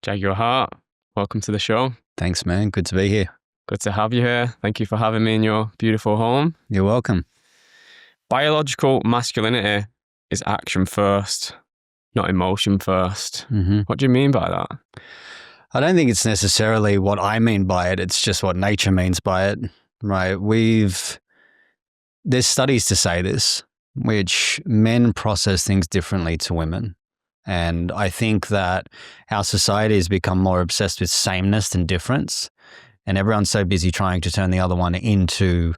Jaguar Heart, welcome to the show. Thanks, man. Good to be here. Good to have you here. Thank you for having me in your beautiful home. You're welcome. Biological masculinity is action first, not emotion first. What do you mean by that? I don't think it's necessarily what I mean by it. It's just what nature means by it, right? There's studies to say this, which men process things differently to women. And I think that our society has become more obsessed with sameness than difference. And everyone's so busy trying to turn the other one into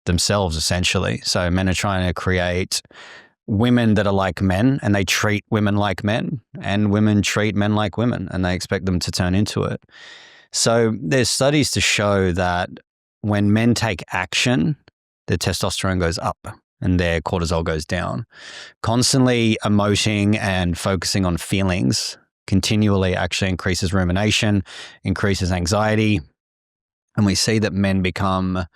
themselves, essentially. So men are trying to create women that are like men, and they treat women like men, and women treat men like women, and they expect them to turn into it. So there's studies to show that when men take action, their testosterone goes up and their cortisol goes down. Constantly emoting and focusing on feelings continually actually increases rumination, increases anxiety. And we see that men become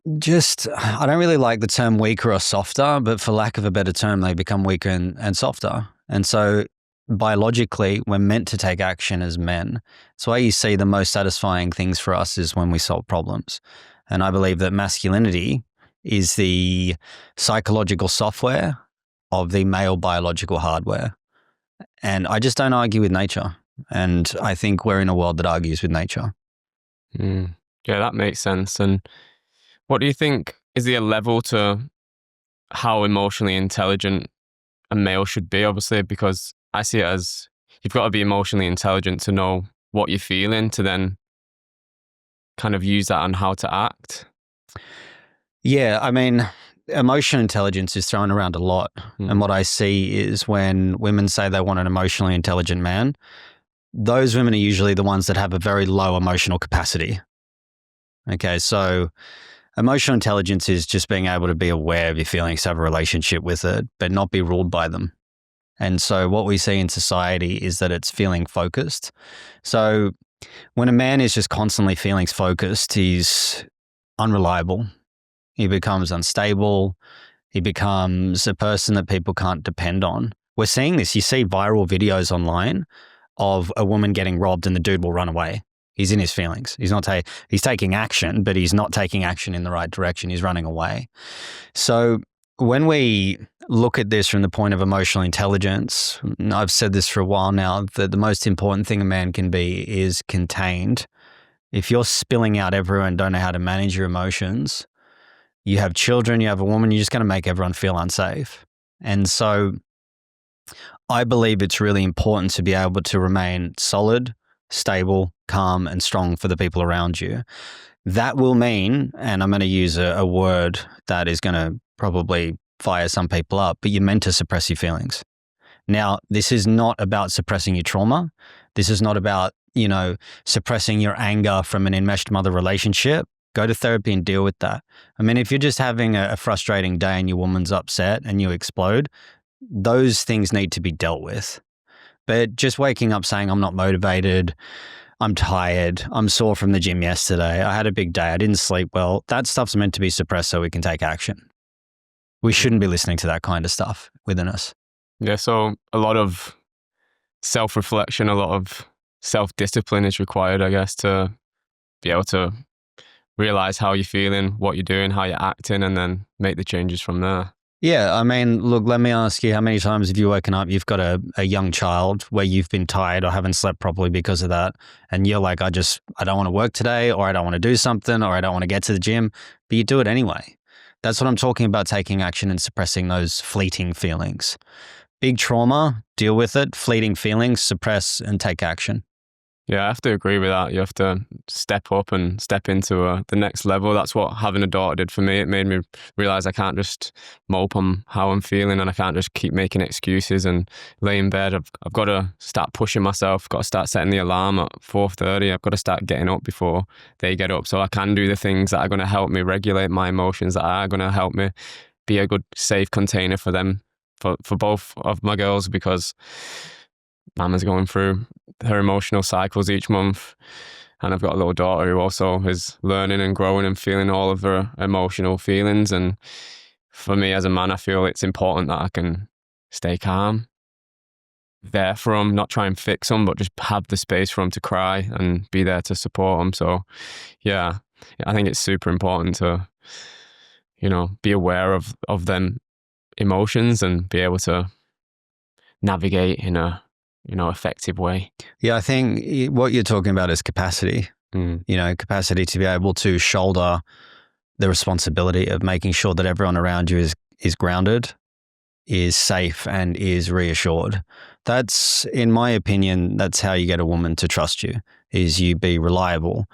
I don't really like the term weaker or softer, but for lack of a better term, they become weaker and softer. And so biologically, we're meant to take action as men. That's why you see the most satisfying things for us is when we solve problems. And I believe that masculinity is the psychological software of the male biological hardware. And I just don't argue with nature. And I think we're in a world that argues with nature. Yeah, that makes sense. And what do you think, is there a level to how emotionally intelligent a male should be? Obviously, because I see it as you've got to be emotionally intelligent to know what you're feeling, to then kind of use that on how to act. Yeah, I mean, emotional intelligence is thrown around a lot. And what I see is when women say they want an emotionally intelligent man, those women are usually the ones that have a very low emotional capacity. Okay, so emotional intelligence is just being able to be aware of your feelings, have a relationship with it, but not be ruled by them. And so what we see in society is that it's feeling focused. So when a man is just constantly feelings focused, he's unreliable. He becomes unstable. He becomes a person that people can't depend on. We're seeing this. You see viral videos online of a woman getting robbed and the dude will run away. He's in his feelings. He's taking action, but he's not taking action in the right direction. He's running away. So when we look at this from the point of emotional intelligence, I've said this for a while now, that the most important thing a man can be is contained. If you're spilling out everywhere and don't know how to manage your emotions, you have children, you have a woman, you're just going to make everyone feel unsafe. And so I believe it's really important to be able to remain solid, stable, calm, and strong for the people around you. That will mean, and I'm going to use a word that is going to probably fire some people up, but you're meant to suppress your feelings. Now, this is not about suppressing your trauma. This is not about, suppressing your anger from an enmeshed mother relationship. Go to therapy and deal with that. I mean, if you're just having a frustrating day and your woman's upset and you explode, those things need to be dealt with. But just waking up saying, I'm not motivated, I'm tired, I'm sore from the gym yesterday, I had a big day, I didn't sleep well, that stuff's meant to be suppressed so we can take action. We shouldn't be listening to that kind of stuff within us. Yeah, so a lot of self-reflection, a lot of self-discipline is required, I guess, to be able to realize how you're feeling, what you're doing, how you're acting, and then make the changes from there. Yeah, I mean, look, let me ask you, how many times have you woken up, you've got a young child where you've been tired or haven't slept properly because of that, and you're like, I don't want to work today, or I don't want to do something, or I don't want to get to the gym, but you do it anyway. That's what I'm talking about, taking action and suppressing those fleeting feelings. Big trauma, deal with it. Fleeting feelings, suppress and take action. Yeah, I have to agree with that. You have to step up and step into the next level. That's what having a daughter did for me. It made me realize I can't just mope on how I'm feeling, and I can't just keep making excuses and lay in bed. I've got to start pushing myself, got to start setting the alarm at 4:30. I've got to start getting up before they get up so I can do the things that are going to help me regulate my emotions, that are going to help me be a good, safe container for them, for both of my girls, because Mama's going through her emotional cycles each month, and I've got a little daughter who also is learning and growing and feeling all of her emotional feelings. And for me as a man, I feel it's important that I can stay calm there for them, not try and fix them, but just have the space for them to cry and be there to support them. So, yeah, I think it's super important to, be aware of them emotions and be able to navigate in a, effective way. Yeah, I think what you're talking about is capacity. Capacity to be able to shoulder the responsibility of making sure that everyone around you is grounded, is safe, and is reassured. That's, in my opinion, that's how you get a woman to trust you, is you be reliable.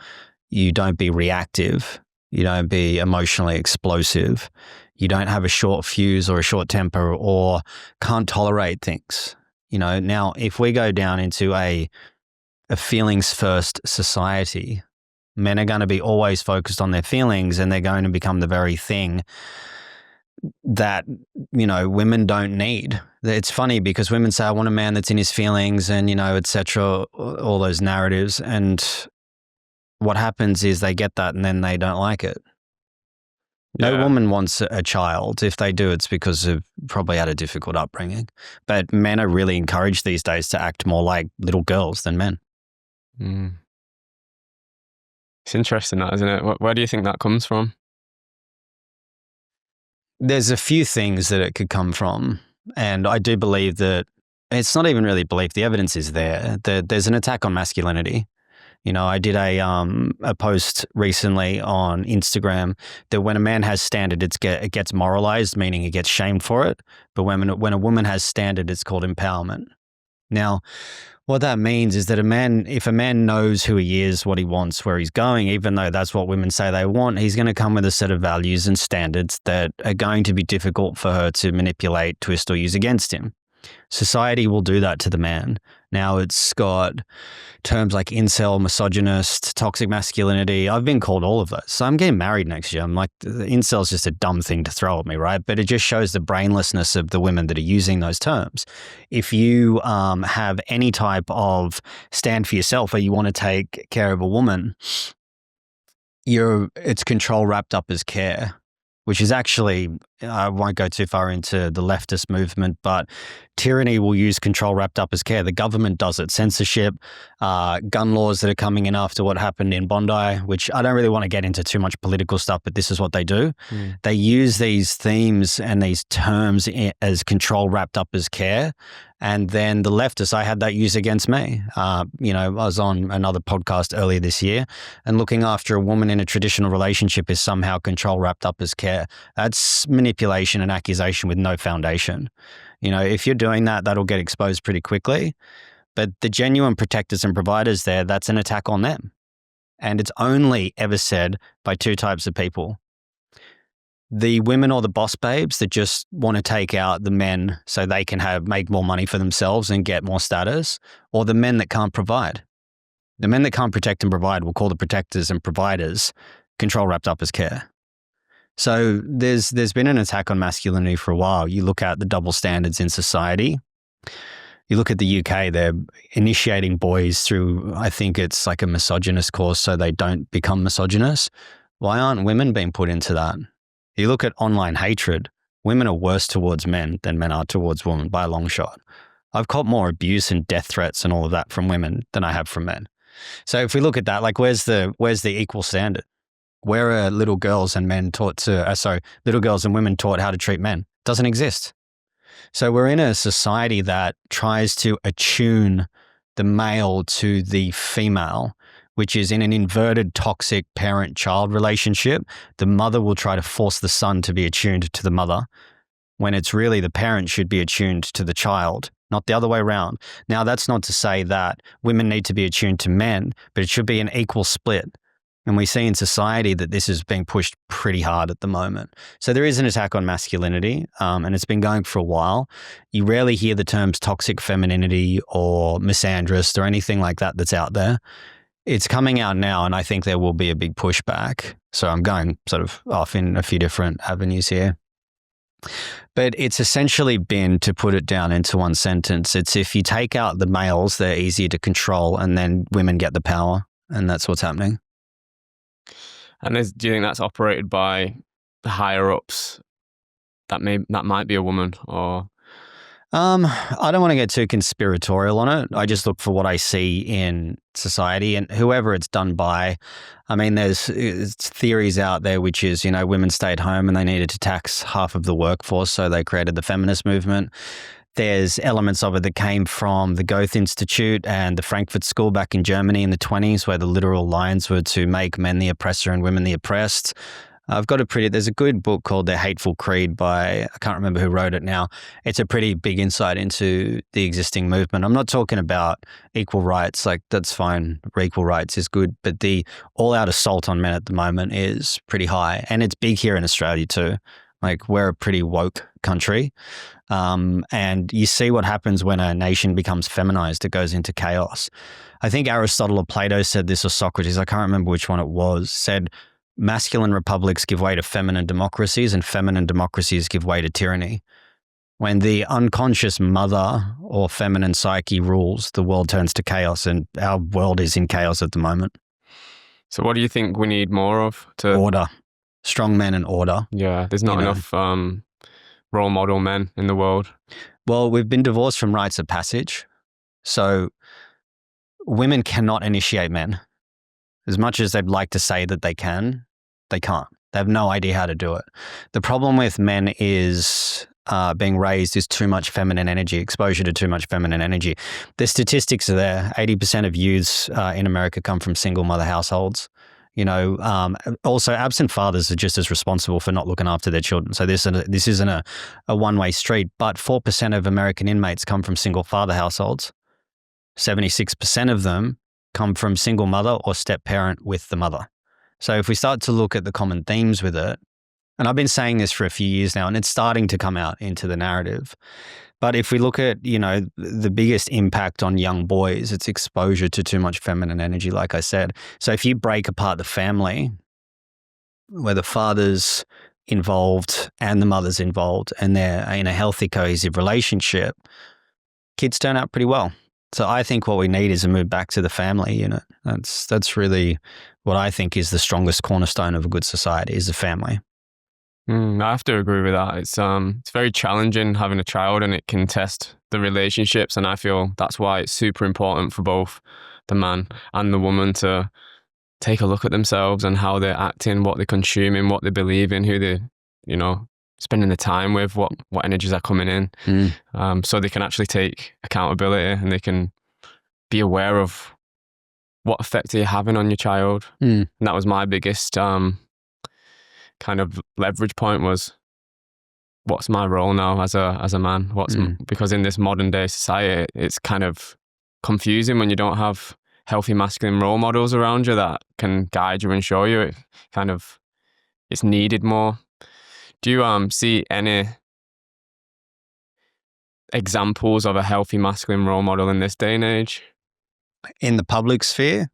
You don't be reactive. You don't be emotionally explosive. You don't have a short fuse or a short temper or can't tolerate things. Now, if we go down into a feelings first society, men are going to be always focused on their feelings, and they're going to become the very thing that, women don't need. It's funny because women say, I want a man that's in his feelings and, et cetera, all those narratives. And what happens is they get that and then they don't like it. No woman wants a child. If they do, it's because of probably had a difficult upbringing. But men are really encouraged these days to act more like little girls than men. Mm. It's interesting, that, isn't it? Where do you think that comes from? There's a few things that it could come from. And I do believe that it's not even really belief. The evidence is there. There's an attack on masculinity. I did a post recently on Instagram that when a man has standard, it gets moralized, meaning he gets shamed for it. But when a woman has standard, it's called empowerment. Now, what that means is that if a man knows who he is, what he wants, where he's going, even though that's what women say they want, he's going to come with a set of values and standards that are going to be difficult for her to manipulate, twist, or use against him. Society will do that to the man. Now, it's got terms like incel, misogynist, toxic masculinity. I've been called all of those. So I'm getting married next year. I'm like, the incel is just a dumb thing to throw at me, right? But it just shows the brainlessness of the women that are using those terms. If you have any type of stand for yourself or you want to take care of a woman, it's control wrapped up as care, which is actually, I won't go too far into the leftist movement, but tyranny will use control wrapped up as care. The government does it. Censorship, gun laws that are coming in after what happened in Bondi, which I don't really want to get into too much political stuff, but this is what they do. They use these themes and these terms as control wrapped up as care. And then the leftists, I had that used against me. I was on another podcast earlier this year, and looking after a woman in a traditional relationship is somehow control wrapped up as care. That's manipulation and accusation with no foundation. If you're doing that, that'll get exposed pretty quickly. But the genuine protectors and providers there, that's an attack on them. And it's only ever said by two types of people. The women or the boss babes that just want to take out the men so they can make more money for themselves and get more status, or the men that can't provide. The men that can't protect and provide will call the protectors and providers control wrapped up as care. So there's been an attack on masculinity for a while. You look at the double standards in society. You look at the UK, they're initiating boys through, I think it's like a misogynist course so they don't become misogynist. Why aren't women being put into that? You look at online hatred, women are worse towards men than men are towards women by a long shot. I've caught more abuse and death threats and all of that from women than I have from men. So if we look at that, like where's the equal standard? Where are little girls and women taught how to treat men? Doesn't exist. So we're in a society that tries to attune the male to the female, which is in an inverted toxic parent-child relationship. The mother will try to force the son to be attuned to the mother, when it's really the parent should be attuned to the child, not the other way around. Now, that's not to say that women need to be attuned to men, but it should be an equal split. And we see in society that this is being pushed pretty hard at the moment. So there is an attack on masculinity, and it's been going for a while. You rarely hear the terms toxic femininity or misandrist or anything like that that's out there. It's coming out now, and I think there will be a big pushback. So I'm going sort of off in a few different avenues here. But it's essentially been, to put it down into one sentence, it's if you take out the males, they're easier to control, and then women get the power, and that's what's happening. And do you think that's operated by the higher ups? That might be a woman, or I don't want to get too conspiratorial on it. I just look for what I see in society and whoever it's done by. I mean, there's theories out there which is, women stayed home and they needed to tax half of the workforce, so they created the feminist movement. There's elements of it that came from the Goethe Institute and the Frankfurt School back in Germany in the 1920s, where the literal lines were to make men the oppressor and women the oppressed. There's a good book called The Hateful Creed by, I can't remember who wrote it now. It's a pretty big insight into the existing movement. I'm not talking about equal rights, like that's fine, equal rights is good, but the all-out assault on men at the moment is pretty high. And it's big here in Australia too. Like we're a pretty woke country. And you see what happens when a nation becomes feminized, it goes into chaos. I think Aristotle or Plato said this, or Socrates, I can't remember which one it was, said, masculine republics give way to feminine democracies and feminine democracies give way to tyranny. When the unconscious mother or feminine psyche rules, the world turns to chaos, and our world is in chaos at the moment. So what do you think we need more of? Order. Strong men and order. Yeah, there's not enough role model men in the world. Well, we've been divorced from rites of passage. So women cannot initiate men. As much as they'd like to say that they can, they can't. They have no idea how to do it. The problem with men is being raised is too much feminine energy, exposure to too much feminine energy. The statistics are there. 80% of youths in America come from single mother households. Also absent fathers are just as responsible for not looking after their children. So this isn't a one-way street, but 4% of American inmates come from single father households. 76% of them come from single mother or step parent with the mother. So if we start to look at the common themes with it, and I've been saying this for a few years now, and it's starting to come out into the narrative. But if we look at, the biggest impact on young boys, it's exposure to too much feminine energy, like I said. So if you break apart the family, where the father's involved and the mother's involved, and they're in a healthy, cohesive relationship, kids turn out pretty well. So I think what we need is a move back to the family unit. That's really what I think is the strongest cornerstone of a good society, is the family. I have to agree with that. It's very challenging having a child, and it can test the relationships. And I feel that's why it's super important for both the man and the woman to take a look at themselves and how they're acting, what they're consuming, what they believe in, who they, spending the time with, what energies are coming in, so they can actually take accountability and they can be aware of what effect you're having on your child. And that was my biggest kind of leverage point, was what's my role now as a man? Because in this modern day society, it's kind of confusing when you don't have healthy masculine role models around you that can guide you and show you. It's needed more. Do you see any examples of a healthy masculine role model in this day and age? In the public sphere?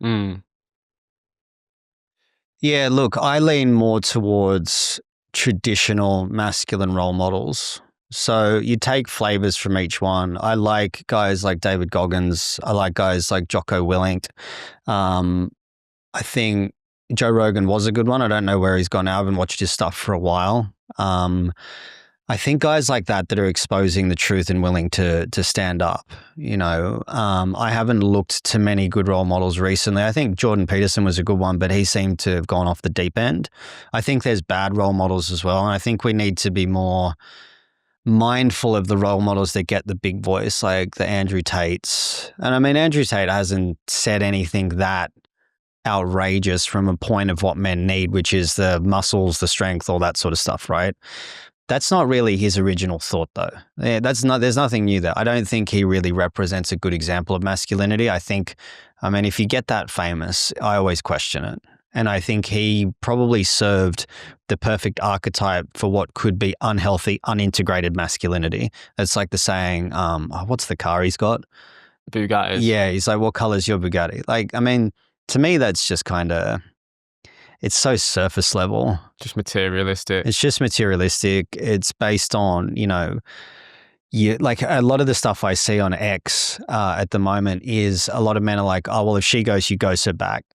Yeah, look, I lean more towards traditional masculine role models. So you take flavors from each one. I like guys like David Goggins. I like guys like Jocko Willink. I think Joe Rogan was a good one. I don't know where he's gone now. I haven't watched his stuff for a while. I think guys like that are exposing the truth and willing to stand up, I haven't looked to many good role models recently. I think Jordan Peterson was a good one, but he seemed to have gone off the deep end. I think there's bad role models as well. And I think we need to be more mindful of the role models that get the big voice, like the Andrew Tates. And I mean, Andrew Tate hasn't said anything that outrageous from a point of what men need, which is the muscles, the strength, all that sort of stuff, right? That's not really his original thought, though. Yeah, there's nothing new there. I don't think he really represents a good example of masculinity. If you get that famous, I always question it. And I think he probably served the perfect archetype for what could be unhealthy, unintegrated masculinity. It's like the saying, what's the car he's got? Bugatti. Yeah, he's like, what color's your Bugatti? To me, that's just kind of, it's so surface level. Just materialistic. It's just materialistic. It's based on, like a lot of the stuff I see on X at the moment is a lot of men are like, oh, well, if she goes, you go so back.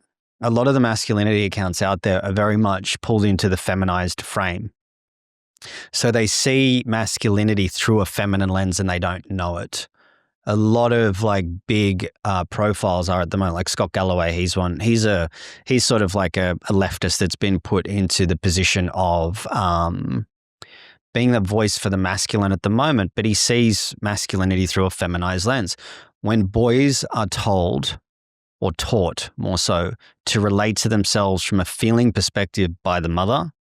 A lot of the masculinity accounts out there are very much pulled into the feminized frame. So they see masculinity through a feminine lens and they don't know it. A lot of like big profiles are at the moment, like Scott Galloway. He's one. He's sort of like a leftist that's been put into the position of being the voice for the masculine at the moment, but he sees masculinity through a feminized lens. When boys are told or taught more so to relate to themselves from a feeling perspective by the mother,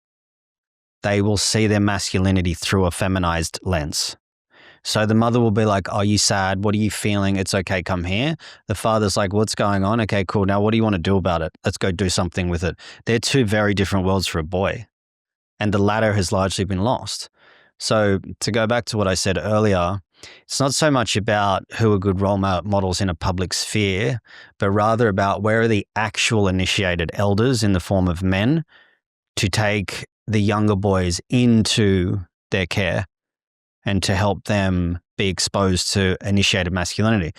they will see their masculinity through a feminized lens. So the mother will be like, "Oh, you sad? What are you feeling? It's okay, come here." The father's like, "What's going on? Okay, cool. Now what do you want to do about it? Let's go do something with it." They're two very different worlds for a boy. And the latter has largely been lost. So to go back to what I said earlier, it's not so much about who are good role models in a public sphere, but rather about where are the actual initiated elders in the form of men to take the younger boys into their care and to help them be exposed to initiated masculinity.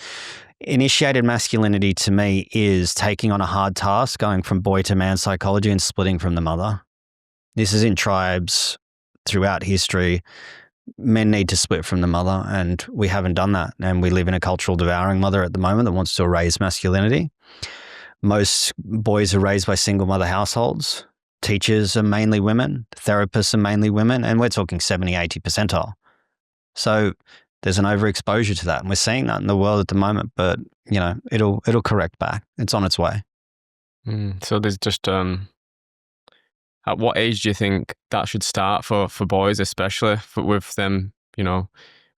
Initiated masculinity to me is taking on a hard task, going from boy to man psychology and splitting from the mother. This is in tribes throughout history. Men need to split from the mother, and we haven't done that. And we live in a cultural devouring mother at the moment that wants to erase masculinity. Most boys are raised by single mother households. Teachers are mainly women. Therapists are mainly women. And we're talking 70, 80 percentile. So there's an overexposure to that. And we're seeing that in the world at the moment, but you know, it'll correct back. It's on its way. So there's just, at what age do you think that should start for boys, especially with them? You know,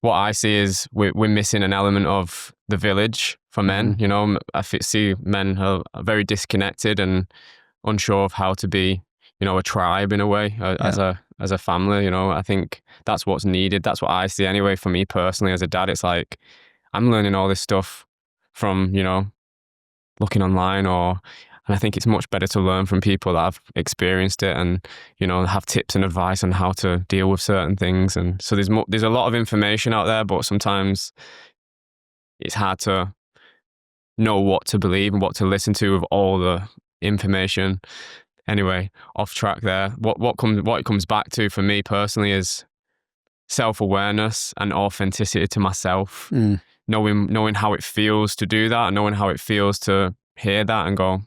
what I see is we're missing an element of the village for men. Mm-hmm. You know, see men are very disconnected and unsure of how to be, you know, a tribe in a way, as a family. You know, I think that's what's needed. That's what I see anyway. For me personally, as a dad, it's like I'm learning all this stuff from, you know, looking online and I think it's much better to learn from people that have experienced it and, you know, have tips and advice on how to deal with certain things. And so there's a lot of information out there, but sometimes it's hard to know what to believe and what to listen to with all the information. Anyway, off track there. What it comes back to for me personally is self-awareness and authenticity to myself. Knowing how it feels to do that and knowing how it feels to hear that and go,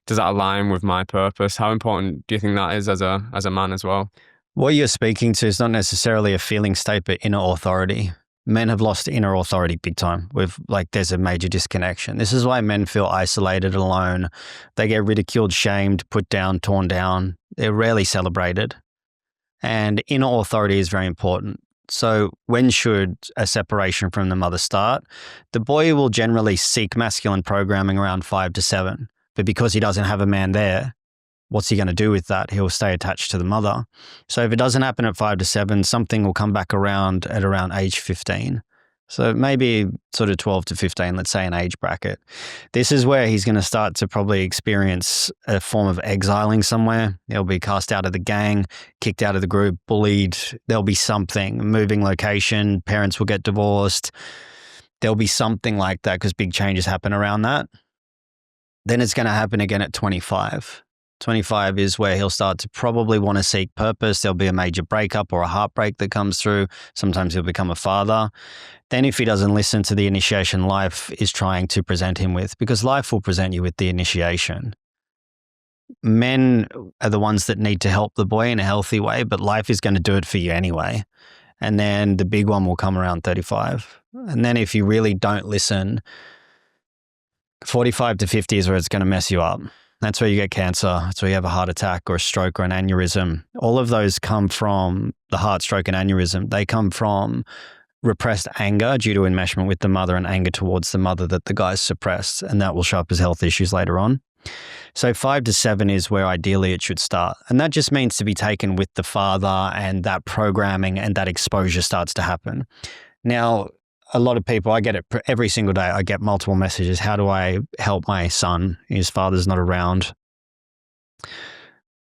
does that align with my purpose? How important do you think that is as a man as well? What you're speaking to is not necessarily a feeling state, but inner authority. Men have lost inner authority big time. There's a major disconnection. This is why men feel isolated, alone. They get ridiculed, shamed, put down, torn down. They're rarely celebrated. And inner authority is very important. So when should a separation from the mother start? The boy will generally seek masculine programming around 5 to 7. But because he doesn't have a man there, what's he going to do with that? He'll stay attached to the mother. So if it doesn't happen at 5 to 7, something will come back around at around age 15. So maybe sort of 12 to 15, let's say an age bracket. This is where he's going to start to probably experience a form of exiling somewhere. He'll be cast out of the gang, kicked out of the group, bullied. There'll be something, moving location, parents will get divorced. There'll be something like that because big changes happen around that. Then it's going to happen again at 25. 25 is where he'll start to probably want to seek purpose. There'll be a major breakup or a heartbreak that comes through. Sometimes he'll become a father. Then if he doesn't listen to the initiation life is trying to present him with, because life will present you with the initiation. Men are the ones that need to help the boy in a healthy way, but life is going to do it for you anyway. And then the big one will come around 35. And then if you really don't listen, 45 to 50 is where it's going to mess you up. That's where you get cancer. That's where you have a heart attack or a stroke or an aneurysm. All of those come from the heart, stroke, and aneurysm. They come from repressed anger due to enmeshment with the mother and anger towards the mother that the guy's suppressed, and that will show up as health issues later on. So 5 to 7 is where ideally it should start. And that just means to be taken with the father and that programming and that exposure starts to happen. Now, a lot of people, I get it every single day. I get multiple messages. How do I help my son? His father's not around.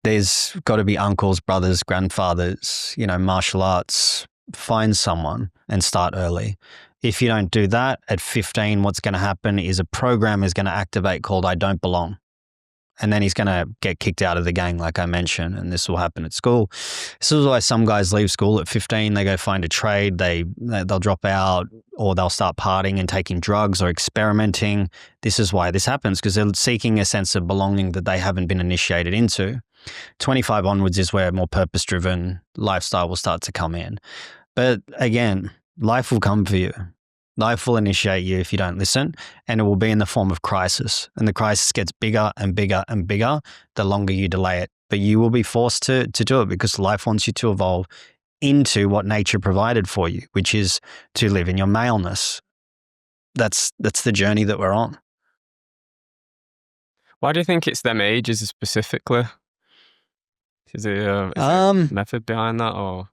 There's got to be uncles, brothers, grandfathers, martial arts. Find someone and start early. If you don't do that, at 15, what's going to happen is a program is going to activate called I Don't Belong. and then he's going to get kicked out of the gang, like I mentioned, and this will happen at school. This is why some guys leave school at 15. They go find a trade. They'll drop out, or they'll start partying and taking drugs or experimenting. This is why this happens, because they're seeking a sense of belonging that they haven't been initiated into. 25 onwards is where a more purpose-driven lifestyle will start to come in. But again, life will come for you. Life will initiate you if you don't listen, and it will be in the form of crisis. And the crisis gets bigger and bigger and bigger the longer you delay it. But you will be forced to do it, because life wants you to evolve into what nature provided for you, which is to live in your maleness. That's the journey that we're on. Why do you think it's them ages specifically? Is there a method behind that, or?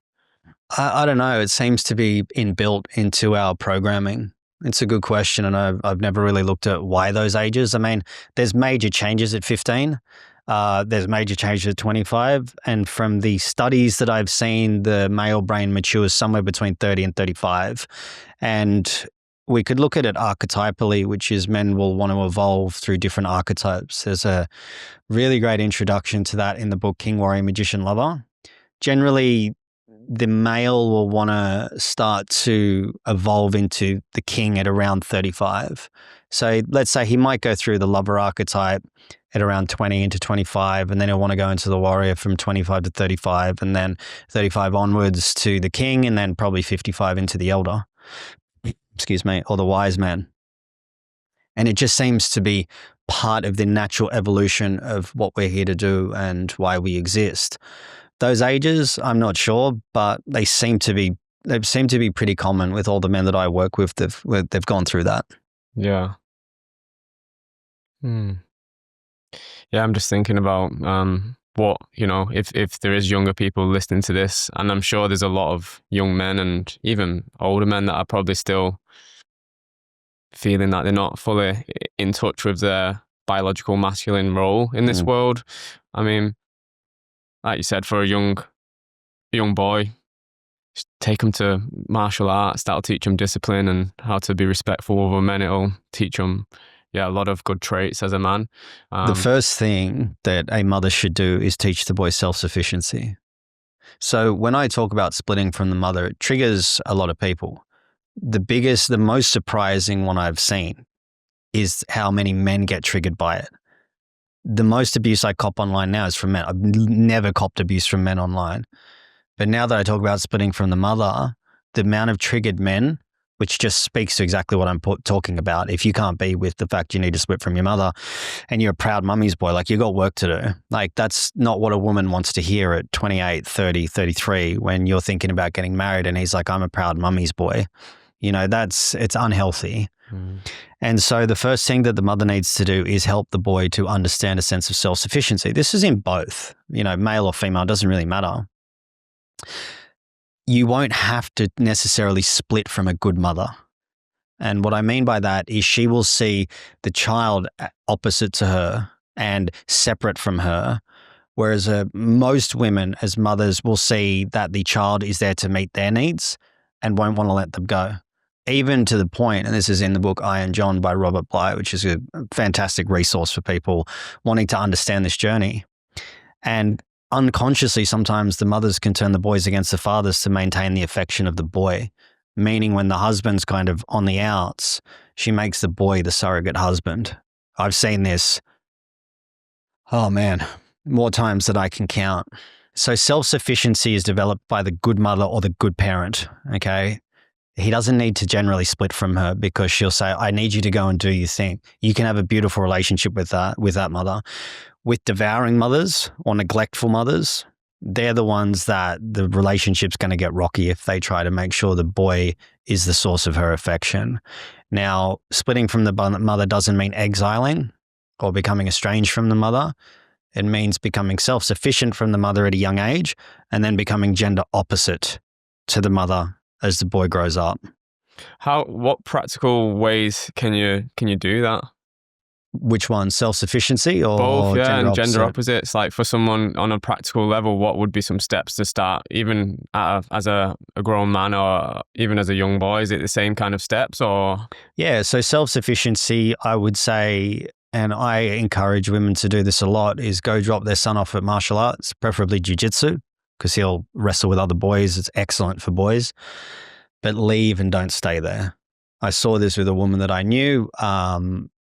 I don't know. It seems to be inbuilt into our programming. It's a good question, and I've never really looked at why those ages. I mean, there's major changes at 15. There's major changes at 25. And from the studies that I've seen, the male brain matures somewhere between 30 and 35. And we could look at it archetypally, which is men will want to evolve through different archetypes. There's a really great introduction to that in the book King, Warrior, Magician, Lover. Generally, the male will want to start to evolve into the king at around 35. So let's say he might go through the lover archetype at around 20 into 25, and then he'll want to go into the warrior from 25 to 35, and then 35 onwards to the king, and then probably 55 into the elder, or the wise man. And it just seems to be part of the natural evolution of what we're here to do and why we exist. Those ages, I'm not sure, but they seem to be pretty common with all the men that I work with. They've gone through that. Yeah. Yeah, I'm just thinking about what, if there is younger people listening to this, and I'm sure there's a lot of young men and even older men that are probably still feeling that they're not fully in touch with their biological masculine role in this world. I mean, like you said, for a young boy, just take them to martial arts. That'll teach them discipline and how to be respectful of other men. It'll teach them, a lot of good traits as a man. The first thing that a mother should do is teach the boy self-sufficiency. So when I talk about splitting from the mother, it triggers a lot of people. The most surprising one I've seen is how many men get triggered by it. The most abuse I cop online now is from men. I've never copped abuse from men online. But now that I talk about splitting from the mother, the amount of triggered men, which just speaks to exactly what I'm talking about. If you can't be with the fact you need to split from your mother and you're a proud mummy's boy, like you got work to do. Like that's not what a woman wants to hear at 28, 30, 33 when you're thinking about getting married and he's like, I'm a proud mummy's boy. It's unhealthy. And so the first thing that the mother needs to do is help the boy to understand a sense of self-sufficiency. This is in both, male or female, doesn't really matter. You won't have to necessarily split from a good mother. And what I mean by that is she will see the child opposite to her and separate from her, whereas most women as mothers will see that the child is there to meet their needs and won't want to let them go. Even to the point, and this is in the book I and John by Robert Bly, which is a fantastic resource for people wanting to understand this journey. And unconsciously, sometimes the mothers can turn the boys against the fathers to maintain the affection of the boy, meaning when the husband's kind of on the outs, she makes the boy the surrogate husband. I've seen this, more times than I can count. So self-sufficiency is developed by the good mother or the good parent, okay? He doesn't need to generally split from her because she'll say, I need you to go and do your thing. You can have a beautiful relationship with that mother. With devouring mothers or neglectful mothers, they're the ones that the relationship's going to get rocky if they try to make sure the boy is the source of her affection. Now, splitting from the mother doesn't mean exiling or becoming estranged from the mother. It means becoming self-sufficient from the mother at a young age and then becoming gender opposite to the mother as the boy grows up. What practical ways can you do that? Which one? Self-sufficiency or both? Yeah, gender and gender opposite? opposites. Like for someone on a practical level, what would be some steps to start, even as a grown man or even as a young boy? Is it the same kind of steps or? Yeah, so self-sufficiency, I would say and I encourage women to do this a lot, is go drop their son off at martial arts, preferably jiu-jitsu, because he'll wrestle with other boys. It's excellent for boys. But leave and don't stay there. I saw this with a woman that I knew.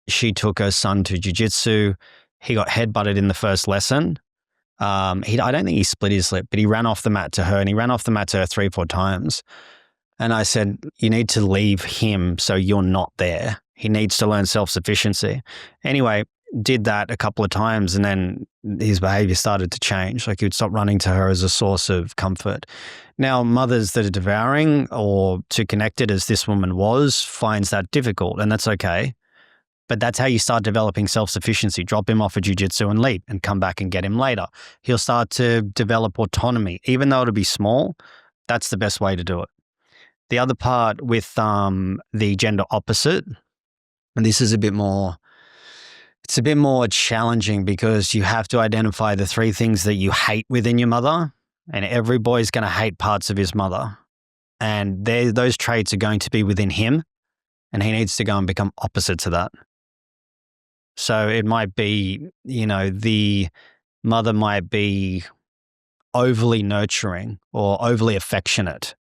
She took her son to jiu-jitsu. He got headbutted in the first lesson. I don't think he split his lip, but he ran off the mat to her, and he ran off the mat to her 3-4 times. And I said, you need to leave him so you're not there. He needs to learn self-sufficiency. Anyway, did that a couple of times, and then his behavior started to change. Like, he would stop running to her as a source of comfort. Now, mothers that are devouring or too connected, as this woman was, finds that difficult, and that's okay. But that's how you start developing self-sufficiency. Drop him off at jiu-jitsu and leave, and come back and get him later. He'll start to develop autonomy. Even though it'll be small, that's the best way to do it. The other part with the gender opposite, and this is it's a bit more challenging, because you have to identify the 3 things that you hate within your mother, and every boy's going to hate parts of his mother. And those traits are going to be within him, and he needs to go and become opposite to that. So it might be, the mother might be overly nurturing or overly affectionate.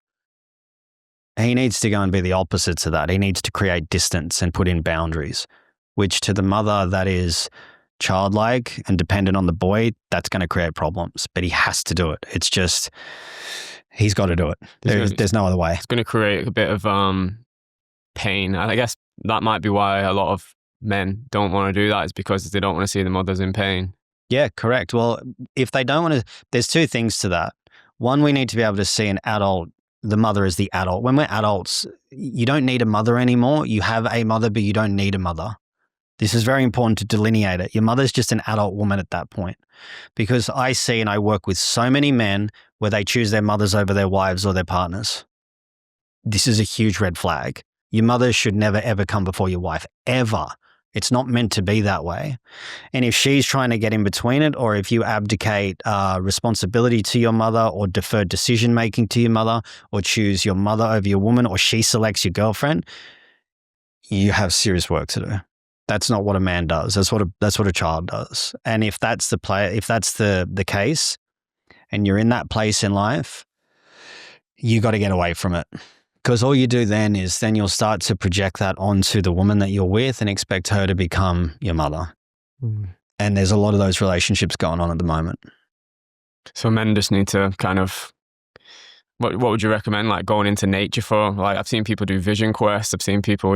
He needs to go and be the opposite to that. He needs to create distance and put in boundaries, which to the mother that is childlike and dependent on the boy, that's going to create problems. But he has to do it. It's just, he's got to do it. There's no other way. It's going to create a bit of pain. I guess that might be why a lot of men don't want to do that, is because they don't want to see the mothers in pain. Yeah, correct. Well, if they don't want to, there's 2 things to that. One, we need to be able to see an adult, the mother as the adult. When we're adults, you don't need a mother anymore. You have a mother, but you don't need a mother. This is very important to delineate it. Your mother's just an adult woman at that point. Because I see and I work with so many men where they choose their mothers over their wives or their partners. This is a huge red flag. Your mother should never, ever come before your wife, ever. It's not meant to be that way. And if she's trying to get in between it, or if you abdicate responsibility to your mother, or defer decision-making to your mother, or choose your mother over your woman, or she selects your girlfriend, you have serious work to do. That's not what a man does. That's what a child does. And if that's the case, and you're in that place in life, you got to get away from it. Because all you do then is you'll start to project that onto the woman that you're with and expect her to become your mother. Mm. And there's a lot of those relationships going on at the moment. So men just need to kind of, what would you recommend, like going into nature for? Like, I've seen people do vision quests. I've seen people,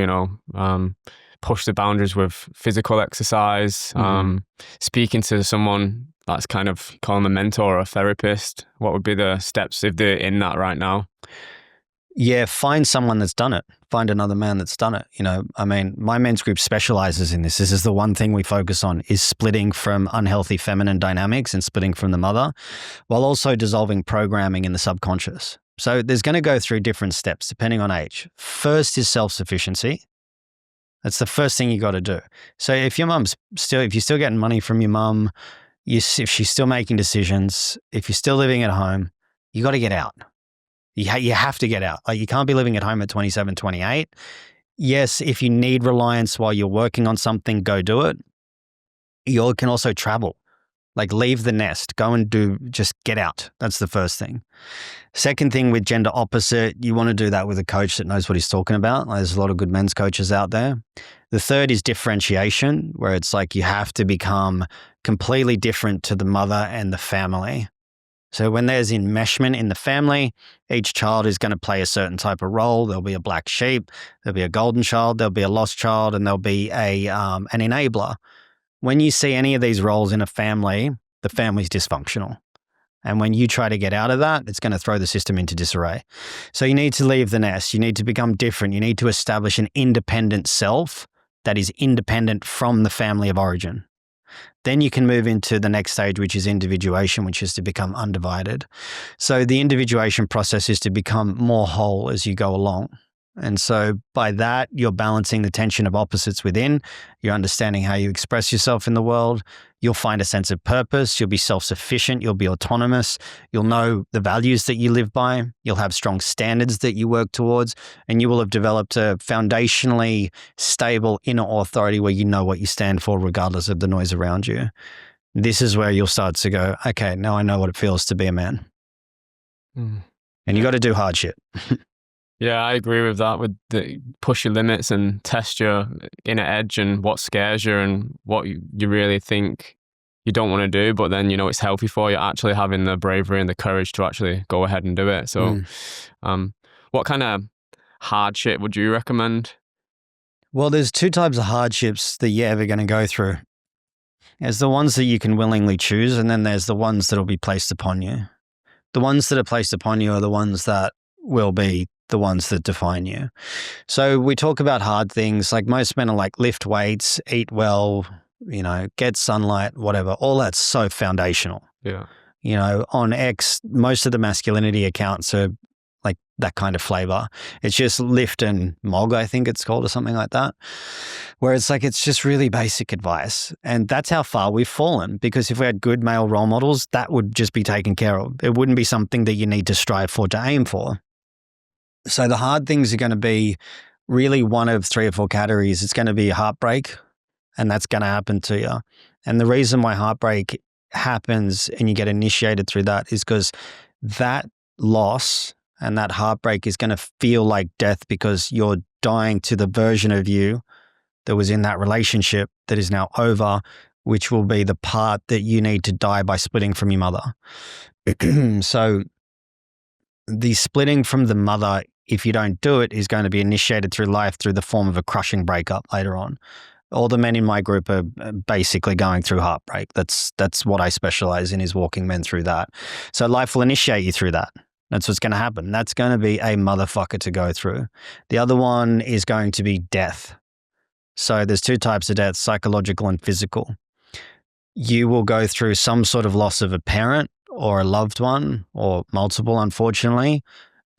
push the boundaries with physical exercise, speaking to someone that's kind of, call them a mentor or a therapist. What would be the steps if they're in that right now? Yeah, find someone that's done it. Find another man that's done it. My men's group specializes in this. This is the one thing we focus on, is splitting from unhealthy feminine dynamics and splitting from the mother, while also dissolving programming in the subconscious. So there's going to go through different steps depending on age. First is self-sufficiency. That's the first thing you got to do. So if you're still getting money from your mum, if she's still making decisions, if you're still living at home, you got to get out. You have to get out. Like, you can't be living at home at 27, 28. Yes, if you need reliance while you're working on something, go do it. You can also travel. Like, leave the nest. Just get out. That's the first thing. Second thing, with gender opposite, you want to do that with a coach that knows what he's talking about. There's a lot of good men's coaches out there. The third is differentiation, where it's like you have to become completely different to the mother and the family. So when there's enmeshment in the family, each child is going to play a certain type of role. There'll be a black sheep, there'll be a golden child, there'll be a lost child, and there'll be an enabler. When you see any of these roles in a family, the family's dysfunctional. And when you try to get out of that, it's going to throw the system into disarray. So you need to leave the nest. You need to become different. You need to establish an independent self that is independent from the family of origin. Then you can move into the next stage, which is individuation, which is to become undivided. So the individuation process is to become more whole as you go along. And so by that, you're balancing the tension of opposites within. You're understanding how you express yourself in the world. You'll find a sense of purpose. You'll be self-sufficient. You'll be autonomous. You'll know the values that you live by. You'll have strong standards that you work towards. And you will have developed a foundationally stable inner authority where you know what you stand for regardless of the noise around you. This is where you'll start to go, okay, now I know what it feels to be a man. And you got to do hardship. Yeah, I agree with that. With the push your limits and test your inner edge and what scares you and what you really think you don't want to do, but then it's healthy for you. Actually having the bravery and the courage to actually go ahead and do it. So, what kind of hardship would you recommend? Well, there's two types of hardships that you're ever going to go through. There's the ones that you can willingly choose, and then there's the ones that will be placed upon you. The ones that are placed upon you are the ones that will be the ones that define you. So we talk about hard things, like most men are like lift weights, eat well, get sunlight, whatever. All that's so foundational. Yeah. On X, most of the masculinity accounts are like that kind of flavor. It's just lift and mog, I think it's called, or something like that, where it's like, it's just really basic advice. And that's how far we've fallen, because if we had good male role models, that would just be taken care of. It wouldn't be something that you need to strive for, to aim for. So the hard things are going to be really one of 3 or 4 categories. It's going to be heartbreak, and that's going to happen to you. And the reason why heartbreak happens and you get initiated through that is because that loss and that heartbreak is going to feel like death, because you're dying to the version of you that was in that relationship that is now over, which will be the part that you need to die by splitting from your mother. So the splitting from the mother, if you don't do it, is going to be initiated through life through the form of a crushing breakup later on. All the men in my group are basically going through heartbreak. That's what I specialize in, is walking men through that. So life will initiate you through that. That's what's going to happen. That's going to be a motherfucker to go through. The other one is going to be death. So there's 2 types of death, psychological and physical. You will go through some sort of loss of a parent or a loved one, or multiple, unfortunately.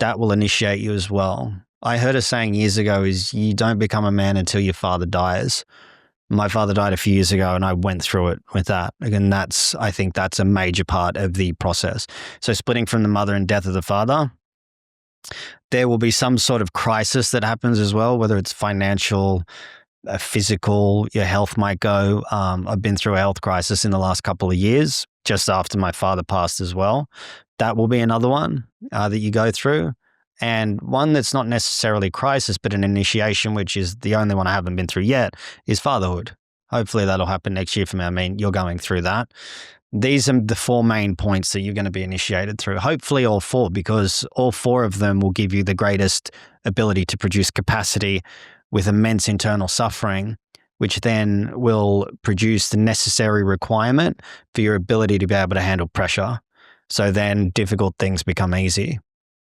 That will initiate you as well. I heard a saying years ago is, you don't become a man until your father dies. My father died a few years ago, and I went through it with that. Again, I think that's a major part of the process. So splitting from the mother and death of the father, there will be some sort of crisis that happens as well, whether it's financial, physical, your health might go. I've been through a health crisis in the last couple of years, just after my father passed as well. That will be another one that you go through. And one that's not necessarily crisis, but an initiation, which is the only one I haven't been through yet, is fatherhood. Hopefully that'll happen next year for me. I mean, you're going through that. These are the 4 main points that you're going to be initiated through. Hopefully all 4, because all 4 of them will give you the greatest ability to produce capacity with immense internal suffering, which then will produce the necessary requirement for your ability to be able to handle pressure. So then difficult things become easy.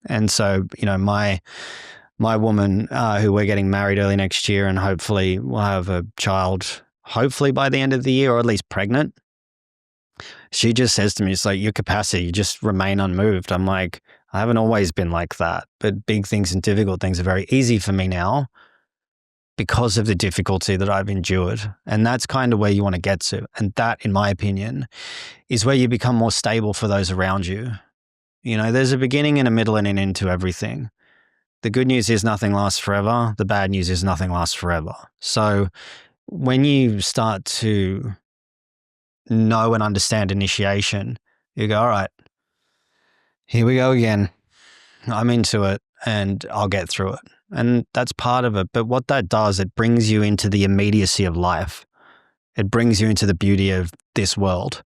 And so, my woman, who we're getting married early next year, and hopefully we'll have a child, hopefully by the end of the year, or at least pregnant. She just says to me, it's like, your capacity, you just remain unmoved. I'm like, I haven't always been like that, but big things and difficult things are very easy for me now because of the difficulty that I've endured. And that's kind of where you want to get to. And that, in my opinion, is where you become more stable for those around you. There's a beginning and a middle and an end to everything. The good news is nothing lasts forever. The bad news is nothing lasts forever. So when you start to know and understand initiation, you go, all right, here we go again. I'm into it and I'll get through it. And that's part of it. But what that does, it brings you into the immediacy of life. It brings you into the beauty of this world.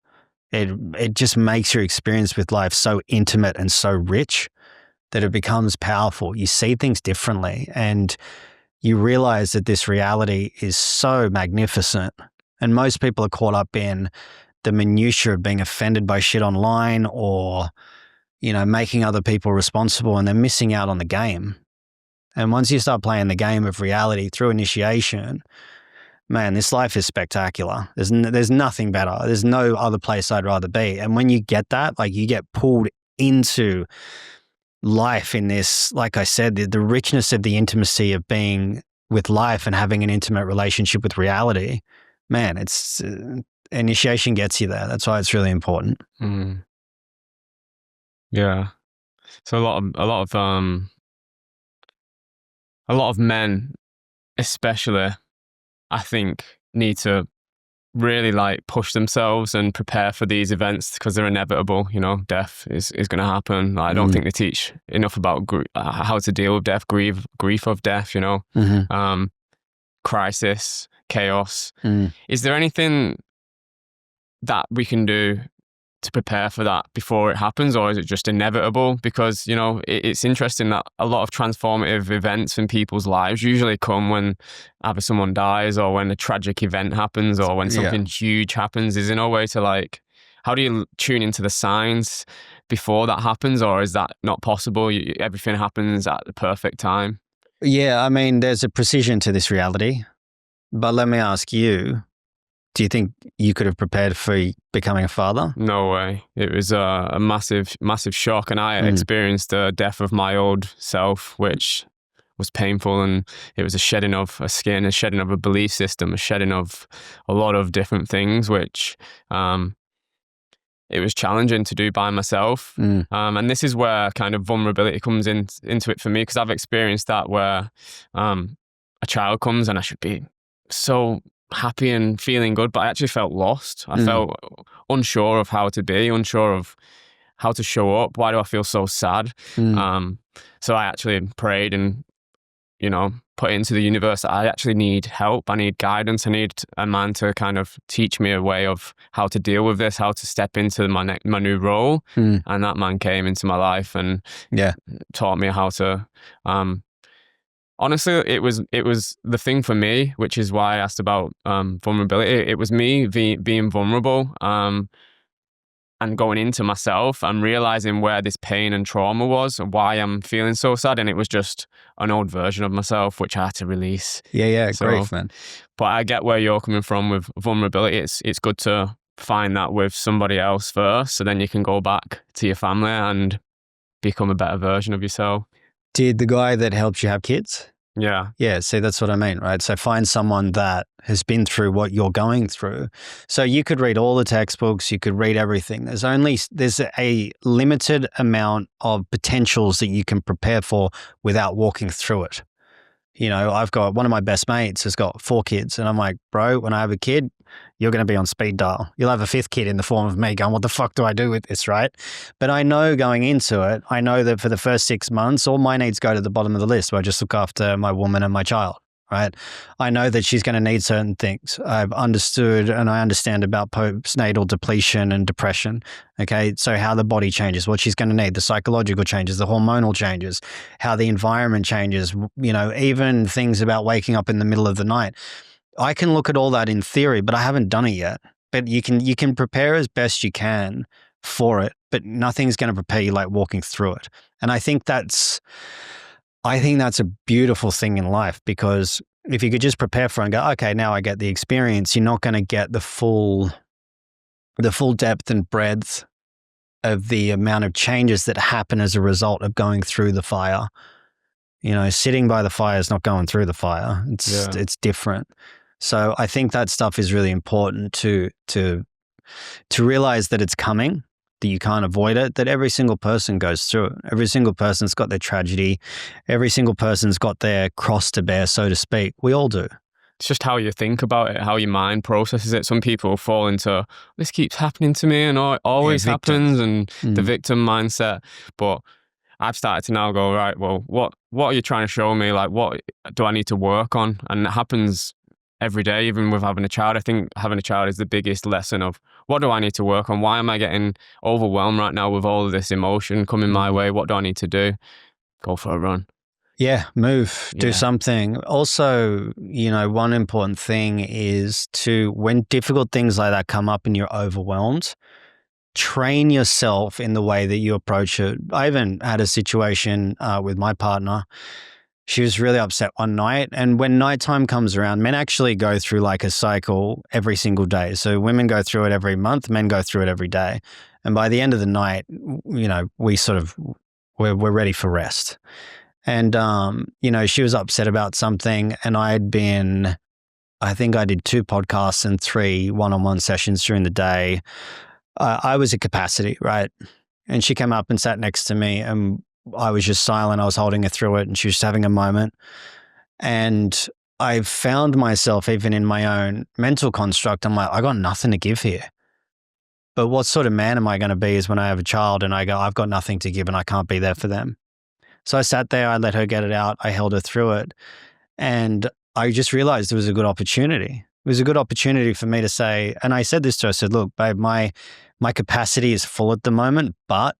It just makes your experience with life so intimate and so rich that it becomes powerful. You see things differently, and you realize that this reality is so magnificent. And most people are caught up in the minutiae of being offended by shit online, or, making other people responsible, and they're missing out on the game. And once you start playing the game of reality through initiation, man, this life is spectacular. There's nothing better. There's no other place I'd rather be. And when you get that, like, you get pulled into life in this, like I said, the richness of the intimacy of being with life and having an intimate relationship with reality, man, it's initiation gets you there. That's why it's really important. Yeah. So a lot of men, especially, I think, need to really like push themselves and prepare for these events because they're inevitable. You know, death is going to happen. I don't think they teach enough about how to deal with death, grief of death. You know, crisis, chaos. Is there anything that we can do to prepare for that before it happens, or is it just inevitable? Because, you know, it's interesting that a lot of transformative events in people's lives usually come when either someone dies or when a tragic event happens or when something huge happens. Is there no way to like, how do you tune into the signs before that happens, or is that not possible? Everything happens at the perfect time. Yeah, I mean, there's a precision to this reality, but let me ask you, do you think you could have prepared for becoming a father? No way. It was a massive, massive shock. And I experienced the death of my old self, which was painful. And it was a shedding of a skin, a shedding of a belief system, a shedding of a lot of different things, which it was challenging to do by myself. And this is where kind of vulnerability comes into it for me, because I've experienced that where a child comes and I should be so happy and feeling good, but I actually felt lost. I felt unsure of how to be, unsure of how to show up. Why do I feel so sad? So I actually prayed and, you know, put it into the universe. I actually need help. I need guidance. I need a man to kind of teach me a way of how to deal with this, how to step into my new role. And that man came into my life and taught me how to honestly, it was the thing for me, which is why I asked about vulnerability. It was me being vulnerable and going into myself and realizing where this pain and trauma was and why I'm feeling so sad. And it was just an old version of myself, which I had to release. Yeah, great, man. But I get where you're coming from with vulnerability. It's good to find that with somebody else first, so then you can go back to your family and become a better version of yourself. Did the guy that helped you have kids? Yeah. Yeah, see, that's what I mean, right? So find someone that has been through what you're going through. So you could read all the textbooks, you could read everything. There's a limited amount of potentials that you can prepare for without walking through it. You know, I've got one of my best mates has got 4 kids, and I'm like, bro, when I have a kid, you're going to be on speed dial. You'll have a 5th kid in the form of me going, what the fuck do I do with this, right? But I know going into it, I know that for the first 6 months, all my needs go to the bottom of the list where I just look after my woman and my child, right? I know that she's going to need certain things. I've understood and I understand about postnatal depletion and depression, okay? So how the body changes, what she's going to need, the psychological changes, the hormonal changes, how the environment changes, you know, even things about waking up in the middle of the night. I can look at all that in theory, but I haven't done it yet. But you can prepare as best you can for it, but nothing's going to prepare you like walking through it. And I think that's a beautiful thing in life, because if you could just prepare for it and go, okay, now I get the experience, you're not going to get the full depth and breadth of the amount of changes that happen as a result of going through the fire. You know, sitting by the fire is not going through the fire. It's different. So I think that stuff is really important to realize that it's coming, that you can't avoid it, that every single person goes through it. Every single person's got their tragedy. Every single person's got their cross to bear, so to speak. We all do. It's just how you think about it, how your mind processes it. Some people fall into, this keeps happening to me and it always happens, and the victim mindset. But I've started to now go, right, well, what are you trying to show me? Like, what do I need to work on? And it happens every day, even with having a child. I think having a child is the biggest lesson of, what do I need to work on? Why am I getting overwhelmed right now with all of this emotion coming my way? What do I need to do? Go for a run. Yeah, move, do something. Also, you know, one important thing is when difficult things like that come up and you're overwhelmed, train yourself in the way that you approach it. I even had a situation with my partner. She was really upset one night. And when nighttime comes around, men actually go through like a cycle every single day. So women go through it every month, men go through it every day. And by the end of the night, you know, we're we're ready for rest. And, she was upset about something, and I think I did 2 podcasts and 3 one-on-one sessions during the day. I was at capacity, right? And she came up and sat next to me, and I was just silent. I was holding her through it, and she was just having a moment. And I found myself, even in my own mental construct, I'm like, I got nothing to give here. But what sort of man am I going to be is when I have a child and I go, I've got nothing to give and I can't be there for them. So I sat there, I let her get it out, I held her through it. And I just realized it was a good opportunity. It was a good opportunity for me to say, and I said this to her, I said, look, babe, my capacity is full at the moment, but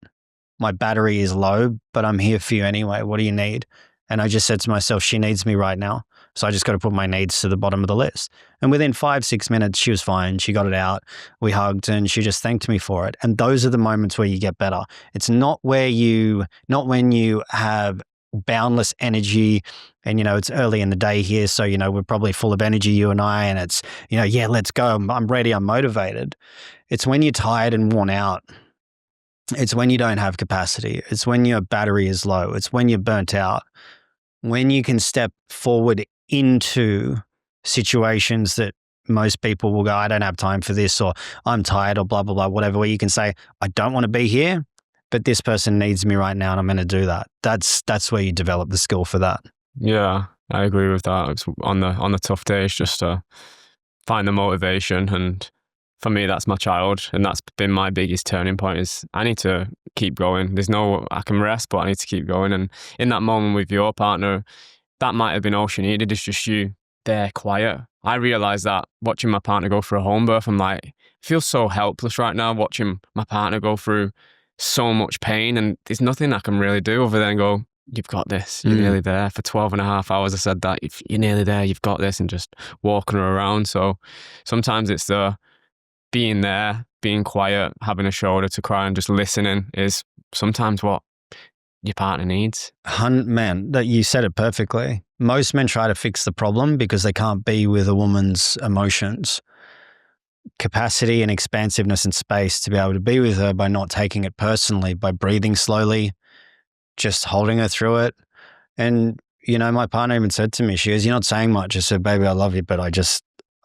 my battery is low, but I'm here for you anyway. What do you need? And I just said to myself, she needs me right now. So I just got to put my needs to the bottom of the list. And within 5-6 minutes, she was fine. She got it out. We hugged and she just thanked me for it. And those are the moments where you get better. It's not when you have boundless energy and, it's early in the day here. So, we're probably full of energy, you and I, and it's, yeah, let's go. I'm ready. I'm motivated. It's when you're tired and worn out. It's when you don't have capacity. It's when your battery is low. It's when you're burnt out. When you can step forward into situations that most people will go, I don't have time for this, or I'm tired, or blah, blah, blah, whatever, where you can say, I don't want to be here, but this person needs me right now and I'm going to do that. That's where you develop the skill for that. Yeah, I agree with that. It's on the tough days, just to find the motivation. And for me, that's my child. And that's been my biggest turning point is I need to keep going. I can rest, but I need to keep going. And in that moment with your partner, that might have been all she needed. It's just you there, quiet. I realized that watching my partner go through a home birth, I'm like, I feel so helpless right now watching my partner go through so much pain. And there's nothing I can really do other than go, you've got this. You're nearly there. For 12 and a half hours, I said that. If you're nearly there, you've got this, and just walking her around. So sometimes it's the being there, being quiet, having a shoulder to cry and just listening is sometimes what your partner needs. Man, that you said it perfectly. Most men try to fix the problem because they can't be with a woman's emotions. Capacity and expansiveness and space to be able to be with her by not taking it personally, by breathing slowly, just holding her through it. And, my partner even said to me, she goes, you're not saying much. I said, baby, I love you, but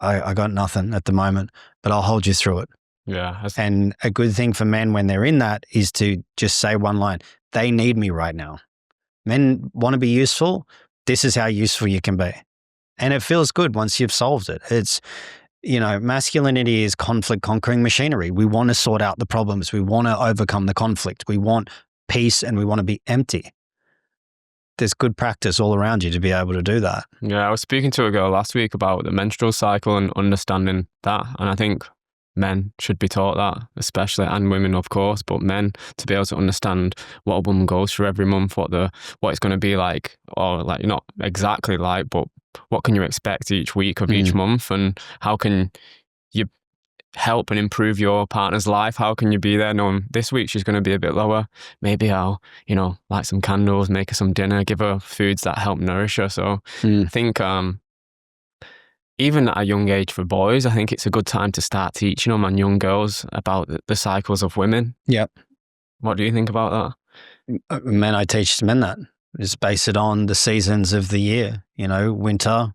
I got nothing at the moment, but I'll hold you through it. Yeah. And a good thing for men when they're in that is to just say one line, they need me right now. Men want to be useful. This is how useful you can be. And it feels good once you've solved it. It's, masculinity is conflict conquering machinery. We want to sort out the problems. We want to overcome the conflict. We want peace and we want to be empty. There's good practice all around you to be able to do that. Yeah, I was speaking to a girl last week about the menstrual cycle and understanding that. And I think men should be taught that, especially, and women, of course, but men to be able to understand what a woman goes through every month, what it's going to be like, or like not exactly like, but what can you expect each week of each month, and how can you help and improve your partner's life? How can you be there knowing this week she's going to be a bit lower? Maybe I'll, light some candles, make her some dinner, give her foods that help nourish her. So I think even at a young age for boys, I think it's a good time to start teaching them and young girls about the cycles of women. Yep. What do you think about that? Men, I teach men that. Just base it on the seasons of the year, winter,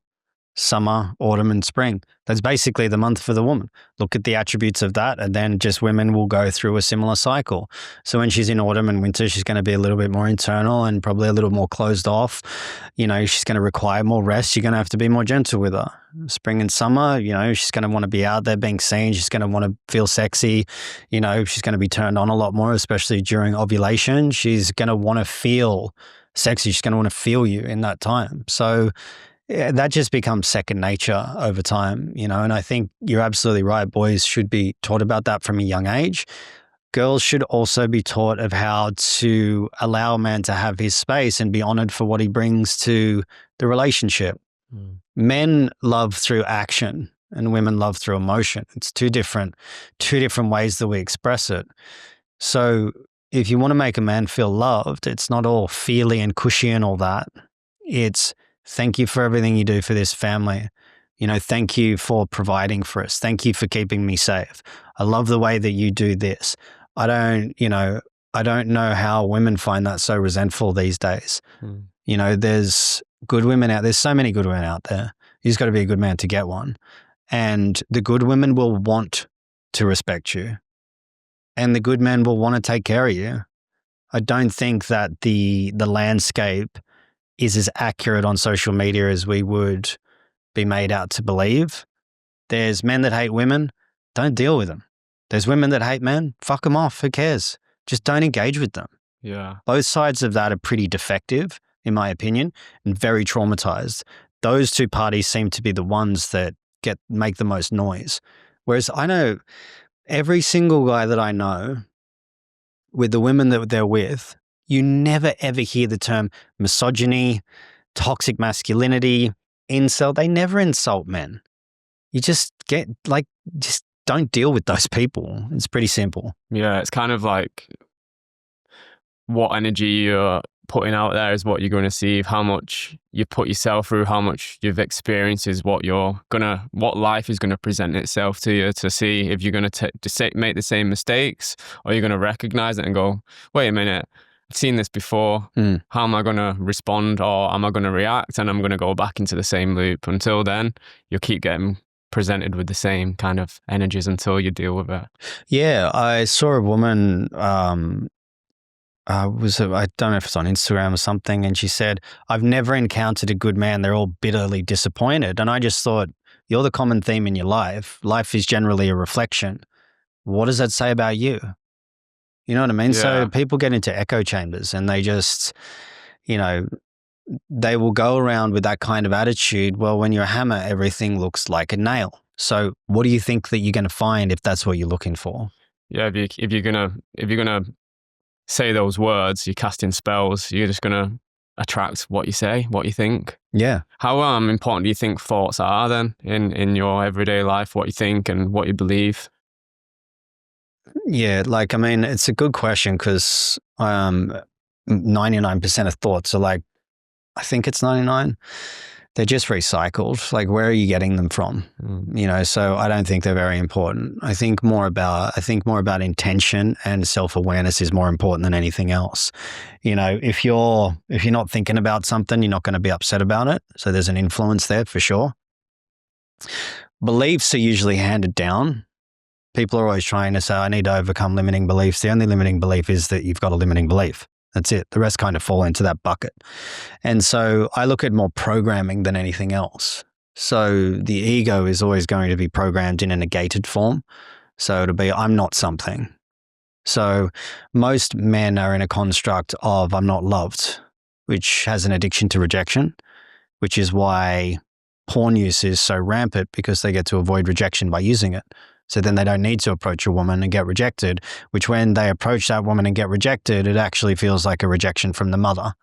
summer, autumn, and spring. That's basically the month for the woman. Look at the attributes of that, and then just women will go through a similar cycle. So when she's in autumn and winter, she's going to be a little bit more internal and probably a little more closed off. She's going to require more rest. You're going to have to be more gentle with her. Spring and summer, she's going to want to be out there being seen. She's going to want to feel sexy. She's going to be turned on a lot more, especially during ovulation. She's going to want to feel sexy. She's going to want to feel you in that time. So that just becomes second nature over time, and I think you're absolutely right. Boys should be taught about that from a young age. Girls should also be taught of how to allow a man to have his space and be honored for what he brings to the relationship. Men love through action and women love through emotion. It's two different ways that we express it. So if you want to make a man feel loved, it's not all feely and cushy and all that. It's thank you for everything you do for this family. Thank you for providing for us. Thank you for keeping me safe. I love the way that you do this. I don't I don't know how women find that so resentful these days. You know, there's good women out. There's so many good women out there. You just got to be a good man to get one. And the good women will want to respect you. And the good men will want to take care of you. I don't think that the landscape is as accurate on social media as we would be made out to believe. There's men that hate women. Don't deal with them. There's women that hate men. Fuck them off. Who cares? Just don't engage with them. Yeah. Both sides of that are pretty defective, in my opinion, and very traumatized. Those two parties seem to be the ones that make the most noise. Whereas I know every single guy that I know, with the women that they're with, you never ever hear the term misogyny, toxic masculinity, incel. They never insult men. You just just don't deal with those people. It's pretty simple. Yeah, it's kind of like what energy you're putting out there is what you're going to see. How much you put yourself through, how much you've experienced is what life is going to present itself to you, to see if you're going to make the same mistakes, or you're going to recognize it and go, wait a minute, I've seen this before. How am I going to respond, or am I going to react? And I'm going to go back into the same loop. Until then, you'll keep getting presented with the same kind of energies until you deal with it. Yeah, I saw a woman, I don't know if it's on Instagram or something, and she said, I've never encountered a good man. They're all bitterly disappointed. And I just thought, you're the common theme in your life. Life is generally a reflection. What does that say about you? You know what I mean? Yeah. So people get into echo chambers and they just, they will go around with that kind of attitude. Well, when you're a hammer, everything looks like a nail. So what do you think that you're going to find if that's what you're looking for? Yeah, if you're gonna say those words, you're casting spells. You're just gonna attract what you say, what you think. Yeah. How important do you think thoughts are then in your everyday life? What you think and what you believe? Yeah, it's a good question because 99% of thoughts are I think it's 99. They're just recycled. Like, where are you getting them from? So I don't think they're very important. I think more about intention, and self-awareness is more important than anything else. If you're not thinking about something, you're not going to be upset about it. So there's an influence there for sure. Beliefs are usually handed down. People are always trying to say, I need to overcome limiting beliefs. The only limiting belief is that you've got a limiting belief. That's it. The rest kind of fall into that bucket. And so I look at more programming than anything else. So the ego is always going to be programmed in a negated form. So it'll be, I'm not something. So most men are in a construct of, I'm not loved, which has an addiction to rejection, which is why porn use is so rampant, because they get to avoid rejection by using it. So then they don't need to approach a woman and get rejected, which when they approach that woman and get rejected, it actually feels like a rejection from the mother.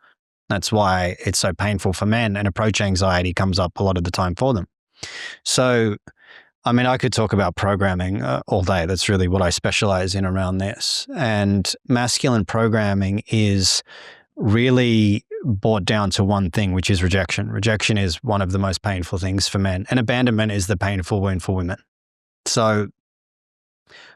That's why it's so painful for men, and approach anxiety comes up a lot of the time for them. So, I could talk about programming all day. That's really what I specialize in around this. And masculine programming is really brought down to one thing, which is rejection. Rejection is one of the most painful things for men, and abandonment is the painful wound for women. So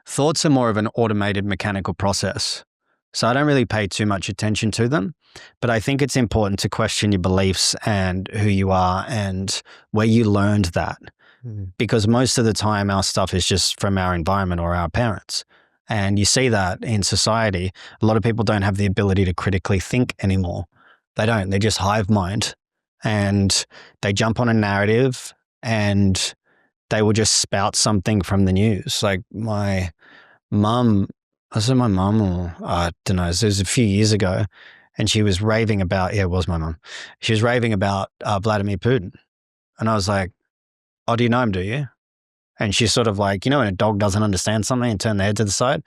thoughts are more of an automated mechanical process. So I don't really pay too much attention to them, but I think it's important to question your beliefs and who you are and where you learned that. Because most of the time our stuff is just from our environment or our parents. And you see that in society. A lot of people don't have the ability to critically think anymore. They don't. They just hive mind, and they jump on a narrative and they will just spout something from the news. Like my mum, was it my mum or I don't know, it was a few years ago, and she was raving about, it was my mum. She was raving about Vladimir Putin. And I was like, oh, do you know him, do you? And she's sort of like, when a dog doesn't understand something and turn their head to the side.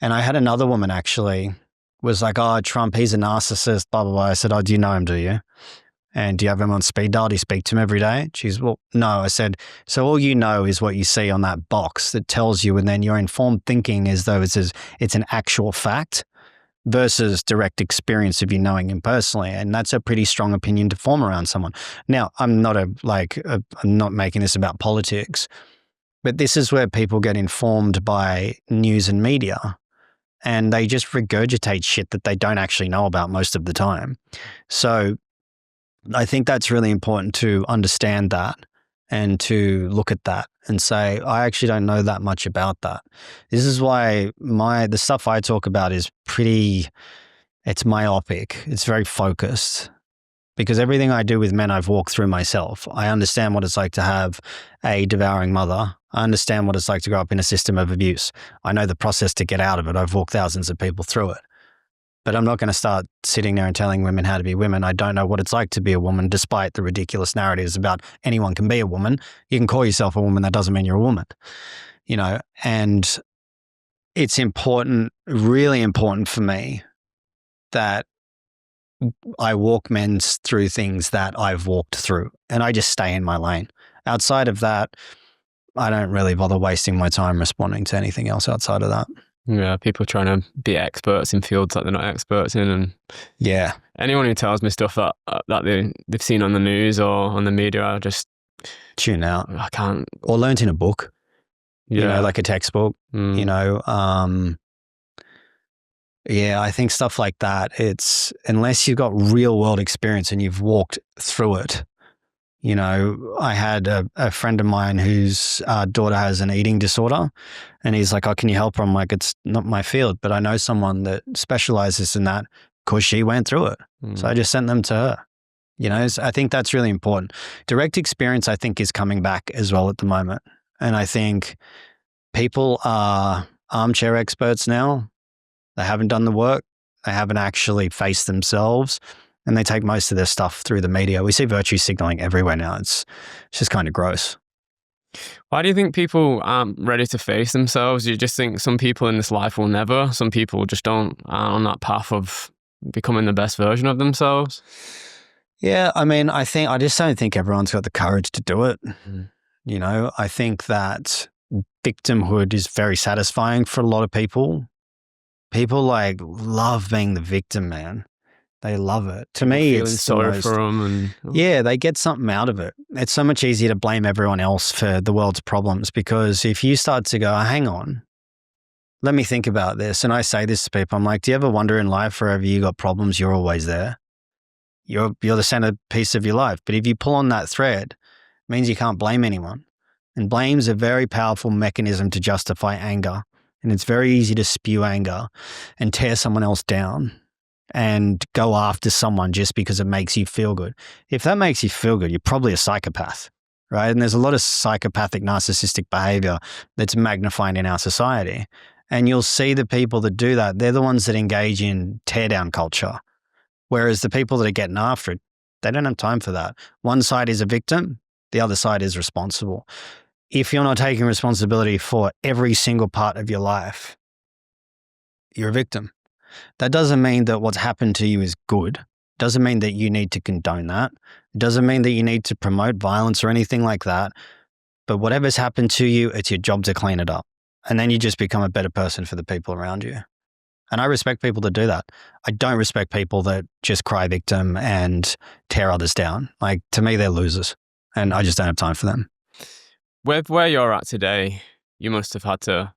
And I had another woman actually was like, oh, Trump, he's a narcissist, blah, blah, blah. I said, oh, do you know him, do you? And do you have him on speed dial? Do you speak to him every day? She's, well, no. I said, so all you know is what you see on that box that tells you, and then your informed thinking as though it's an actual fact versus direct experience of you knowing him personally. And that's a pretty strong opinion to form around someone. Now, I'm not I'm not making this about politics, but this is where people get informed by news and media. and they just regurgitate shit that they don't actually know about most of the time. So I think that's really important to understand that and to look at that and say, I actually don't know that much about that. This is why the stuff I talk about is it's myopic. It's very focused, because everything I do with men, I've walked through myself. I understand what it's like to have a devouring mother. I understand what it's like to grow up in a system of abuse. I know the process to get out of it. I've walked thousands of people through it. But I'm not going to start sitting there and telling women how to be women. I don't know what it's like to be a woman, despite the ridiculous narratives about anyone can be a woman. You can call yourself a woman. That doesn't mean you're a woman, and it's important, really important for me that I walk men through things that I've walked through, and I just stay in my lane. Outside of that, I don't really bother wasting my time responding to anything else outside of that. Yeah, people trying to be experts in fields that they're not experts in, and yeah, anyone who tells me stuff that they've seen on the news or on the media, I just tune out. I can't. Or learnt in a book, like a textbook. Yeah, I think stuff like that. It's unless you've got real world experience and you've walked through it. I had a friend of mine whose daughter has an eating disorder, and he's like, "Oh, can you help her?" I'm like, "It's not my field, but I know someone that specializes in that because she went through it." So I just sent them to her. So I think that's really important. Direct experience, I think, is coming back as well at the moment. And I think people are armchair experts now. They haven't done the work. They haven't actually faced themselves. And they take most of their stuff through the media. We see virtue signaling everywhere now. It's just kind of gross. Why do you think people aren't ready to face themselves? You just think some people in this life will never? Some people just aren't on that path of becoming the best version of themselves? Yeah, I just don't think everyone's got the courage to do it. I think that victimhood is very satisfying for a lot of people. People love being the victim, man. They love it. To me, it's sorry for them, yeah, they get something out of it. It's so much easier to blame everyone else for the world's problems, because if you start to go, hang on, let me think about this. And I say this to people, I'm like, do you ever wonder in life, wherever you got problems, you're always there? You're the centerpiece of your life. But if you pull on that thread, it means you can't blame anyone. And blame's a very powerful mechanism to justify anger. And it's very easy to spew anger and tear someone else down and go after someone just because it makes you feel good. If that makes you feel good, you're probably a psychopath, right? And there's a lot of psychopathic, narcissistic behavior that's magnified in our society. And you'll see the people that do that, they're the ones that engage in teardown culture. Whereas the people that are getting after it, they don't have time for that. One side is a victim, the other side is responsible. If you're not taking responsibility for every single part of your life, you're a victim. That doesn't mean that what's happened to you is good. Doesn't mean that you need to condone that. It doesn't mean that you need to promote violence or anything like that. But whatever's happened to you, it's your job to clean it up. And then you just become a better person for the people around you. And I respect people that do that. I don't respect people that just cry victim and tear others down. To me, they're losers. And I just don't have time for them. With where you're at today, you must have had to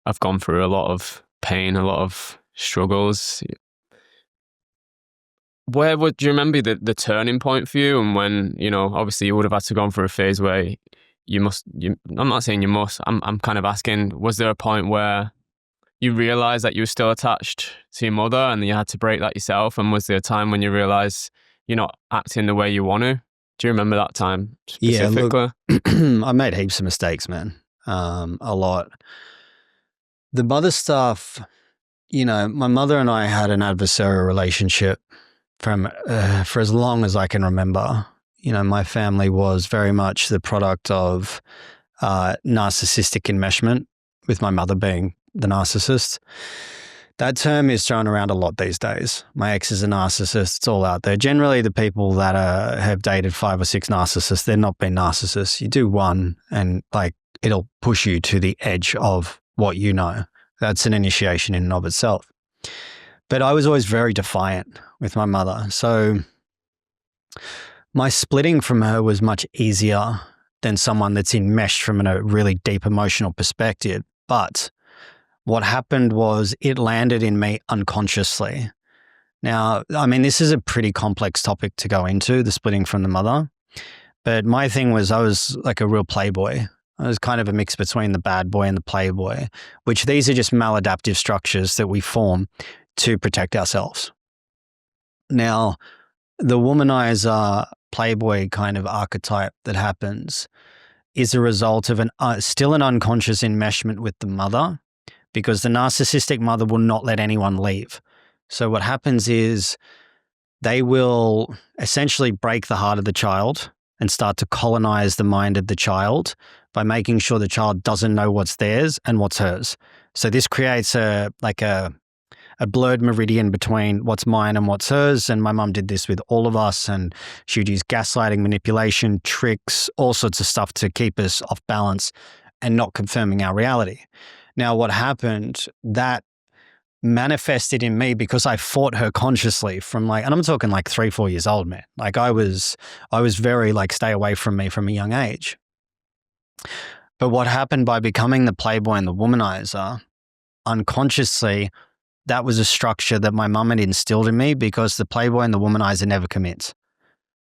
have gone through a lot of pain, a lot of struggles. Do you remember the turning point for you? And when, obviously you would have had to gone through a phase where I'm not saying you must, I'm kind of asking, was there a point where you realized that you were still attached to your mother and you had to break that yourself? And was there a time when you realized you're not acting the way you want to? Do you remember that time specifically? Yeah, look, I made heaps of mistakes, man. A lot. The mother stuff, my mother and I had an adversarial relationship for as long as I can remember. My family was very much the product of narcissistic enmeshment, with my mother being the narcissist. That term is thrown around a lot these days. My ex is a narcissist. It's all out there. Generally, the people that have dated 5 or 6 narcissists, they're not been narcissists. You do one and it'll push you to the edge of what you know. That's an initiation in and of itself. But I was always very defiant with my mother. So my splitting from her was much easier than someone that's enmeshed from a really deep emotional perspective. But what happened was it landed in me unconsciously. Now, I mean, this is a pretty complex topic to go into, the splitting from the mother. But my thing was I was like a real playboy. I was kind of a mix between the bad boy and the playboy, which these are just maladaptive structures that we form to protect ourselves. Now, the womanizer playboy kind of archetype that happens is a result of still an unconscious enmeshment with the mother, because the narcissistic mother will not let anyone leave. So what happens is they will essentially break the heart of the child and start to colonize the mind of the child by making sure the child doesn't know what's theirs and what's hers. So this creates a blurred meridian between what's mine and what's hers. And my mum did this with all of us, and she would use gaslighting, manipulation, tricks, all sorts of stuff to keep us off balance and not confirming our reality. Now, what happened, that manifested in me because I fought her consciously from and I'm talking 3-4 years old, man. I was very stay away from me from a young age. But what happened by becoming the playboy and the womanizer, unconsciously, that was a structure that my mum had instilled in me, because the playboy and the womanizer never commits.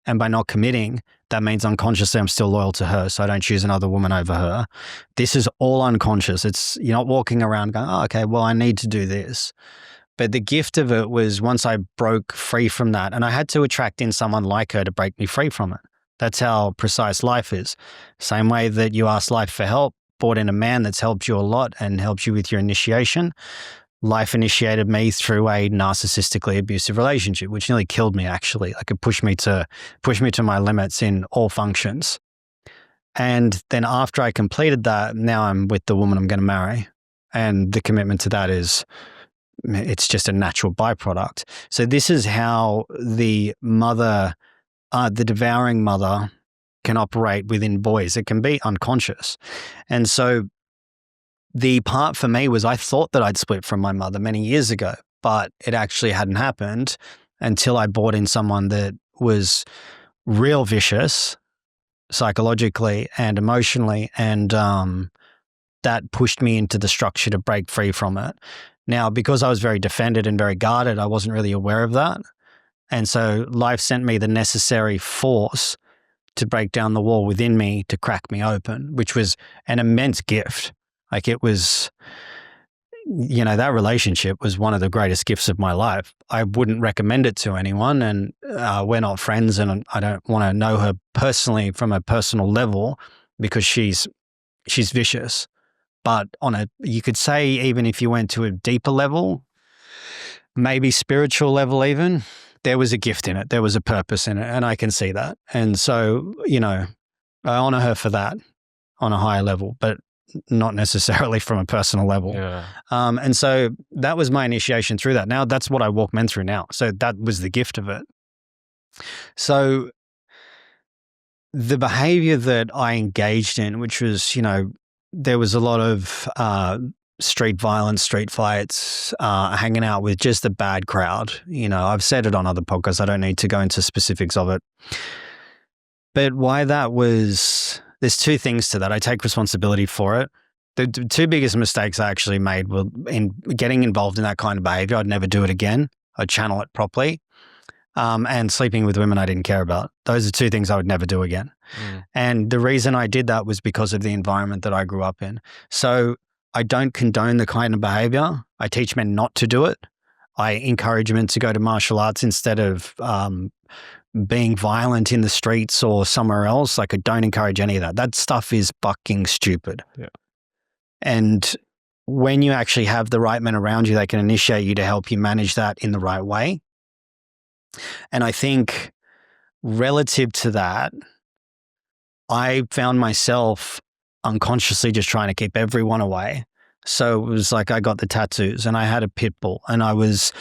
And by not committing, that means unconsciously I'm still loyal to her, so I don't choose another woman over her. This is all unconscious. You're not walking around going, oh, okay, well, I need to do this. But the gift of it was once I broke free from that, and I had to attract in someone like her to break me free from it. That's how precise life is. Same way that you ask life for help, brought in a man that's helped you a lot and helped you with your initiation. Life initiated me through a narcissistically abusive relationship, which nearly killed me, actually. It pushed me to my limits in all functions. And then after I completed that, now I'm with the woman I'm going to marry. And the commitment to that it's just a natural byproduct. So this is how the mother, the devouring mother, can operate within boys. It can be unconscious. And so the part for me was I thought that I'd split from my mother many years ago, but it actually hadn't happened until I brought in someone that was real vicious psychologically and emotionally, and that pushed me into the structure to break free from it. Now, because I was very defended and very guarded, I wasn't really aware of that. And so life sent me the necessary force to break down the wall within me to crack me open, which was an immense gift. It was, that relationship was one of the greatest gifts of my life. I wouldn't recommend it to anyone, and we're not friends, and I don't want to know her personally from a personal level because she's vicious. But you could say, even if you went to a deeper level, maybe spiritual level even, there was a gift in it. There was a purpose in it, and I can see that. And so, I honor her for that on a higher level, but not necessarily from a personal level. Yeah. And so that was my initiation through that. Now that's what I walk men through now. So that was the gift of it. So the behavior that I engaged in, which was, there was a lot of street violence, street fights, hanging out with just a bad crowd. I've said it on other podcasts. I don't need to go into specifics of it. But why that was... There's two things to that. I take responsibility for it. The two biggest mistakes I actually made were in getting involved in that kind of behavior. I'd never do it again. I'd channel it properly. And sleeping with women I didn't care about. Those are two things I would never do again. And the reason I did that was because of the environment that I grew up in. So I don't condone the kind of behavior. I teach men not to do it. I encourage men to go to martial arts instead of being violent in the streets or somewhere else. I don't encourage any of that. That stuff is fucking stupid. Yeah. And when you actually have the right men around you, they can initiate you to help you manage that in the right way. And I think relative to that, I found myself unconsciously just trying to keep everyone away. So it was I got the tattoos and I had a pit bull and I was,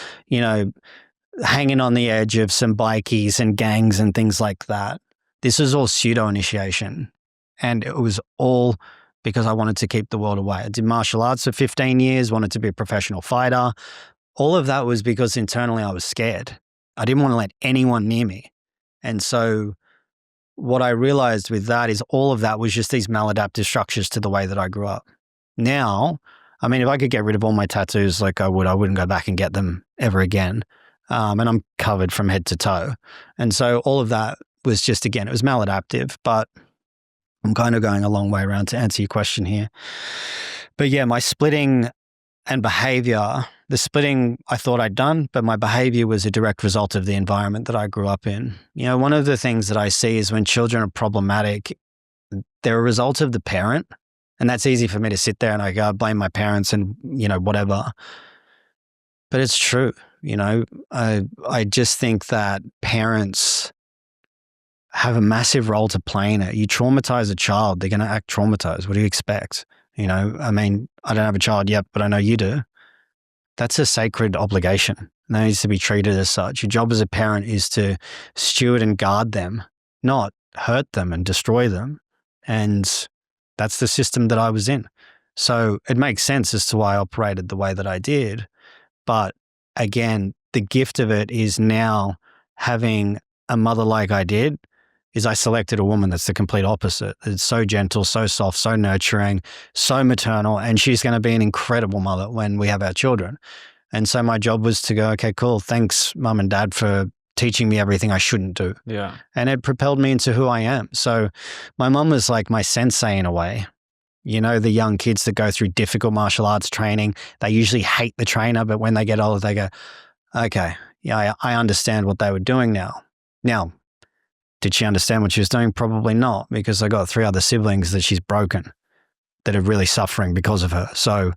hanging on the edge of some bikies and gangs and things like that. This is all pseudo-initiation. And it was all because I wanted to keep the world away. I did martial arts for 15 years, wanted to be a professional fighter. All of that was because internally I was scared. I didn't want to let anyone near me. And so what I realized with that is all of that was just these maladaptive structures to the way that I grew up. Now I mean, if I could get rid of all my tattoos like I wouldn't go back and get them ever again. And I'm covered from head to toe. And so all of that was just, again, it was maladaptive, but I'm kind of going a long way around to answer your question here. But yeah, my splitting and behavior, the splitting I thought I'd done, but my behavior was a direct result of the environment that I grew up in. You know, one of the things that I see is when children are problematic, they're a result of the parent. And that's easy for me to sit there and I go, blame my parents and, you know, whatever. But it's true. You know, I just think that parents have a massive role to play in it. You traumatize a child, they're going to act traumatized. What do you expect? You know, I mean, I don't have a child yet, but I know you do. That's a sacred obligation. And that needs to be treated as such. Your job as a parent is to steward and guard them, not hurt them and destroy them. And that's the system that I was in. So it makes sense as to why I operated the way that I did. But again, the gift of it is now having a mother like I did, is I selected a woman that's the complete opposite. It's so gentle, so soft, so nurturing, so maternal, and she's going to be an incredible mother when we have our children. And so my job was to go, okay, cool. Thanks, mum and dad, for teaching me everything I shouldn't do. Yeah. And it propelled me into who I am. So my mum was like my sensei in a way. You know, the young kids that go through difficult martial arts training, they usually hate the trainer, but when they get older, they go, okay, yeah, I understand what they were doing now. Now, did she understand what she was doing? Probably not, because I got 3 other siblings that she's broken, that are really suffering because of her. So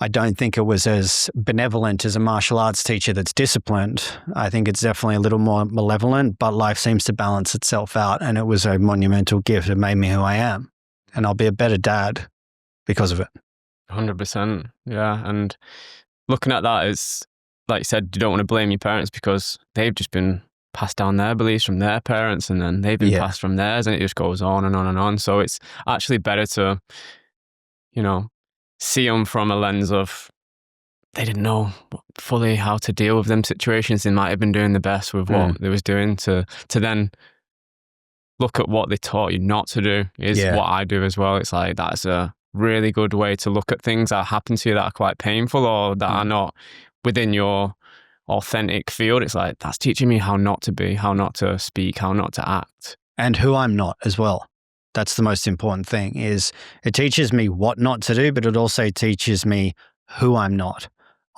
I don't think it was as benevolent as a martial arts teacher that's disciplined. I think it's definitely a little more malevolent, but life seems to balance itself out. And it was a monumental gift. It made me who I am. And I'll be a better dad because of it. 100%. Yeah. And looking at that, is like you said, you don't want to blame your parents because they've just been passed down their beliefs from their parents, and then they've been passed from theirs, and it just goes on and on and on. So it's actually better to, you know, see them from a lens of they didn't know fully how to deal with them situations. They might have been doing the best with what they was doing, to then look at what they taught you not to do is what I do as well. It's like, that's a really good way to look at things that happen to you that are quite painful or that are not within your authentic field. It's like, that's teaching me how not to be, how not to speak, how not to act. And who I'm not as well. That's the most important thing, is it teaches me what not to do, but it also teaches me who I'm not.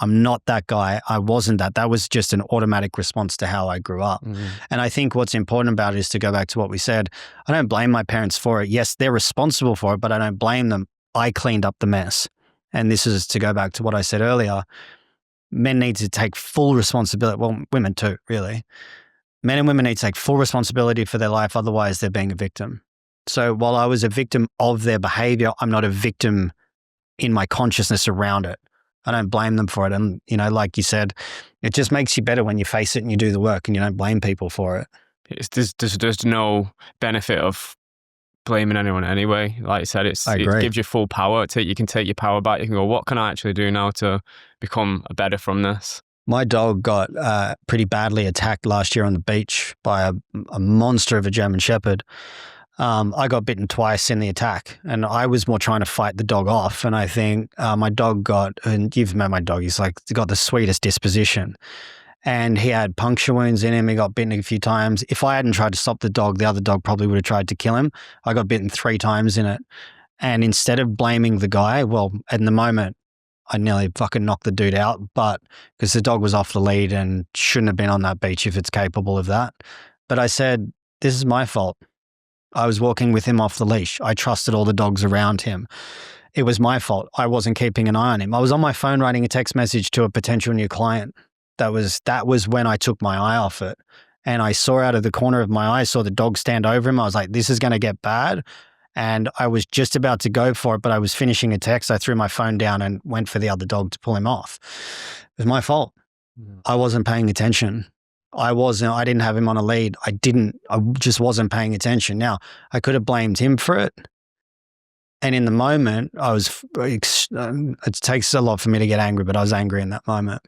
I'm not that guy. I wasn't that. That was just an automatic response to how I grew up. And I think what's important about it is to go back to what we said. I don't blame my parents for it. Yes, they're responsible for it, but I don't blame them. I cleaned up the mess. And this is to go back to what I said earlier. Men need to take full responsibility. Well, women too, really. Men and women need to take full responsibility for their life. Otherwise, they're being a victim. So while I was a victim of their behavior, I'm not a victim in my consciousness around it. I don't blame them for it. And, you know, like you said, it just makes you better when you face it and you do the work and you don't blame people for it. There's no benefit of blaming anyone anyway. Like I said, it gives you full power. You can take your power back. You can go, what can I actually do now to become better from this? My dog got pretty badly attacked last year on the beach by a monster of a German Shepherd. I got bitten twice in the attack, and I was more trying to fight the dog off. And I think my dog and you've met my dog, he's got the sweetest disposition. And he had puncture wounds in him. He got bitten a few times. If I hadn't tried to stop the dog, the other dog probably would have tried to kill him. I got bitten 3 times in it. And instead of blaming the guy, well, in the moment, I nearly fucking knocked the dude out, but because the dog was off the lead and shouldn't have been on that beach if it's capable of that. But I said, this is my fault. I was walking with him off the leash. I trusted all the dogs around him. It was my fault. I wasn't keeping an eye on him. I was on my phone writing a text message to a potential new client. That was when I took my eye off it. And I saw out of the corner of my eye, saw the dog stand over him. I was like, this is going to get bad. And I was just about to go for it, but I was finishing a text. I threw my phone down and went for the other dog to pull him off. It was my fault. I wasn't paying attention. I didn't have him on a lead. I just wasn't paying attention. Now, I could have blamed him for it. And in the moment, it takes a lot for me to get angry, but I was angry in that moment.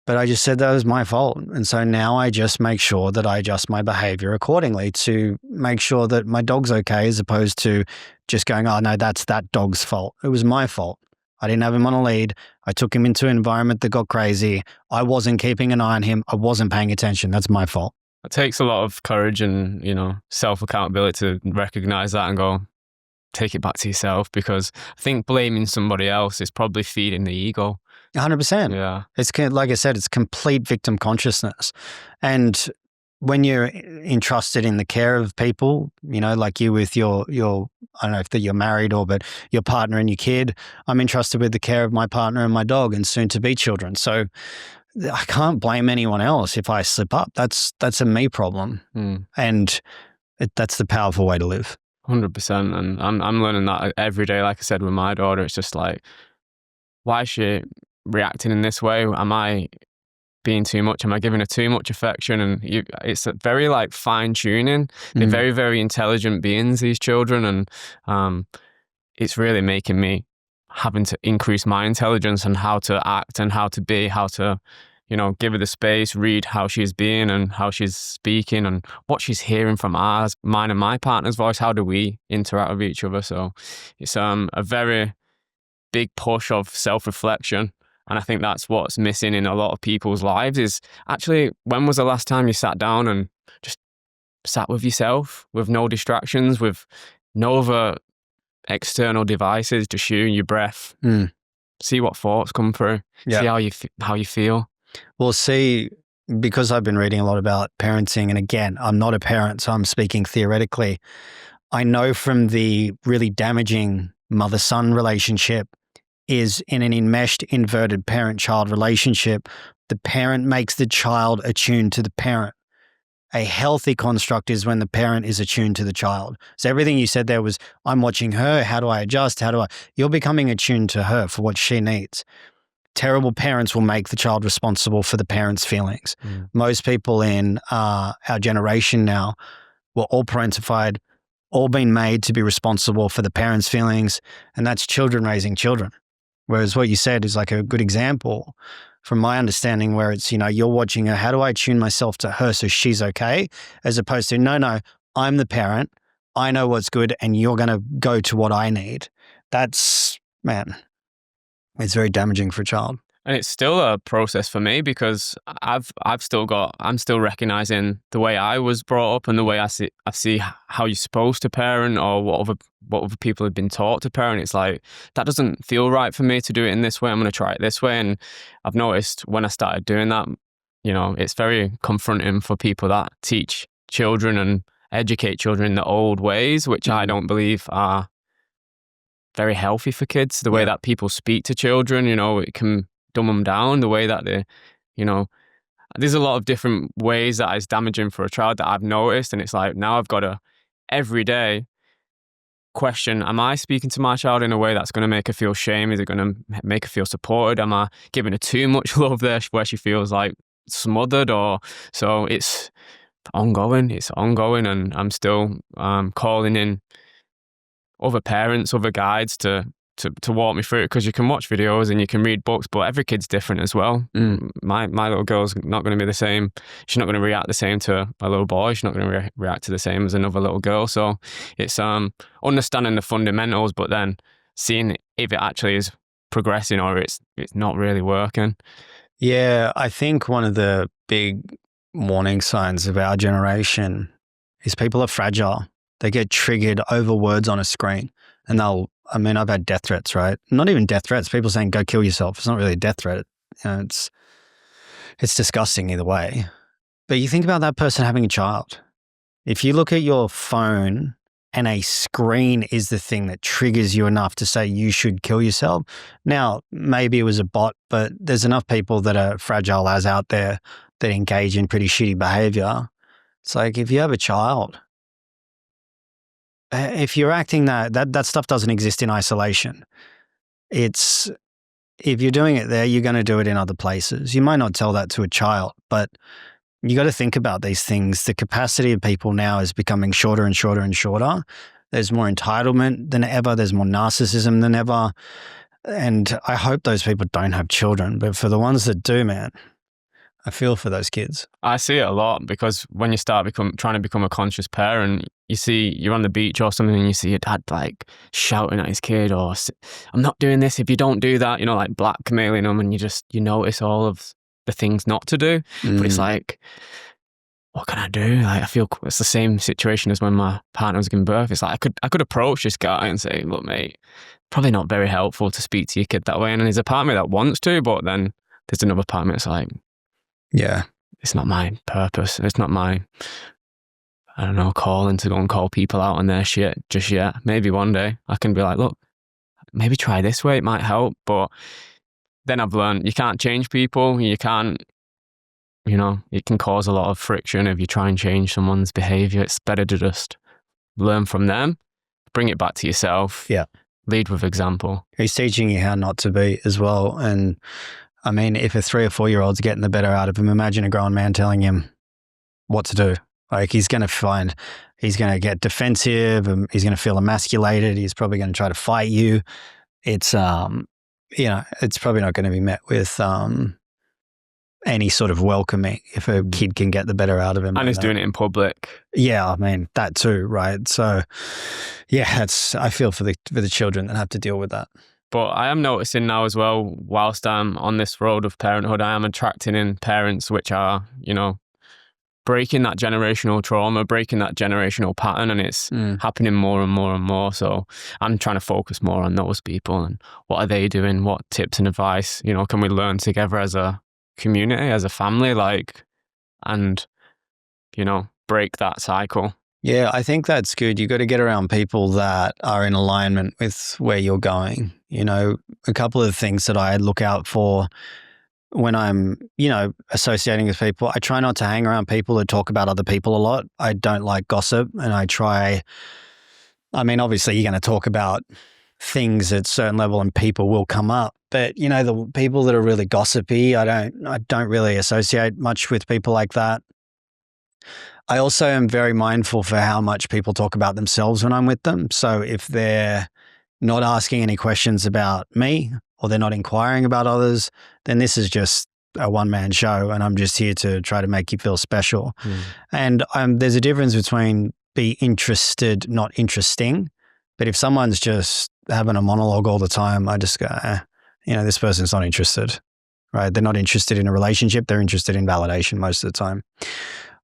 But I just said that was my fault. And so now I just make sure that I adjust my behavior accordingly to make sure that my dog's okay, as opposed to just going, oh no, that's that dog's fault. It was my fault. I didn't have him on a lead. I took him into an environment that got crazy. I wasn't keeping an eye on him. I wasn't paying attention. That's my fault. It takes a lot of courage and, self-accountability to recognize that and go, take it back to yourself, because I think blaming somebody else is probably feeding the ego. 100%. Yeah. It's like I said, it's complete victim consciousness. And when you're entrusted in the care of people, like you with your I don't know if that you're married but your partner and your kid, I'm entrusted with the care of my partner and my dog and soon to be children. So I can't blame anyone else if I slip up. That's a me problem. And that's the powerful way to live. 100%. And I'm learning that every day. Like I said, with my daughter, it's just like, why is she reacting in this way? Am I being too much? Am I giving her too much affection? And it's a very like fine tuning. They're very, very intelligent beings, these children. And it's really making me having to increase my intelligence and how to act and how to be, how to, give her the space, read how she's being and how she's speaking and what she's hearing from mine and my partner's voice. How do we interact with each other? So it's a very big push of self-reflection. And I think that's what's missing in a lot of people's lives is actually, when was the last time you sat down and just sat with yourself with no distractions, with no other external devices, just you and your breath, see what thoughts come through, see how you feel. Well, see, because I've been reading a lot about parenting, and again, I'm not a parent, so I'm speaking theoretically. I know from the really damaging mother-son relationship is in an enmeshed, inverted parent-child relationship, the parent makes the child attuned to the parent. A healthy construct is when the parent is attuned to the child. So everything you said there was, I'm watching her, how do I adjust? You're becoming attuned to her for what she needs. Terrible parents will make the child responsible for the parent's feelings. Most people in our generation now were all parentified, all been made to be responsible for the parents' feelings, and that's children raising children. Whereas what you said is like a good example from my understanding where it's, you're watching her, how do I tune myself to her so she's okay? As opposed to, no, I'm the parent, I know what's good and you're going to go to what I need. That's, man, it's very damaging for a child. And it's still a process for me because I'm still recognizing the way I was brought up and the way I see how you're supposed to parent or what other people have been taught to parent. It's like, that doesn't feel right for me to do it in this way. I'm going to try it this way. And I've noticed when I started doing that, it's very confronting for people that teach children and educate children in the old ways, which I don't believe are very healthy for kids. The way that people speak to children, it can dumb them down, the way that they, there's a lot of different ways that is damaging for a child that I've noticed. And it's like, now I've got to every day question, am I speaking to my child in a way that's going to make her feel shame? Is it going to make her feel supported? Am I giving her too much love there where she feels like smothered? So it's ongoing, and I'm still calling in other parents, other guides to walk me through it, because you can watch videos and you can read books, but every kid's different as well. My little girl's not going to be the same. She's not going to react the same to a little boy. She's not going to react to the same as another little girl. So it's understanding the fundamentals, but then seeing if it actually is progressing or it's not really working. Yeah, I think one of the big warning signs of our generation is people are fragile. They get triggered over words on a screen, and I've had death threats, right? Not even death threats. People saying, go kill yourself. It's not really a death threat. It's disgusting either way. But you think about that person having a child. If you look at your phone and a screen is the thing that triggers you enough to say you should kill yourself. Now, maybe it was a bot, but there's enough people that are fragile as out there that engage in pretty shitty behavior. It's like, if you have a child, if you're acting that stuff doesn't exist in isolation. If you're doing it there, you're going to do it in other places. You might not tell that to a child, but you got to think about these things. The capacity of people now is becoming shorter and shorter and shorter. There's more entitlement than ever. There's more narcissism than ever. And I hope those people don't have children, but for the ones that do, man, I feel for those kids. I see it a lot because when you start trying to become a conscious parent, you're on the beach or something and you see your dad like shouting at his kid or I'm not doing this if you don't do that, like blackmailing them, and you notice all of the things not to do. But it's like, what can I do? Like, I feel it's the same situation as when my partner was giving birth. It's like I could approach this guy and say, look, mate, probably not very helpful to speak to your kid that way. And there's a part of me that wants to, but then there's another part of me that's like, yeah, it's not my purpose. It's not my, I don't know, calling to go and call people out on their shit just yet. Maybe one day I can be like, look, maybe try this way. It might help. But then I've learned you can't change people. You can't, it can cause a lot of friction if you try and change someone's behavior. It's better to just learn from them, bring it back to yourself. Yeah. Lead with example. He's teaching you how not to be as well. And I mean, if a 3 or 4 year old's getting the better out of him, imagine a grown man telling him what to do. Like, he's going to get defensive, and he's going to feel emasculated. He's probably going to try to fight you. It's, it's probably not going to be met with any sort of welcoming if a kid can get the better out of him. And he's doing it in public. Yeah, I mean, that too, right? So, yeah, I feel for the children that have to deal with that. But I am noticing now as well, whilst I'm on this road of parenthood, I am attracting in parents which are, breaking that generational trauma, breaking that generational pattern, and it's happening more and more and more. So I'm trying to focus more on those people and what are they doing? What tips and advice, can we learn together as a community, as a family, and, break that cycle. Yeah, I think that's good. You got to get around people that are in alignment with where you're going. A couple of things that I look out for when I'm, associating with people, I try not to hang around people that talk about other people a lot. I don't like gossip, and obviously you're going to talk about things at a certain level and people will come up. But, the people that are really gossipy, I don't really associate much with people like that. I also am very mindful for how much people talk about themselves when I'm with them. So if they're not asking any questions about me or they're not inquiring about others, then this is just a one-man show and I'm just here to try to make you feel special. And there's a difference between be interested, not interesting. But if someone's just having a monologue all the time, I just go, this person's not interested, right? They're not interested in a relationship. They're interested in validation most of the time.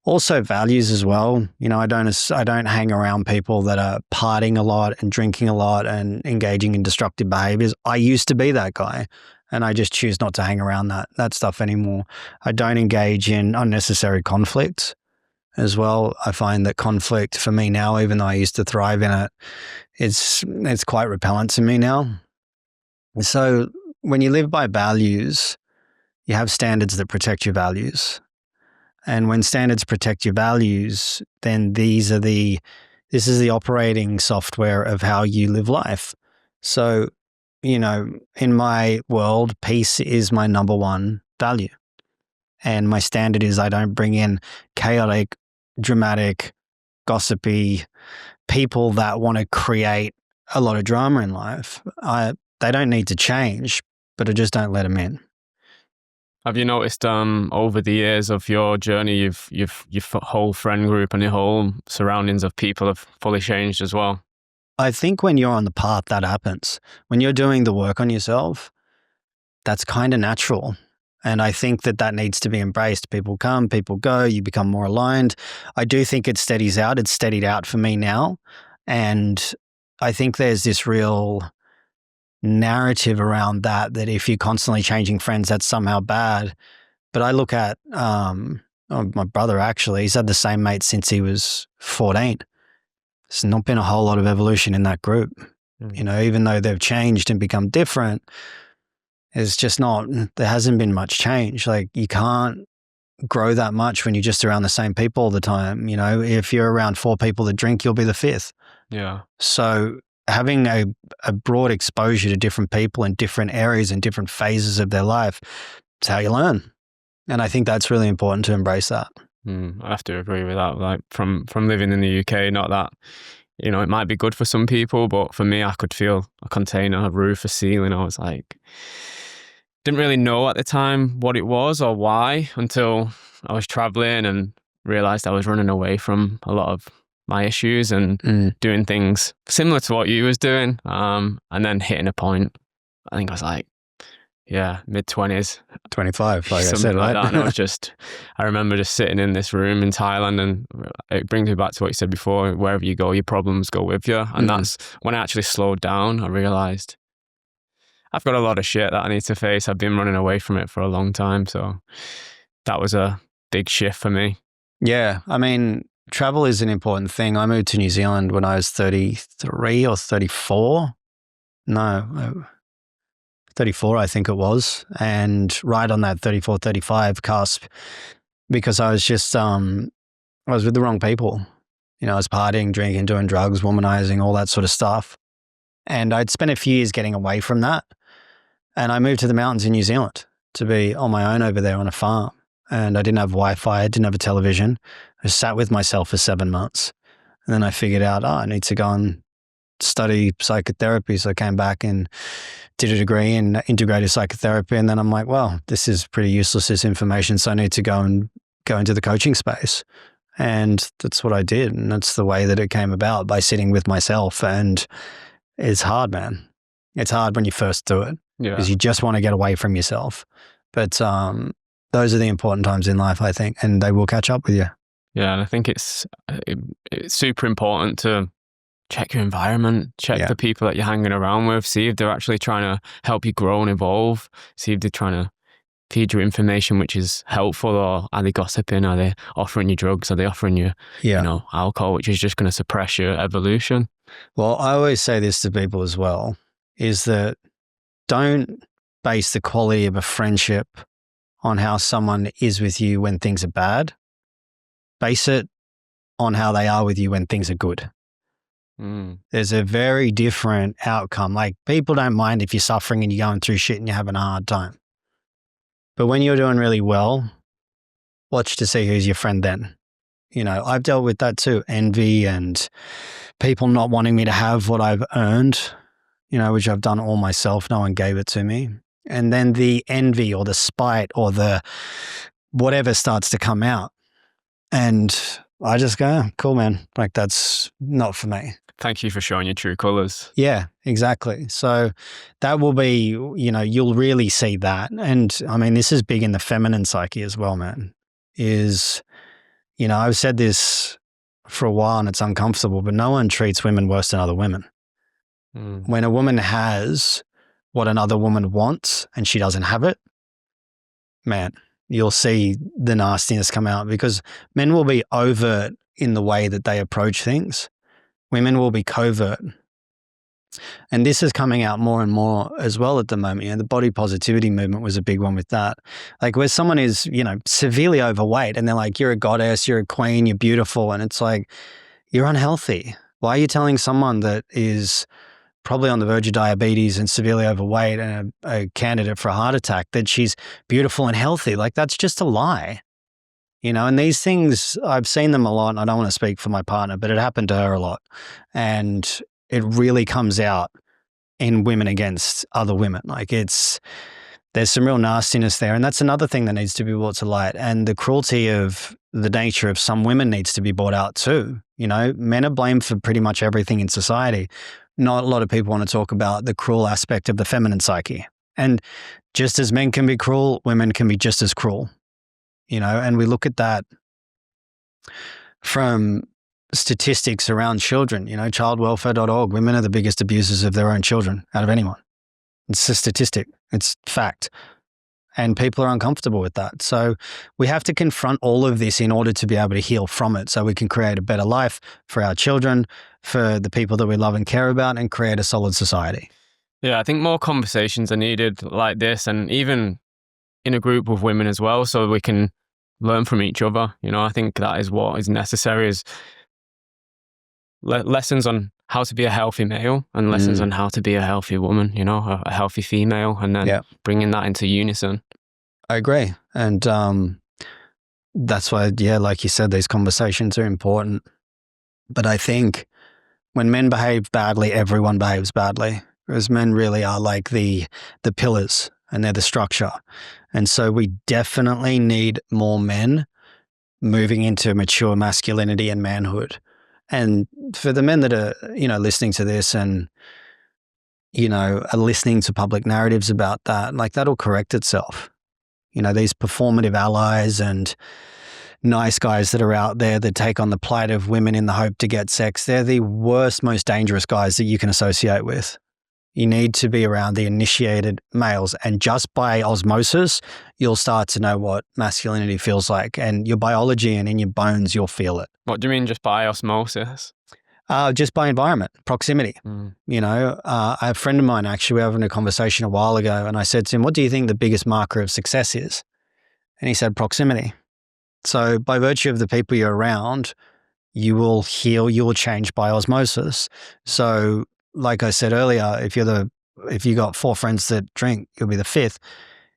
Also values as well. I don't hang around people that are partying a lot and drinking a lot and engaging in destructive behaviors. I used to be that guy and I just choose not to hang around that stuff anymore. I don't engage in unnecessary conflict as well. I find that conflict for me now, even though I used to thrive in it, it's quite repellent to me now. So when you live by values, you have standards that protect your values. And when standards protect your values, then this is the operating software of how you live life. So, in my world, peace is my number one value. And my standard is I don't bring in chaotic, dramatic, gossipy people that want to create a lot of drama in life. They don't need to change, but I just don't let them in. Have you noticed over the years of your journey, your whole friend group and your whole surroundings of people have fully changed as well? I think when you're on the path, that happens. When you're doing the work on yourself, that's kind of natural. And I think that needs to be embraced. People come, people go, you become more aligned. I do think it steadies out. It's steadied out for me now. And I think there's this real narrative around that if you're constantly changing friends, that's somehow bad. But I look at my brother, actually, he's had the same mate since he was 14. There's not been a whole lot of evolution in that group. Even though they've changed and become different, there hasn't been much change. Like, you can't grow that much when you're just around the same people all the time. If you're around 4 people that drink, you'll be the 5th. Yeah. So having a broad exposure to different people in different areas and different phases of their life, it's how you learn. And I think that's really important to embrace that. I have to agree with that. Like from living in the UK, not that, it might be good for some people, but for me, I could feel a container, a roof, a ceiling. I was like, didn't really know at the time what it was or why until I was traveling and realized I was running away from a lot of my issues and doing things similar to what you was doing. And then hitting a point, I think I was like, mid-20s. 25, like I something said, like right? that. And I remember just sitting in this room in Thailand, and it brings me back to what you said before, wherever you go, your problems go with you. And that's when I actually slowed down. I realized I've got a lot of shit that I need to face. I've been running away from it for a long time. So that was a big shift for me. Yeah. I mean, travel is an important thing. I moved to New Zealand when I was 33 or 34. No, 34, I think it was. And right on that 34, 35 cusp, because I was just, I was with the wrong people. You know, I was partying, drinking, doing drugs, womanizing, all that sort of stuff. And I'd spent a few years getting away from that. And I moved to the mountains in New Zealand to be on my own over there on a farm. And I didn't have Wi-Fi, I didn't have a television. I sat with myself for 7 months. And then I figured out, I need to go and study psychotherapy. So I came back and did a degree in integrated psychotherapy. And then I'm like, well, this is pretty useless, this information. So I need to go into the coaching space. And that's what I did. And that's the way that it came about, by sitting with myself. And it's hard, man. It's hard when you first do it because you just want to get away from yourself. But those are the important times in life, I think, and they will catch up with you. Yeah, and I think it's super important to check your environment, check the people that you're hanging around with, see if they're actually trying to help you grow and evolve, see if they're trying to feed you information which is helpful, or are they gossiping, are they offering you drugs, are they offering you, alcohol, which is just going to suppress your evolution. Well, I always say this to people as well, is that don't base the quality of a friendship on how someone is with you when things are bad. Base it on how they are with you when things are good. There's a very different outcome. Like, people don't mind if you're suffering and you're going through shit and you're having a hard time. But when you're doing really well, watch to see who's your friend then. You know, I've dealt with that too. Envy and people not wanting me to have what I've earned, you know, which I've done all myself. No one gave it to me. And then the envy or the spite or the whatever starts to come out. And I just go, cool, man. Like, that's not for me. Thank you for showing your true colors. Yeah, exactly. So that will be, you know, you'll really see that. And I mean, this is big in the feminine psyche as well, man, is, you know, I've said this for a while and it's uncomfortable, but no one treats women worse than other women. When a woman has what another woman wants and she doesn't have it, man, you'll see the nastiness come out, because men will be overt in the way that they approach things. Women will be covert. And this is coming out more and more as well at the moment. You know, the body positivity movement was a big one with that. Like, where someone is, you know, severely overweight and they're like, you're a goddess, you're a queen, you're beautiful. And it's like, you're unhealthy. Why are you telling someone that is probably on the verge of diabetes and severely overweight and a candidate for a heart attack that she's beautiful and healthy? Like, that's just a lie. You know, and these things, I've seen them a lot, and I don't want to speak for my partner, but it happened to her a lot. And it really comes out in women against other women. Like, there's some real nastiness there. And that's another thing that needs to be brought to light. And the cruelty of the nature of some women needs to be brought out too. You know, men are blamed for pretty much everything in society. Not a lot of people want to talk about the cruel aspect of the feminine psyche. And just as men can be cruel, women can be just as cruel. You know, and we look at that from statistics around children. You know, childwelfare.org, women are the biggest abusers of their own children out of anyone. It's a statistic. It's fact. And people are uncomfortable with that. So we have to confront all of this in order to be able to heal from it, so we can create a better life for our children, for the people that we love and care about, and create a solid society. Yeah, I think more conversations are needed like this, and even in a group with women as well, so we can learn from each other. You know, I think that is what is necessary, is lessons on how to be a healthy male and lessons on how to be a healthy woman, you know, a healthy female, and then bringing that into unison. I agree. And that's why, like you said, these conversations are important. But I think when men behave badly, everyone behaves badly, because men really are like the pillars and they're the structure. And so we definitely need more men moving into mature masculinity and manhood. And for the men that are, listening to this and, are listening to public narratives about that, like that'll correct itself. These performative allies and nice guys that are out there that take on the plight of women in the hope to get sex, they're the worst, most dangerous guys that you can associate with. You need to be around the initiated males, and just by osmosis, you'll start to know what masculinity feels like, and your biology and in your bones, you'll feel it. What do you mean just by osmosis? Just by environment, proximity. I have a friend of mine, actually, we were having a conversation a while ago, and I said to him, what do you think the biggest marker of success is? And he said, proximity. So by virtue of the people you're around, you will heal, you will change by osmosis. So like I said earlier, if you got 4 friends that drink, you'll be the 5th.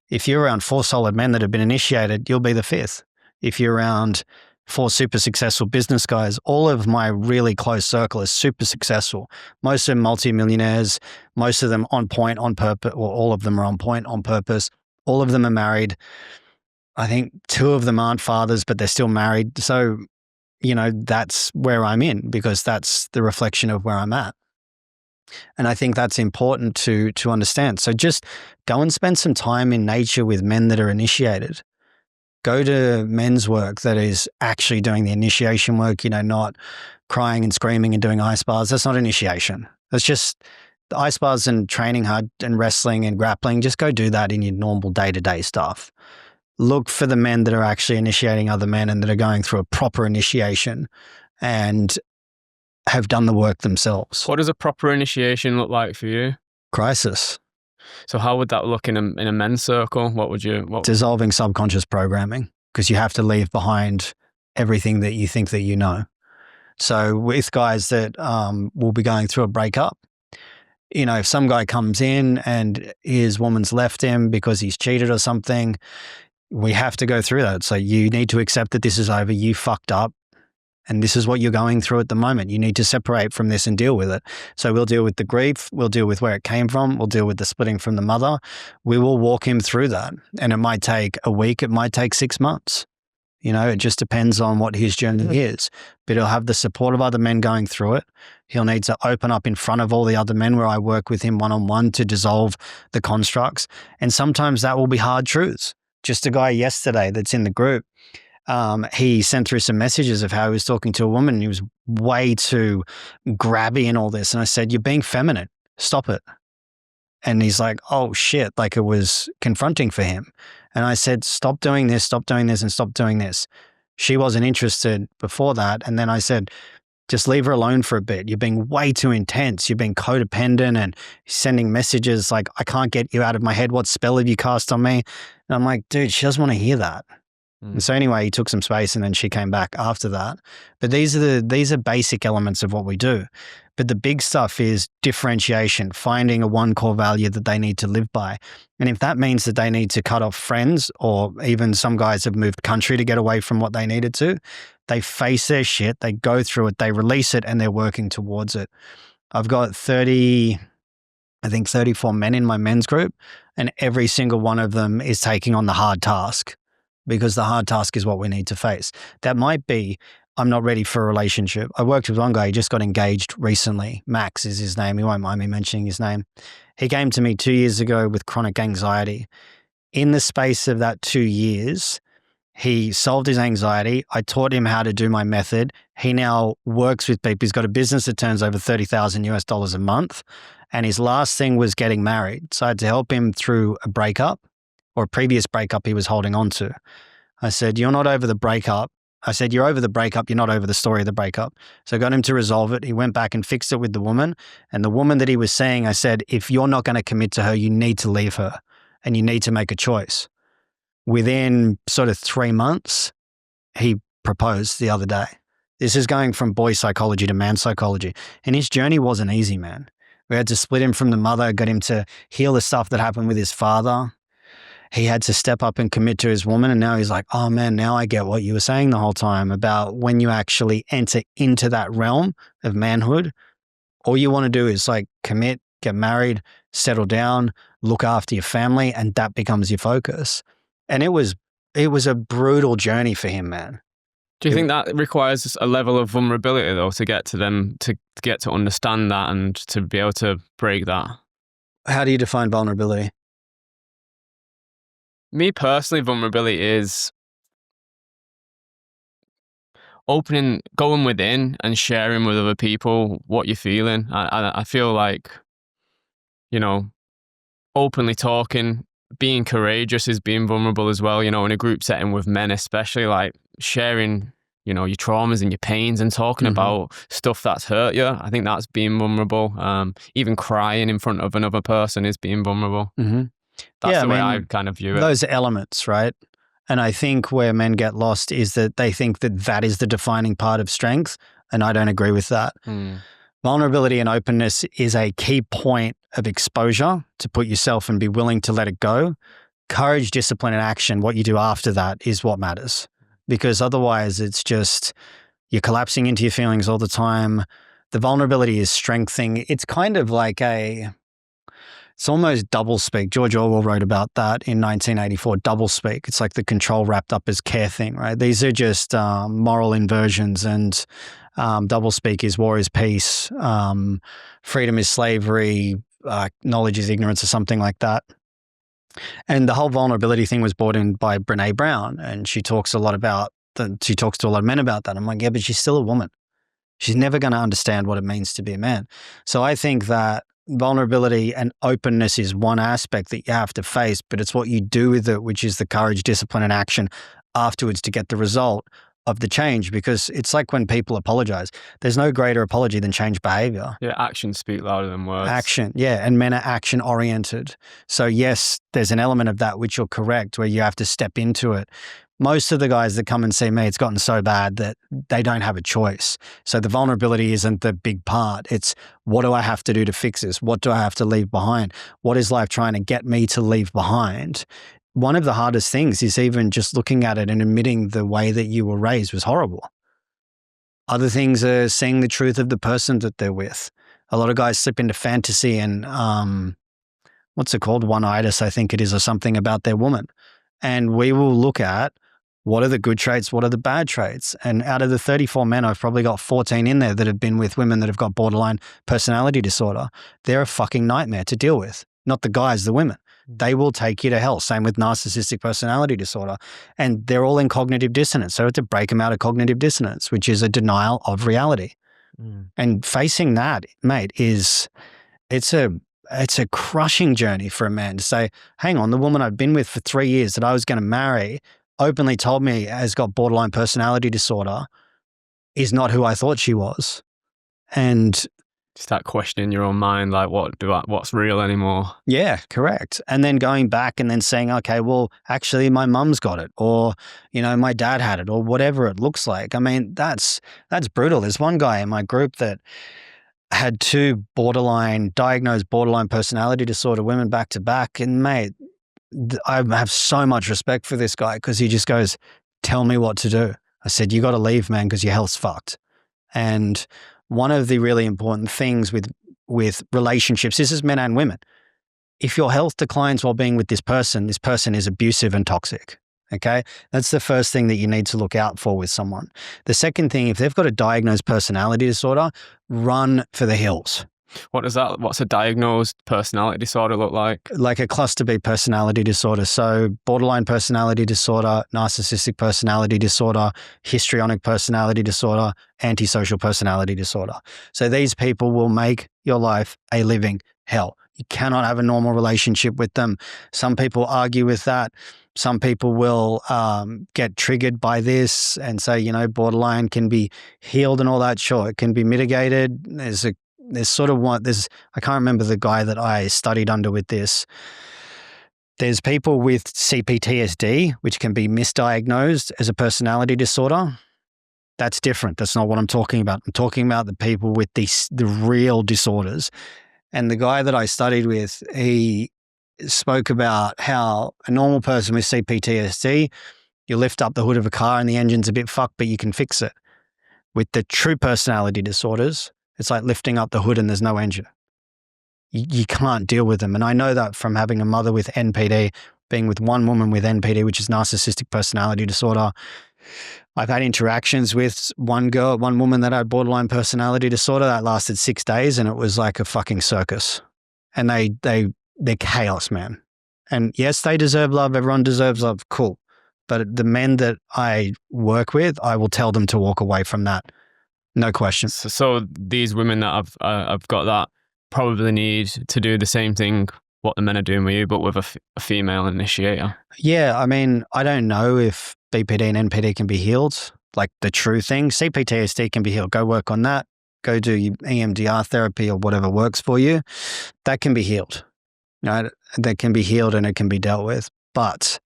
If you're around 4 solid men that have been initiated, you'll be the 5th. If you're around 4 super successful business guys, all of my really close circle is super successful. Most of them multimillionaires, most of them on point, on purpose, or all of them are on point, on purpose. All of them are married. I think 2 of them aren't fathers, but they're still married. So, that's where I'm in, because that's the reflection of where I'm at. And I think that's important to understand. So just go and spend some time in nature with men that are initiated. Go to men's work that is actually doing the initiation work, not crying and screaming and doing ice bars. That's not initiation. That's just the ice bars and training hard and wrestling and grappling. Just go do that in your normal day-to-day stuff. Look for the men that are actually initiating other men and that are going through a proper initiation and have done the work themselves. What does a proper initiation look like for you? Crisis. So how would that look in a men's circle? Dissolving subconscious programming, because you have to leave behind everything that you think that you know. So with guys that will be going through a breakup, if some guy comes in and his woman's left him because he's cheated or something, we have to go through that. So you need to accept that this is over. You fucked up. And this is what you're going through at the moment. You need to separate from this and deal with it. So we'll deal with the grief. We'll deal with where it came from. We'll deal with the splitting from the mother. We will walk him through that. And it might take a week. It might take 6 months. It just depends on what his journey is. But he'll have the support of other men going through it. He'll need to open up in front of all the other men where I work with him one-on-one to dissolve the constructs. And sometimes that will be hard truths. Just a guy yesterday that's in the group, he sent through some messages of how he was talking to a woman and he was way too grabby and all this. And I said, you're being feminine. Stop it. And he's like, oh shit, like it was confronting for him. And I said, stop doing this, and stop doing this. She wasn't interested before that. And then I said, just leave her alone for a bit. You're being way too intense. You're being codependent and sending messages like, I can't get you out of my head. What spell have you cast on me? And I'm like, dude, she doesn't want to hear that. And so anyway, he took some space and then she came back after that. But these are basic elements of what we do. But the big stuff is differentiation, finding a one core value that they need to live by. And if that means that they need to cut off friends, or even some guys have moved country to get away from what they needed to, they face their shit, they go through it, they release it, and they're working towards it. I've got 34 men in my men's group, and every single one of them is taking on the hard task. Because the hard task is what we need to face. That might be, I'm not ready for a relationship. I worked with one guy, he just got engaged recently. Max is his name. He won't mind me mentioning his name. He came to me 2 years ago with chronic anxiety. In the space of that 2 years, he solved his anxiety. I taught him how to do my method. He now works with people. He's got a business that turns over $30,000 a month. And his last thing was getting married. So I had to help him through a breakup, or a previous breakup he was holding on to. I said, you're not over the breakup. I said, you're over the breakup. You're not over the story of the breakup. So I got him to resolve it. He went back and fixed it with the woman. And the woman that he was seeing, I said, if you're not going to commit to her, you need to leave her and you need to make a choice. Within sort of 3 months, he proposed the other day. This is going from boy psychology to man psychology. And his journey wasn't easy, man. We had to split him from the mother, got him to heal the stuff that happened with his father. He had to step up and commit to his woman. And now he's like, oh man, now I get what you were saying the whole time about when you actually enter into that realm of manhood, all you want to do is like commit, get married, settle down, look after your family, and that becomes your focus. And it was a brutal journey for him, man. Do you think that requires a level of vulnerability though to get to them, to get to understand that and to be able to break that? How do you define vulnerability? Me personally, vulnerability is going within and sharing with other people what you're feeling. I feel like, you know, openly talking, being courageous is being vulnerable as well, you know, in a group setting with men, especially, like sharing, you know, your traumas and your pains and talking about stuff that's hurt you. I think that's being vulnerable. Even crying in front of another person is being vulnerable. That's the way I kind of view it. Those elements, right? And I think where men get lost is that they think that that is the defining part of strength. And I don't agree with that. Vulnerability and openness is a key point of exposure to put yourself and be willing to let it go. Courage, discipline, and action, what you do after that is what matters. Because otherwise it's just, you're collapsing into your feelings all the time. The vulnerability is strengthening. It's kind of like it's almost doublespeak. George Orwell wrote about that in 1984, doublespeak. It's like the control wrapped up as care thing, right? These are just moral inversions, and doublespeak is war is peace, freedom is slavery, knowledge is ignorance, or something like that. And the whole vulnerability thing was brought in by Brene Brown, and she talks to a lot of men about that. I'm like, yeah, but she's still a woman. She's never going to understand what it means to be a man. So I think that vulnerability and openness is one aspect that you have to face, but it's what you do with it, which is the courage, discipline, and action afterwards to get the result of the change. Because it's like when people apologize, there's no greater apology than change behavior. Yeah, actions speak louder than words. Action, yeah, and men are action oriented. So yes, there's an element of that which you're correct, where you have to step into it. Most of the guys that come and see me, it's gotten so bad that they don't have a choice. So the vulnerability isn't the big part. It's, what do I have to do to fix this? What do I have to leave behind? What is life trying to get me to leave behind? One of the hardest things is even just looking at it and admitting the way that you were raised was horrible. Other things are seeing the truth of the person that they're with. A lot of guys slip into fantasy and what's it called? One-itis, I think it is, or something about their woman. And we will look at, what are the good traits? What are the bad traits? And out of the 34 men, I've probably got 14 in there that have been with women that have got borderline personality disorder. They're a fucking nightmare to deal with. Not the guys, the women. They will take you to hell. Same with narcissistic personality disorder. And they're all in cognitive dissonance. So to break them out of cognitive dissonance, which is a denial of reality. And facing that, mate, it's a crushing journey for a man to say, hang on, the woman I've been with for 3 years that I was going to marry openly told me has got borderline personality disorder is not who I thought she was. And start questioning your own mind, like what's real anymore. Yeah, correct. And then going back and then saying, okay, well, actually my mum's got it, or, you know, my dad had it, or whatever it looks like. I mean, that's brutal. There's one guy in my group that had two diagnosed borderline personality disorder women back to back. And mate, I have so much respect for this guy, because he just goes, tell me what to do. I said, you got to leave, man, because your health's fucked. And one of the really important things with relationships, this is men and women. If your health declines while being with this person is abusive and toxic. Okay. That's the first thing that you need to look out for with someone. The second thing, if they've got a diagnosed personality disorder, run for the hills. What's a diagnosed personality disorder look like? Like a cluster B personality disorder. So borderline personality disorder, narcissistic personality disorder, histrionic personality disorder, antisocial personality disorder. So these people will make your life a living hell. You cannot have a normal relationship with them. Some people argue with that. Some people will get triggered by this and say, you know, borderline can be healed and all that. Sure, it can be mitigated. I can't remember the guy that I studied under with this. There's people with CPTSD, which can be misdiagnosed as a personality disorder. That's different. That's not what I'm talking about. I'm talking about the people with the real disorders. And the guy that I studied with, he spoke about how a normal person with CPTSD, you lift up the hood of a car and the engine's a bit fucked, but you can fix it. With the true personality disorders, it's like lifting up the hood and there's no engine. you can't deal with them. And I know that from having a mother with NPD, being with one woman with NPD, which is narcissistic personality disorder. I've had interactions with one woman that had borderline personality disorder that lasted 6 days, and it was like a fucking circus. And they're chaos, man. And yes, they deserve love. Everyone deserves love. Cool. But the men that I work with, I will tell them to walk away from that. No question. So these women that I've got that probably need to do the same thing what the men are doing with you, but with a female initiator. Yeah, I mean, I don't know if BPD and NPD can be healed, like the true thing. CPTSD can be healed. Go work on that. Go do your EMDR therapy or whatever works for you. That can be healed. That can be healed and it can be dealt with. But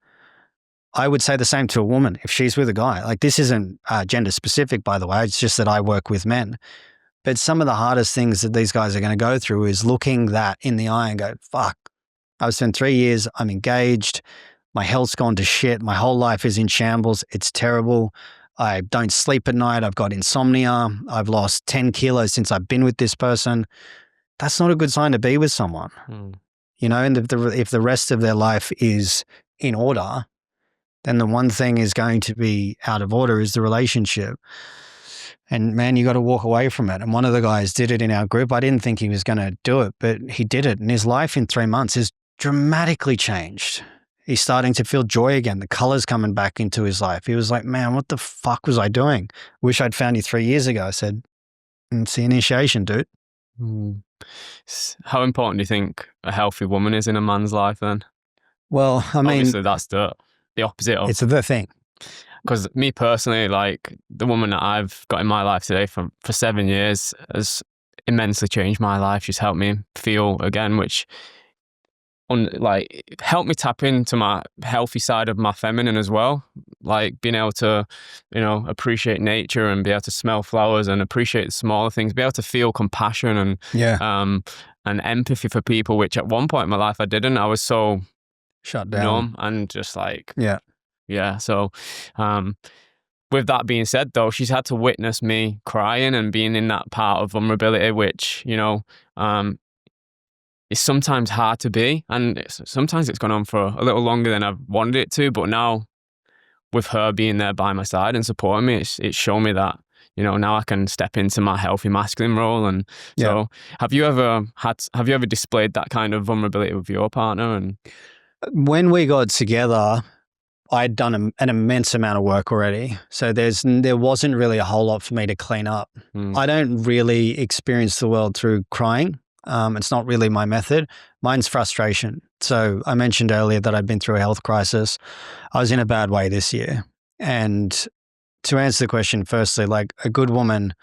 I would say the same to a woman if she's with a guy. Like, this isn't gender specific, by the way. It's just that I work with men. But some of the hardest things that these guys are going to go through is looking that in the eye and go, fuck, I've spent 3 years, I'm engaged, my health's gone to shit, my whole life is in shambles, it's terrible, I don't sleep at night, I've got insomnia, I've lost 10 kilos since I've been with this person. That's not a good sign to be with someone. You know, and if the rest of their life is in order, then the one thing is going to be out of order is the relationship. And man, you got to walk away from it. And one of the guys did it in our group. I didn't think he was going to do it, but he did it. And his life in 3 months is dramatically changed. He's starting to feel joy again. The color's coming back into his life. He was like, man, what the fuck was I doing? Wish I'd found you 3 years ago. I said, it's the initiation, dude. How important do you think a healthy woman is in a man's life then? Well, I mean, obviously that's the opposite of. It's the thing. Because me personally, like the woman that I've got in my life today for 7 years has immensely changed my life. She's helped me feel again, which helped me tap into my healthy side of my feminine as well. Like being able to, appreciate nature and be able to smell flowers and appreciate the smaller things, be able to feel compassion and empathy for people, which at one point in my life I didn't. I was so shut down, numb and just like yeah. So, with that being said, though, she's had to witness me crying and being in that part of vulnerability, which, is sometimes hard to be. And sometimes it's gone on for a little longer than I've wanted it to. But now, with her being there by my side and supporting me, it's shown me that, now I can step into my healthy masculine role. And so, have you ever displayed that kind of vulnerability with your partner? And when we got together, I'd done an immense amount of work already. So there wasn't really a whole lot for me to clean up. I don't really experience the world through crying. It's not really my method. Mine's frustration. So I mentioned earlier that I'd been through a health crisis. I was in a bad way this year. And to answer the question, firstly, like a good woman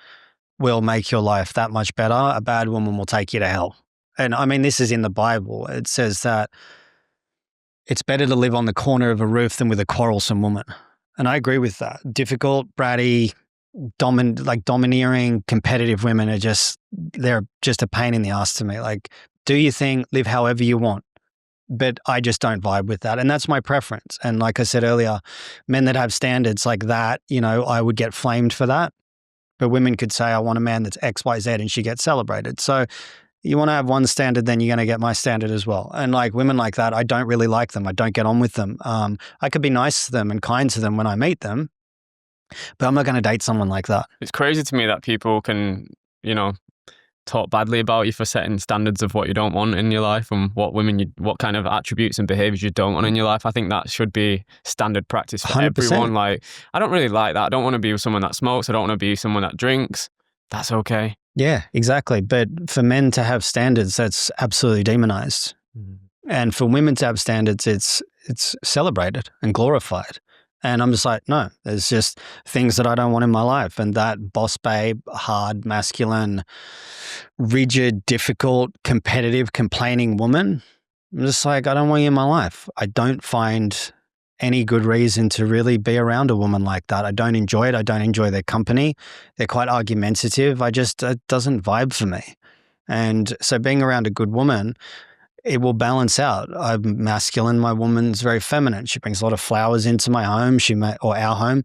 will make your life that much better. A bad woman will take you to hell. And I mean, this is in the Bible. It says that it's better to live on the corner of a roof than with a quarrelsome woman. And I agree with that. Difficult, bratty, domineering, competitive women they're just a pain in the ass to me. Like, do your thing, live however you want. But I just don't vibe with that. And that's my preference. And like I said earlier, men that have standards like that, I would get flamed for that. But women could say, I want a man that's X, Y, Z, and she gets celebrated. So you want to have one standard, then you're going to get my standard as well. And like women like that, I don't really like them. I don't get on with them. I could be nice to them and kind to them when I meet them, but I'm not going to date someone like that. It's crazy to me that people can, talk badly about you for setting standards of what you don't want in your life and what kind of attributes and behaviors you don't want in your life. I think that should be standard practice for 100%. Everyone. Like, I don't really like that. I don't want to be with someone that smokes. I don't want to be with someone that drinks. That's okay. Yeah, exactly. But for men to have standards, that's absolutely demonized. And for women to have standards, it's celebrated and glorified. And I'm just like, no, there's just things that I don't want in my life. And that boss babe, hard, masculine, rigid, difficult, competitive, complaining woman, I'm just like, I don't want you in my life. I don't find any good reason to really be around a woman like that. I don't enjoy it. I don't enjoy their company. They're quite argumentative. It doesn't vibe for me. And so being around a good woman, it will balance out. I'm masculine. My woman's very feminine. She brings a lot of flowers into my home. Or our home.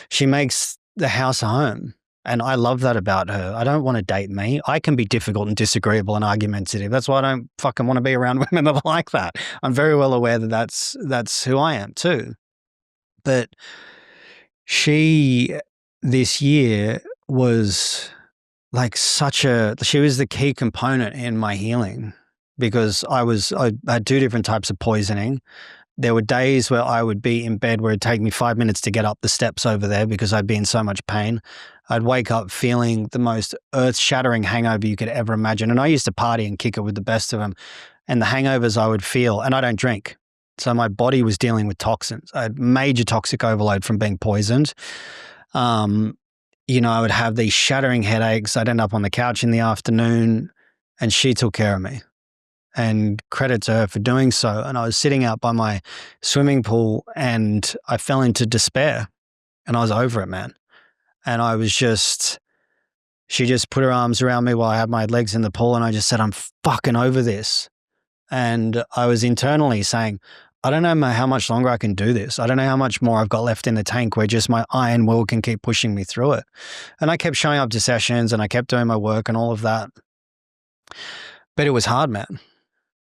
She makes the house a home. And I love that about her. I don't want to date me. I can be difficult and disagreeable and argumentative. That's why I don't fucking want to be around women that are like that. I'm very well aware that that's who I am too. But she, this year, was like she was the key component in my healing, because I had 2 different types of poisoning. There were days where I would be in bed where it'd take me 5 minutes to get up the steps over there because I'd be in so much pain. I'd wake up feeling the most earth-shattering hangover you could ever imagine. And I used to party and kick it with the best of them. And the hangovers I would feel, and I don't drink, so my body was dealing with toxins. I had major toxic overload from being poisoned. I would have these shattering headaches. I'd end up on the couch in the afternoon, and she took care of me. And credit to her for doing so. And I was sitting out by my swimming pool and I fell into despair, and I was over it, man. And she just put her arms around me while I had my legs in the pool, and I just said, I'm fucking over this. And I was internally saying, I don't know how much longer I can do this. I don't know how much more I've got left in the tank where just my iron will can keep pushing me through it. And I kept showing up to sessions and I kept doing my work and all of that. But it was hard, man.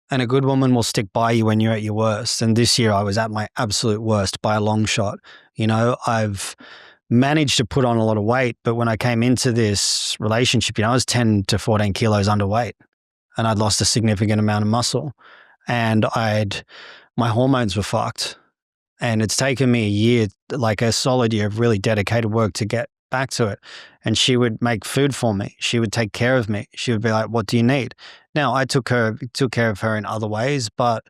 And a good woman will stick by you when you're at your worst. And this year I was at my absolute worst by a long shot. I've managed to put on a lot of weight, but when I came into this relationship, I was 10 to 14 kilos underweight, and I'd lost a significant amount of muscle, and my hormones were fucked. And it's taken me a year, like a solid year of really dedicated work to get back to it. And she would make food for me. She would take care of me. She would be like, what do you need? Now, I took care of her in other ways, but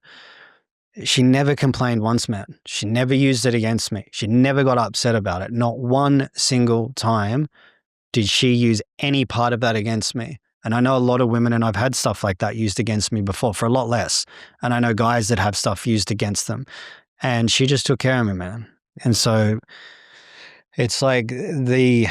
she never complained once, man. She never used it against me. She never got upset about it. Not one single time did she use any part of that against me. And I know a lot of women, and I've had stuff like that used against me before for a lot less. And I know guys that have stuff used against them. And she just took care of me, man. And so it's like the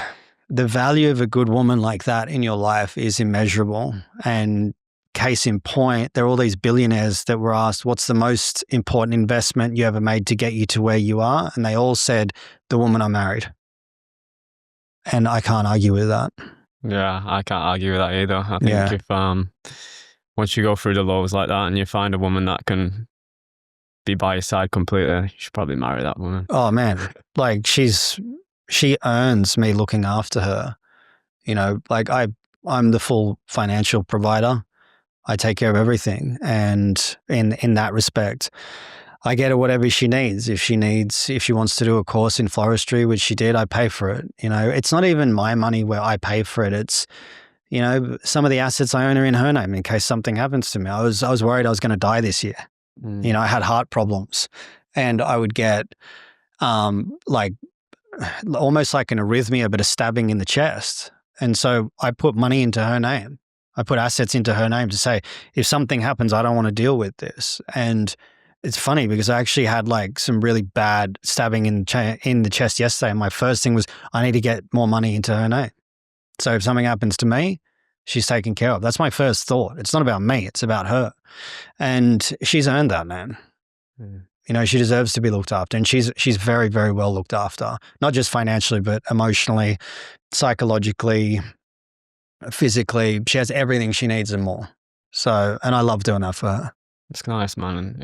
value of a good woman like that in your life is immeasurable. And case in point, there are all these billionaires that were asked, what's the most important investment you ever made to get you to where you are? And they all said, the woman I married. And I can't argue with that. Yeah, I can't argue with that either. I think if once you go through the lows like that and you find a woman that can be by your side completely, you should probably marry that woman. Oh man, like she earns me looking after her. Like I'm the full financial provider. I take care of everything, and in that respect, I get her whatever she needs. If she wants to do a course in floristry, which she did, I pay for it. It's not even my money where I pay for it. It's, some of the assets I own are in her name in case something happens to me. I was worried I was going to die this year. I had heart problems, and I would get like almost like an arrhythmia, but a stabbing in the chest. And so I put money into her name. I put assets into her name to say, if something happens, I don't want to deal with this. And it's funny because I actually had like some really bad stabbing in the chest yesterday. And my first thing was, I need to get more money into her name. So if something happens to me, she's taken care of. That's my first thought. It's not about me. It's about her. And she's earned that, man. She deserves to be looked after. And she's very, very well looked after, not just financially, but emotionally, psychologically, physically. She has everything she needs and more. So, and I love doing that for her. It's nice, man. And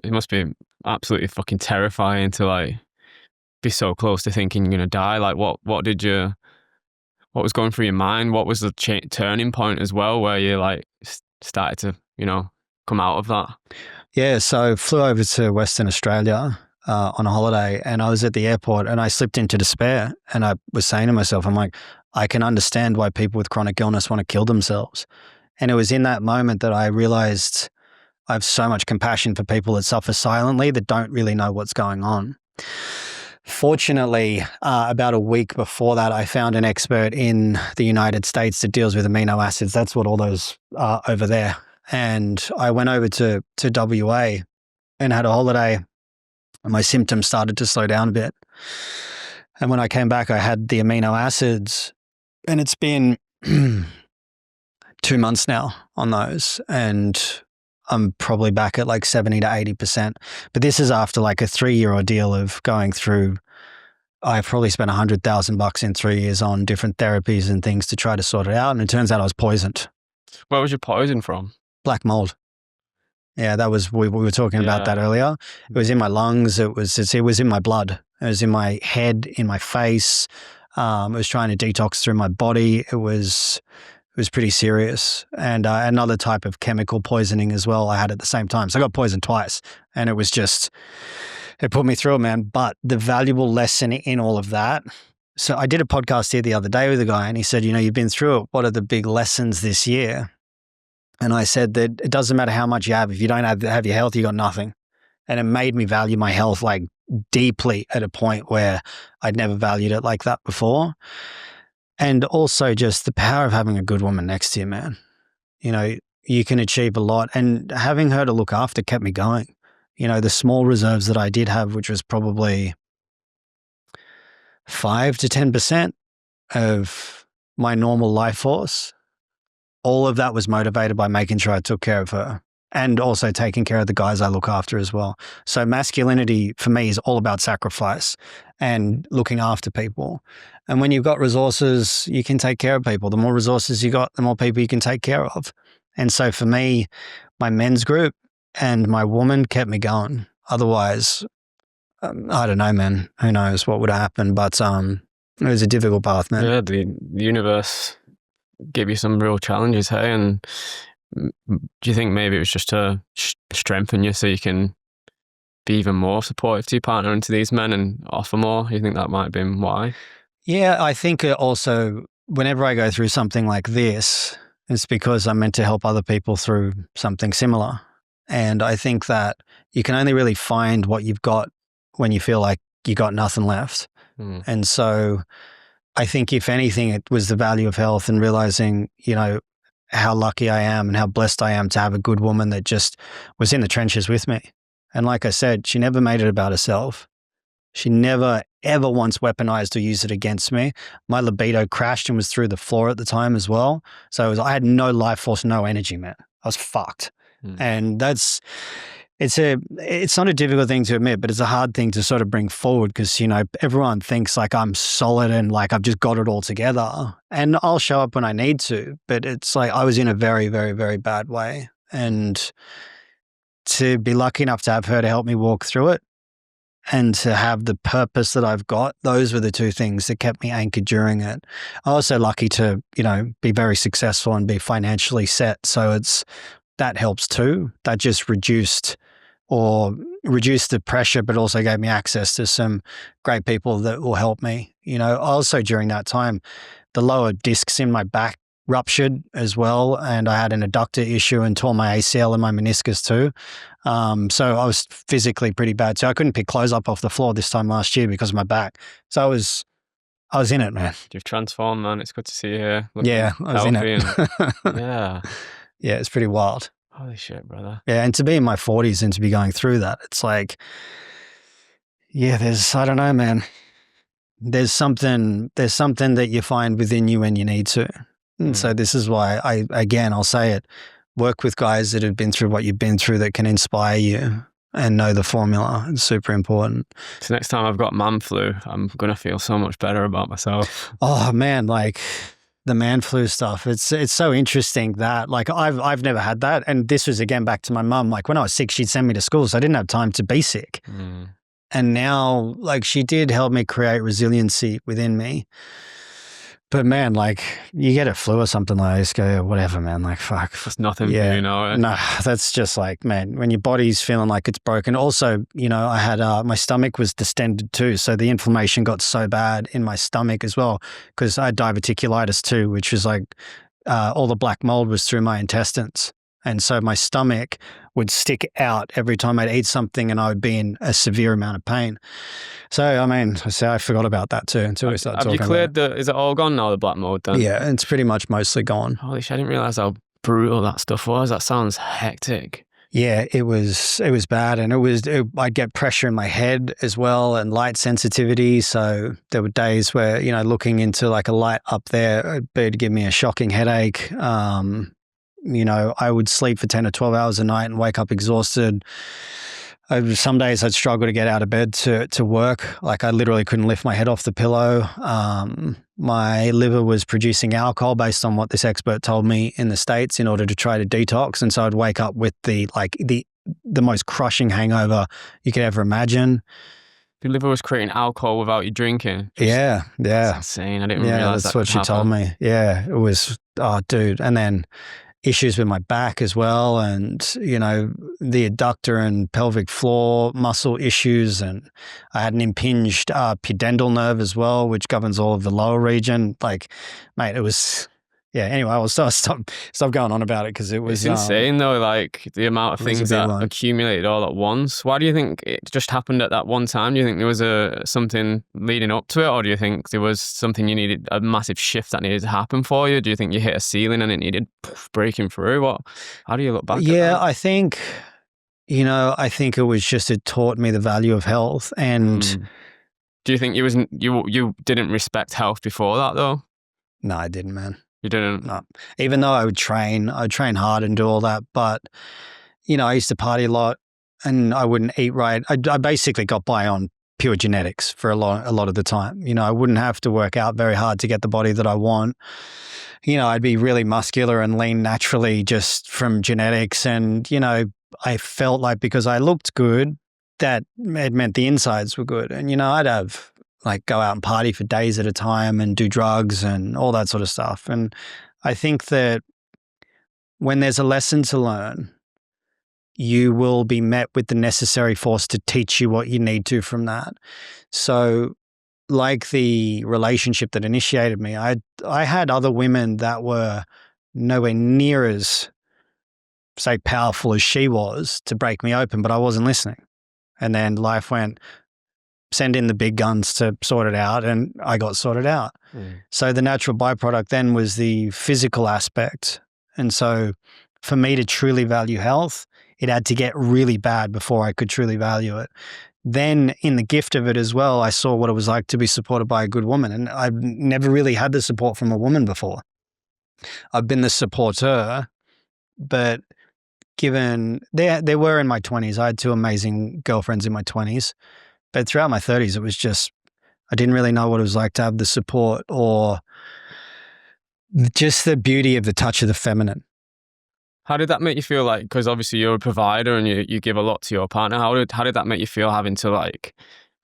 it must be absolutely fucking terrifying to like be so close to thinking you're gonna die. Like, what was going through your mind? What was the turning point as well, where you like started to come out of that? Yeah, so I flew over to Western Australia on a holiday, and I was at the airport, and I slipped into despair. And I was saying to myself, I'm like, I can understand why people with chronic illness want to kill themselves. And it was in that moment that I realized I have so much compassion for people that suffer silently, that don't really know what's going on. Fortunately, about a week before that, I found an expert in the United States that deals with amino acids. That's what all those are over there. And I went over to WA and had a holiday, and my symptoms started to slow down a bit. And when I came back, I had the amino acids, and it's been 2 months now on those. And I'm probably back at like 70 to 80%. But this is after like a 3-year ordeal of going through I probably spent $100,000 in 3 years on different therapies and things to try to sort it out. And it turns out I was poisoned. Where was your poison from? Black mold. Yeah, that was, we were talking about that earlier. It was in my lungs. It was in my blood. It was in my head, in my face. It was trying to detox through my body. It was pretty serious. And another type of chemical poisoning as well I had at the same time. So I got poisoned twice, and it was just, it put me through it, man. But the valuable lesson in all of that. So I did a podcast here the other day with a guy, and he said, you've been through it. What are the big lessons this year? And I said that it doesn't matter how much you have. If you don't have your health, you got nothing. And it made me value my health like deeply at a point where I'd never valued it like that before. And also just the power of having a good woman next to you, man. You can achieve a lot. And having her to look after kept me going. The small reserves that I did have, which was probably 5 to 10% of my normal life force, all of that was motivated by making sure I took care of her and also taking care of the guys I look after as well. So masculinity for me is all about sacrifice and looking after people. And when you've got resources, you can take care of people. The more resources you got, the more people you can take care of. And so for me, my men's group and my woman kept me going. Otherwise, I don't know, man. Who knows what would happen? But it was a difficult path, man. Yeah, the universe gave you some real challenges, hey? And do you think maybe it was just to strengthen you so you can be even more supportive to your partner and to these men and offer more? You think that might have been why? Yeah, I think also whenever I go through something like this, it's because I'm meant to help other people through something similar. And I think that you can only really find what you've got when you feel like you got nothing left. And so I think if anything, it was the value of health and realizing, how lucky I am and how blessed I am to have a good woman that just was in the trenches with me. And like I said, she never made it about herself. She never, ever once weaponized or used it against me. My libido crashed and was through the floor at the time as well. So I had no life force, no energy, man. I was fucked. And it's not a difficult thing to admit, but it's a hard thing to sort of bring forward because, everyone thinks like I'm solid and like I've just got it all together, and I'll show up when I need to, but it's like I was in a very, very, very bad way. And to be lucky enough to have her to help me walk through it and to have the purpose that I've got, those were the two things that kept me anchored during it. I was also lucky to, be very successful and be financially set. So that helps too. That just reduced the pressure, but also gave me access to some great people that will help me. Also during that time, the lower discs in my back ruptured as well. And I had an adductor issue and tore my ACL and my meniscus too. So I was physically pretty bad. So I couldn't pick clothes up off the floor this time last year because of my back. So I was in it, man. You've transformed, man. It's good to see you here. Yeah, I was in it. Yeah. Yeah, it's pretty wild. Holy shit, brother. Yeah, and to be in my 40s and to be going through that, it's like, yeah, I don't know, man. There's something that you find within you when you need to. And so this is why I'll say it, work with guys that have been through what you've been through that can inspire you and know the formula. It's super important. So next time I've got man flu, I'm going to feel so much better about myself. Oh man, like the man flu stuff. It's so interesting that like I've never had that. And this was again back to my mum. Like when I was sick, she'd send me to school. So I didn't have time to be sick. And now like she did help me create resiliency within me. But man, like you get a flu or something like this, go, whatever, man, like fuck. That's nothing for you, No, that's just like, man, when your body's feeling like it's broken. Also, I had, my stomach was distended too. So the inflammation got so bad in my stomach as well, because I had diverticulitis too, which was like, all the black mold was through my intestines. And so my stomach would stick out every time I'd eat something and I would be in a severe amount of pain. So, I mean, I forgot about that too until we started talking about it. Have you cleared is it all gone now, the black mold then? Yeah, it's pretty much mostly gone. Holy shit, I didn't realise how brutal that stuff was. That sounds hectic. Yeah, it was bad. And I'd get pressure in my head as well and light sensitivity. So there were days where, looking into like a light up there, it'd give me a shocking headache. I would sleep for 10 or 12 hours a night and wake up exhausted. Some days I'd struggle to get out of bed to work. Like I literally couldn't lift my head off the pillow. My liver was producing alcohol based on what this expert told me in the States in order to try to detox. And so I'd wake up with the most crushing hangover you could ever imagine. Your liver was creating alcohol without you drinking. Yeah. That's insane. I didn't realize that's that what she told me. Yeah, it was, oh, dude. And then issues with my back as well, and the adductor and pelvic floor muscle issues, and I had an impinged pudendal nerve as well, which governs all of the lower region. Like, mate, it was anyway, I'll stop going on about it because it was insane though, like the amount of things that accumulated all at once. Why do you think it just happened at that one time? Do you think there was something leading up to it, or do you think there was something you needed, a massive shift that needed to happen for you? Do you think you hit a ceiling and it needed breaking through? How do you look back at that? I think it was just, it taught me the value of health. And do you think you didn't respect health before that though? No, I didn't, man. You didn't? No. Even though I'd train hard and do all that. But, I used to party a lot and I wouldn't eat right. I basically got by on pure genetics for a lot of the time. I wouldn't have to work out very hard to get the body that I want. I'd be really muscular and lean naturally just from genetics. And, I felt like because I looked good, that it meant the insides were good. And, I'd have go out and party for days at a time and do drugs and all that sort of stuff. And I think that when there's a lesson to learn, you will be met with the necessary force to teach you what you need to from that. So like the relationship that initiated me, I had other women that were nowhere near as, say, powerful as she was to break me open, but I wasn't listening. And then life went, send in the big guns to sort it out, and I got sorted out. So the natural byproduct then was the physical aspect. And so for me to truly value health, it had to get really bad before I could truly value it. Then in the gift of it as well, I saw what it was like to be supported by a good woman. And I've never really had the support from a woman before. I've been the supporter, but given they were in my 20s. I had two amazing girlfriends in my 20s. But throughout my 30s, it was just, I didn't really know what it was like to have the support or just the beauty of the touch of the feminine. How did that make you feel? Like, because obviously you're a provider and you give a lot to your partner. How did that make you feel, having to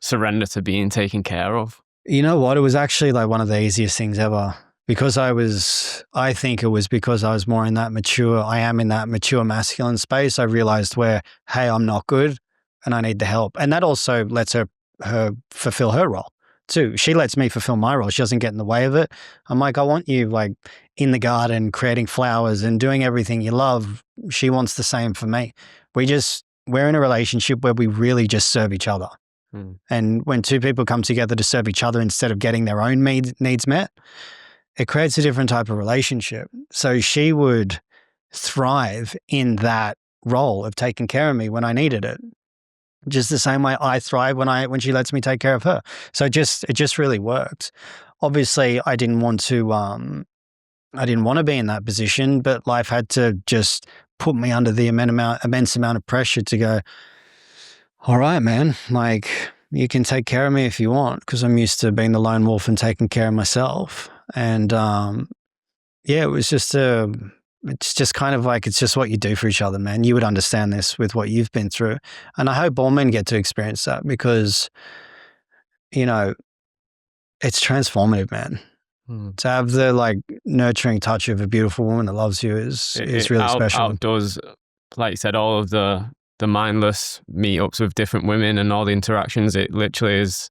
surrender to being taken care of? You know what? It was actually one of the easiest things ever, because I think it was because I was more in that mature masculine space. I realized where, hey, I'm not good and I need the help. And that also lets her fulfill her role too. She lets me fulfill my role. She doesn't get in the way of it. I'm like, I want you in the garden, creating flowers and doing everything you love. She wants the same for me. We're in a relationship where we really just serve each other. And when two people come together to serve each other instead of getting their own needs met, it creates a different type of relationship. So she would thrive in that role of taking care of me when I needed it, just the same way I thrive when she lets me take care of her. So it just really worked. Obviously, I didn't want to be in that position, but life had to just put me under the immense amount of pressure to go, all right, man, you can take care of me if you want, because I'm used to being the lone wolf and taking care of myself. And it's just kind of it's just what you do for each other, man. You would understand this with what you've been through. And I hope all men get to experience that, because, it's transformative, man. To have the nurturing touch of a beautiful woman that loves you is really special. Outdoes, like you said, all of the mindless meetups with different women and all the interactions, it literally is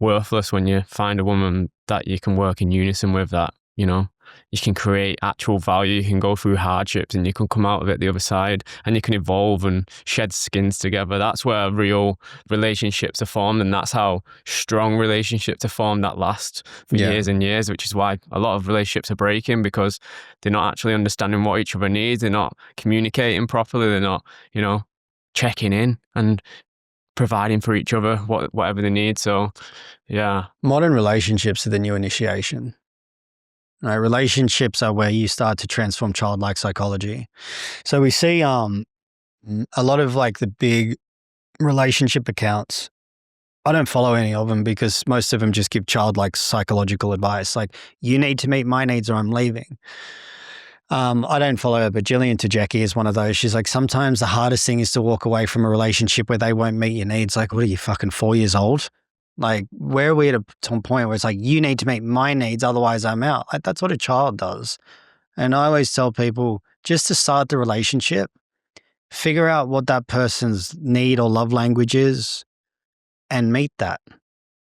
worthless when you find a woman that you can work in unison with, that, you can create actual value, you can go through hardships and you can come out of it the other side, and you can evolve and shed skins together. That's where real relationships are formed, and that's how strong relationships are formed that last for years and years, which is why a lot of relationships are breaking, because they're not actually understanding what each other needs, they're not communicating properly, they're not, checking in and providing for each other whatever they need. So, yeah. Modern relationships are the new initiation. Right? Relationships are where you start to transform childlike psychology. So we see a lot of the big relationship accounts. I don't follow any of them because most of them just give childlike psychological advice. Like, you need to meet my needs or I'm leaving. I don't follow her, but Jillian Tajecki is one of those. She's like, sometimes the hardest thing is to walk away from a relationship where they won't meet your needs. Like, what are you, fucking 4 years old? Like, where are we at a point where it's like, you need to meet my needs, otherwise I'm out? Like, that's what a child does. And I always tell people, just to start the relationship, figure out what that person's need or love language is and meet that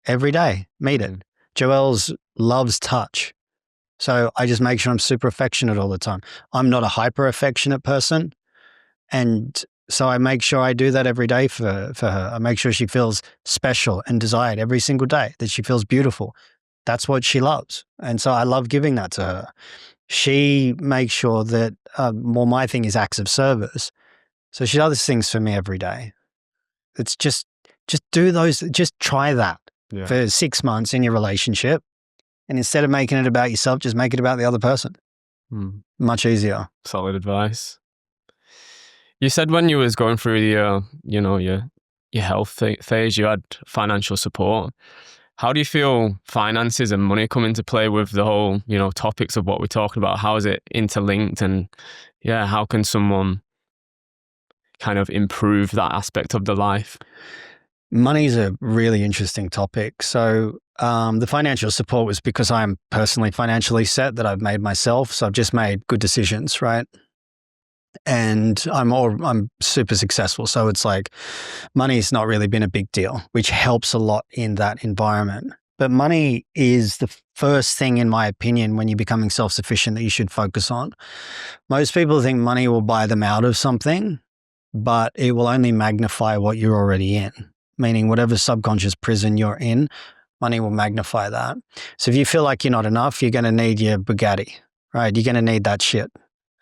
every day. Meet it. Joelle's loves touch. So I just make sure I'm super affectionate all the time. I'm not a hyper affectionate person. And so I make sure I do that every day for her. I make sure she feels special and desired every single day, that she feels beautiful. That's what she loves. And so I love giving that to her. She makes sure that, my thing is acts of service. So she does things for me every day. It's just do those, just try that for 6 months in your relationship. And instead of making it about yourself, just make it about the other person. Much easier. Solid advice. You said when you was going through your health phase, you had financial support. How do you feel finances and money come into play with the whole, topics of what we're talking about? How is it interlinked? And how can someone kind of improve that aspect of the life? Money is a really interesting topic. So the financial support was because I'm personally financially set, that I've made myself. So I've just made good decisions, right? And I'm super successful. So it's like, money's not really been a big deal, which helps a lot in that environment. But money is the first thing, in my opinion, when you're becoming self-sufficient, that you should focus on. Most people think money will buy them out of something, but it will only magnify what you're already in. Meaning whatever subconscious prison you're in, money will magnify that. So if you feel like you're not enough, you're going to need your Bugatti, right? You're going to need that shit.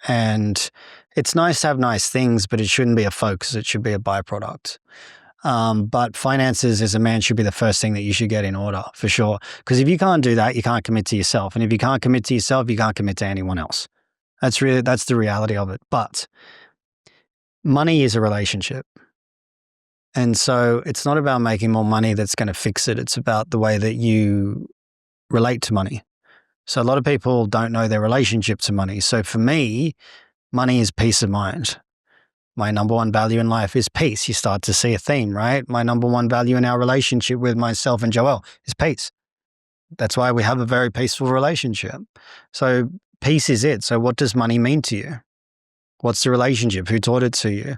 And it's nice to have nice things, but it shouldn't be a focus. It should be a byproduct. But finances as a man should be the first thing that you should get in order, for sure. Because if you can't do that, you can't commit to yourself. And if you can't commit to yourself, you can't commit to anyone else. That's the reality of it. But money is a relationship. And so it's not about making more money that's going to fix it. It's about the way that you relate to money. So a lot of people don't know their relationship to money. So for me, money is peace of mind. My number one value in life is peace. You start to see a theme, right? My number one value in our relationship with myself and Joelle is peace. That's why we have a very peaceful relationship. So peace is it. So what does money mean to you? What's the relationship? Who taught it to you?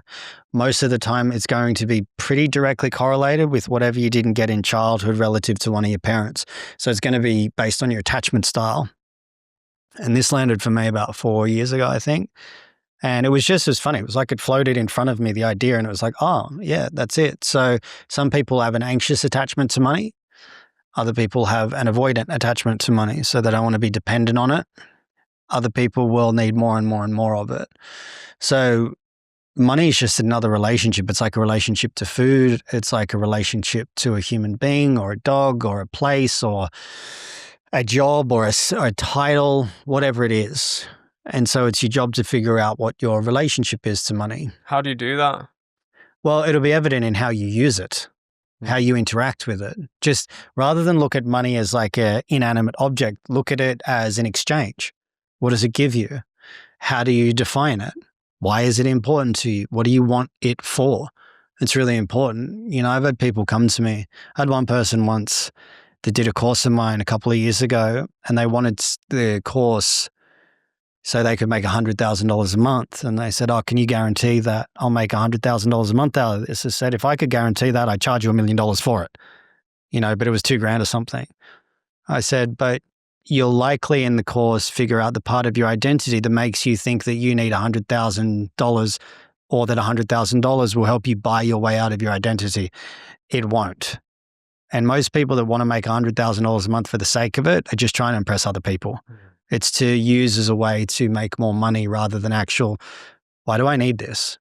Most of the time, it's going to be pretty directly correlated with whatever you didn't get in childhood relative to one of your parents. So it's going to be based on your attachment style. And this landed for me about 4 years ago, I think. And it was just as funny. It was like it floated in front of me, the idea, and it was like, oh, yeah, that's it. So some people have an anxious attachment to money. Other people have an avoidant attachment to money, so they don't want to be dependent on it. Other people will need more and more and more of it. So money is just another relationship. It's like a relationship to food. It's like a relationship to a human being or a dog or a place or a job or a title, whatever it is. And so it's your job to figure out what your relationship is to money. How do you do that? Well, it'll be evident in how you use it, how you interact with it. Just rather than look at money as like an inanimate object, look at it as an exchange. What does it give you? How do you define it? Why is it important to you? What do you want it for? It's really important. I've had people come to me. I had one person once that did a course of mine a couple of years ago, and they wanted the course so they could make $100,000 a month. And they said, oh, can you guarantee that I'll make $100,000 a month out of this? I said, if I could guarantee that, I'd charge you $1 million for it. But it was $2,000 or something. I said, but you'll likely in the course figure out the part of your identity that makes you think that you need $100,000 or that $100,000 will help you buy your way out of your identity. It won't. And most people that want to make $100,000 a month for the sake of it are just trying to impress other people. It's to use as a way to make more money rather than actual, why do I need this?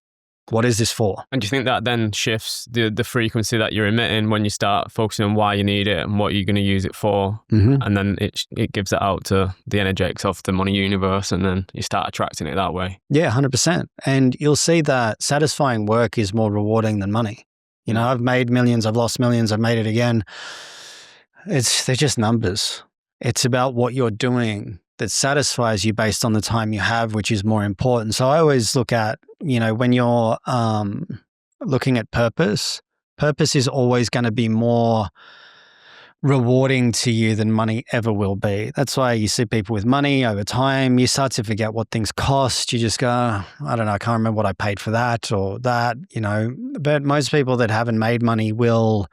What is this for? And do you think that then shifts the frequency that you're emitting when you start focusing on why you need it and what you're going to use it for? Mm-hmm. And then it gives it out to the energetics of the money universe, and then you start attracting it that way. Yeah, 100%. And you'll see that satisfying work is more rewarding than money. You know, I've made millions, I've lost millions, I've made it again. They're just numbers. It's about what you're doing that satisfies you based on the time you have, which is more important. So I always look at, you know, when you're looking at purpose is always going to be more rewarding to you than money ever will be. That's why you see people with money over time, you start to forget what things cost. You just go, I don't know, I can't remember what I paid for that or that, you know. But most people that haven't made money will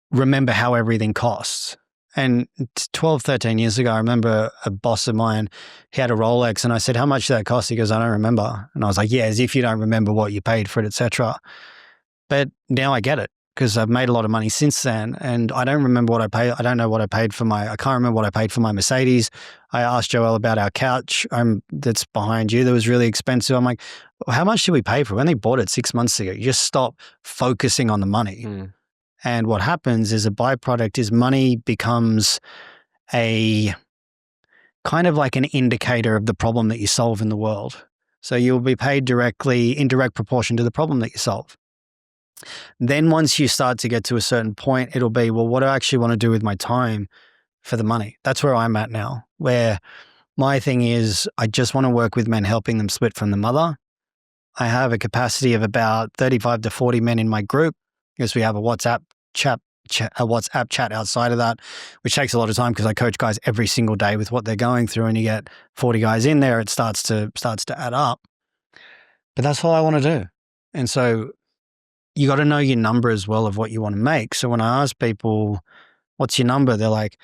remember how everything costs. And 12, 13 years ago, I remember a boss of mine, he had a Rolex and I said, how much did that cost? He goes, I don't remember. And I was like, yeah, as if you don't remember what you paid for it, etc. But now I get it because I've made a lot of money since then and I don't remember what I paid. I don't know what I paid for I can't remember what I paid for my Mercedes. I asked Joelle about our couch that's behind you that was really expensive. I'm like, well, how much did we pay for it? We only bought it 6 months ago. You just stop focusing on the money. And what happens is a byproduct is money becomes a kind of like an indicator of the problem that you solve in the world. So you'll be paid directly in direct proportion to the problem that you solve. Then once you start to get to a certain point, it'll be, well, what do I actually want to do with my time for the money? That's where I'm at now, where my thing is I just want to work with men, helping them split from the mother. I have a capacity of about 35 to 40 men in my group because we have a WhatsApp chat outside of that, which takes a lot of time because I coach guys every single day with what they're going through, and you get 40 guys in there, it starts to add up. But that's all I want to do. And so you got to know your number as well of what you want to make. So when I ask people, what's your number? They're like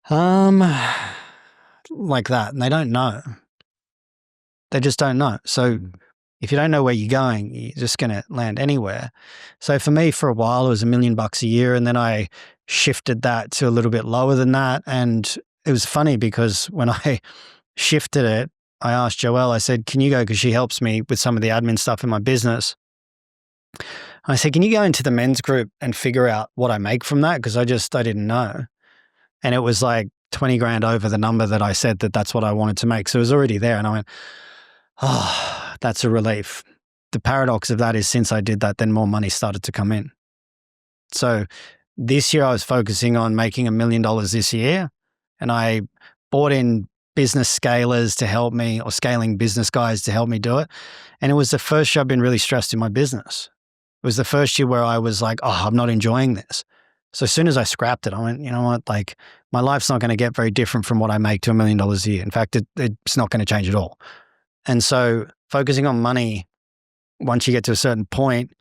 that. And they don't know. They just don't know. So if you don't know where you're going, you're just going to land anywhere. So for me, for a while, it was $1 million a year. And then I shifted that to a little bit lower than that. And it was funny because when I shifted it, I asked Joelle, I said, can you go? Because she helps me with some of the admin stuff in my business. I said, can you go into the men's group and figure out what I make from that? Because I didn't know. And it was like 20 grand over the number that I said that's what I wanted to make. So it was already there. And I went, oh, that's a relief. The paradox of that is since I did that, then more money started to come in. So this year I was focusing on making $1 million this year. And I bought in business scalers to help me, or scaling business guys to help me do it. And it was the first year I've been really stressed in my business. It was the first year where I was like, oh, I'm not enjoying this. So as soon as I scrapped it, I went, you know what, like my life's not going to get very different from what I make to $1 million a year. In fact, it's not going to change at all. And so focusing on money, once you get to a certain point,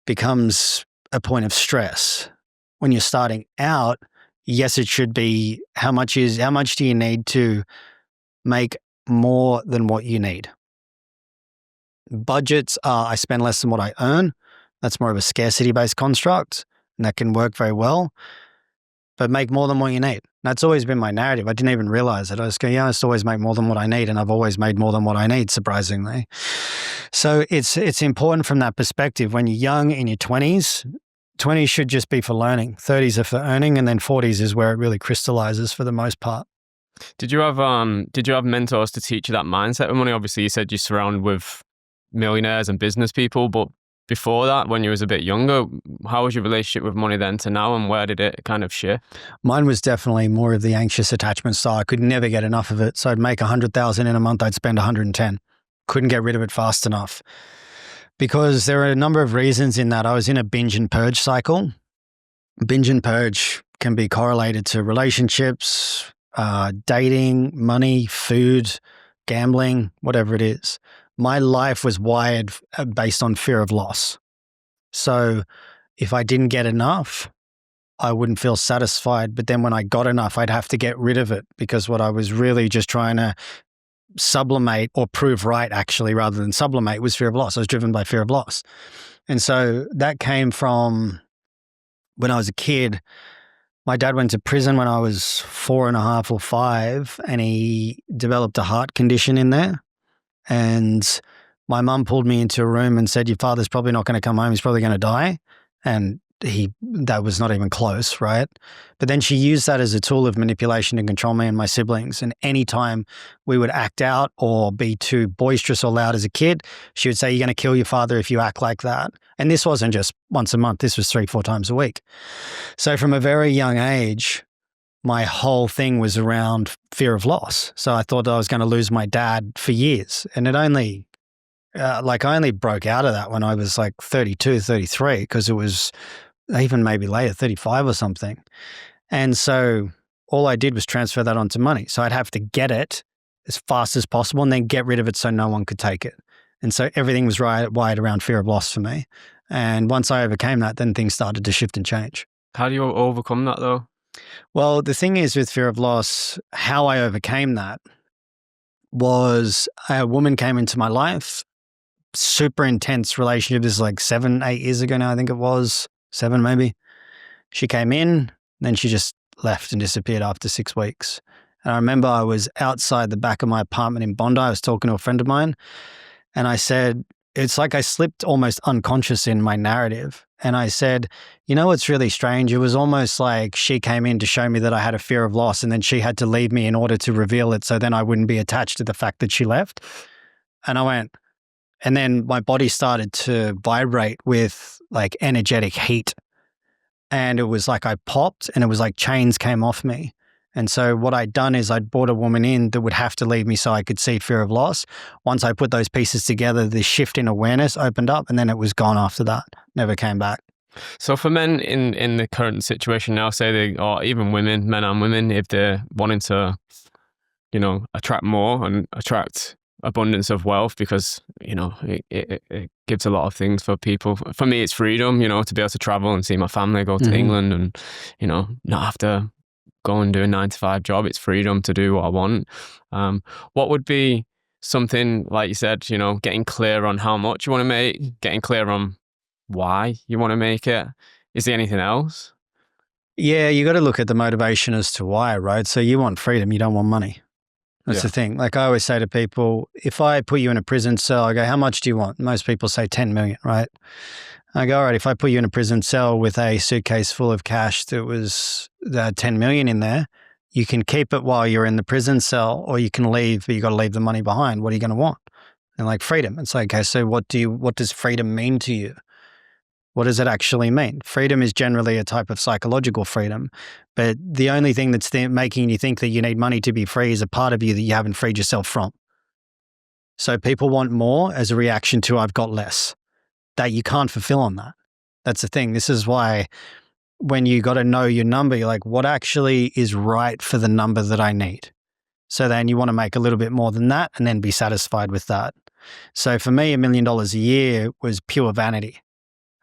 becomes a point of stress. When you're starting out, yes, it should be how much do you need to make more than what you need? Budgets are I spend less than what I earn. That's more of a scarcity-based construct, and that can work very well. But make more than what you need. That's always been my narrative. I didn't even realize it. I just go, yeah, I just always make more than what I need, and I've always made more than what I need, surprisingly. So it's important from that perspective. When you're young, in your 20s should just be for learning. 30s are for earning, and then 40s is where it really crystallizes for the most part. Did you have mentors to teach you that mindset of money? Obviously, you said you surround with millionaires and business people, but before that, when you was a bit younger, how was your relationship with money then to now, and where did it kind of shift? Mine was definitely more of the anxious attachment style. I could never get enough of it. So I'd make 100,000 in a month, I'd spend 110. Couldn't get rid of it fast enough. Because there are a number of reasons in that. I was in a binge and purge cycle. Binge and purge can be correlated to relationships, dating, money, food, gambling, whatever it is. My life was wired based on fear of loss. So if I didn't get enough, I wouldn't feel satisfied. But then when I got enough, I'd have to get rid of it, because what I was really just trying to sublimate or prove right, actually, rather than sublimate, was fear of loss. I was driven by fear of loss. And so that came from when I was a kid. My dad went to prison when I was 4.5 or 5, and he developed a heart condition in there. And my mum pulled me into a room and said, your father's probably not going to come home. He's probably going to die. And that was not even close, right? But then she used that as a tool of manipulation to control me and my siblings. And anytime we would act out or be too boisterous or loud as a kid, she would say, you're going to kill your father if you act like that. And this wasn't just once a month. This was 3-4 times a week. So from a very young age, my whole thing was around fear of loss. So I thought I was going to lose my dad for years. And it only, I only broke out of that when I was like 32, 33, because it was even maybe later, 35 or something. And so all I did was transfer that onto money. So I'd have to get it as fast as possible and then get rid of it so no one could take it. And so everything was wired around fear of loss for me. And once I overcame that, then things started to shift and change. How do you overcome that though? Well, the thing is with fear of loss, how I overcame that was a woman came into my life, super intense relationship. This is like 7-8 years ago now, I think it was, 7 maybe. She came in, then she just left and disappeared after 6 weeks. And I remember I was outside the back of my apartment in Bondi. I was talking to a friend of mine and I said, it's like I slipped almost unconscious in my narrative. And I said, you know what's really strange? It was almost like she came in to show me that I had a fear of loss and then she had to leave me in order to reveal it so then I wouldn't be attached to the fact that she left. And I went, and then my body started to vibrate with like energetic heat. And it was like I popped and it was like chains came off me. And so what I'd done is I'd brought a woman in that would have to leave me so I could see fear of loss. Once I put those pieces together, the shift in awareness opened up and then it was gone after that. Never came back. So for men in the current situation now, say they, or even women, men and women, if they're wanting to, attract more and attract abundance of wealth, because, it gives a lot of things for people. For me, it's freedom, to be able to travel and see my family, go to England and, not have to go and do a 9-to-5 job. It's freedom to do what I want. What would be something, like you said, getting clear on how much you want to make, getting clear on why you want to make it? Is there anything else? Yeah, you got to look at the motivation as to why, right? So you want freedom, you don't want money. That's the thing. Like I always say to people, if I put you in a prison cell, I go, how much do you want? Most people say 10 million, right? I go, all right, if I put you in a prison cell with a suitcase full of cash that was 10 million in there, you can keep it while you're in the prison cell or you can leave, but you got to leave the money behind. What are you going to want? And like freedom. It's like, okay, so what does freedom mean to you? What does it actually mean? Freedom is generally a type of psychological freedom, but the only thing that's making you think that you need money to be free is a part of you that you haven't freed yourself from. So people want more as a reaction to I've got less, that you can't fulfill on that. That's the thing. This is why when you got to know your number, you're like, what actually is right for the number that I need? So then you want to make a little bit more than that and then be satisfied with that. So for me, $1 million a year was pure vanity.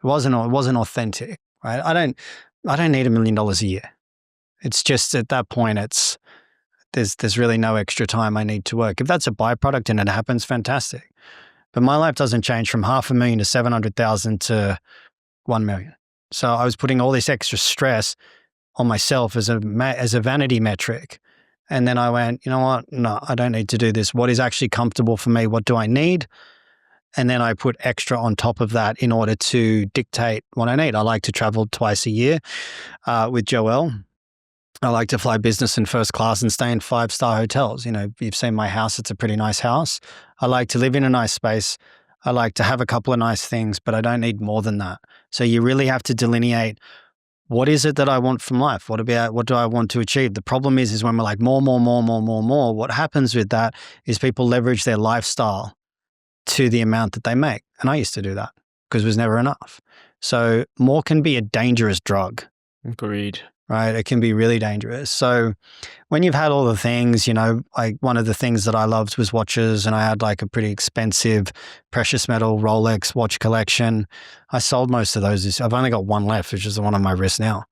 It wasn't authentic, right? I don't need $1 million a year. It's just at that point, there's really no extra time I need to work. If that's a byproduct and it happens, fantastic. But my life doesn't change from $500,000 to 700,000 to 1 million. So I was putting all this extra stress on myself as a vanity metric. And then I went, you know what? No, I don't need to do this. What is actually comfortable for me? What do I need? And then I put extra on top of that in order to dictate what I need. I like to travel twice a year with Joelle. I like to fly business and first class and stay in 5-star hotels. You've seen my house. It's a pretty nice house. I like to live in a nice space. I like to have a couple of nice things, but I don't need more than that. So you really have to delineate, what is it that I want from life? What do I want to achieve? The problem is when we're like more, what happens with that is people leverage their lifestyle to the amount that they make. And I used to do that because it was never enough. So more can be a dangerous drug. Agreed. Right? It can be really dangerous. So when you've had all the things, like one of the things that I loved was watches, and I had like a pretty expensive precious metal Rolex watch collection. I sold most of those. I've only got one left, which is the one on my wrist now.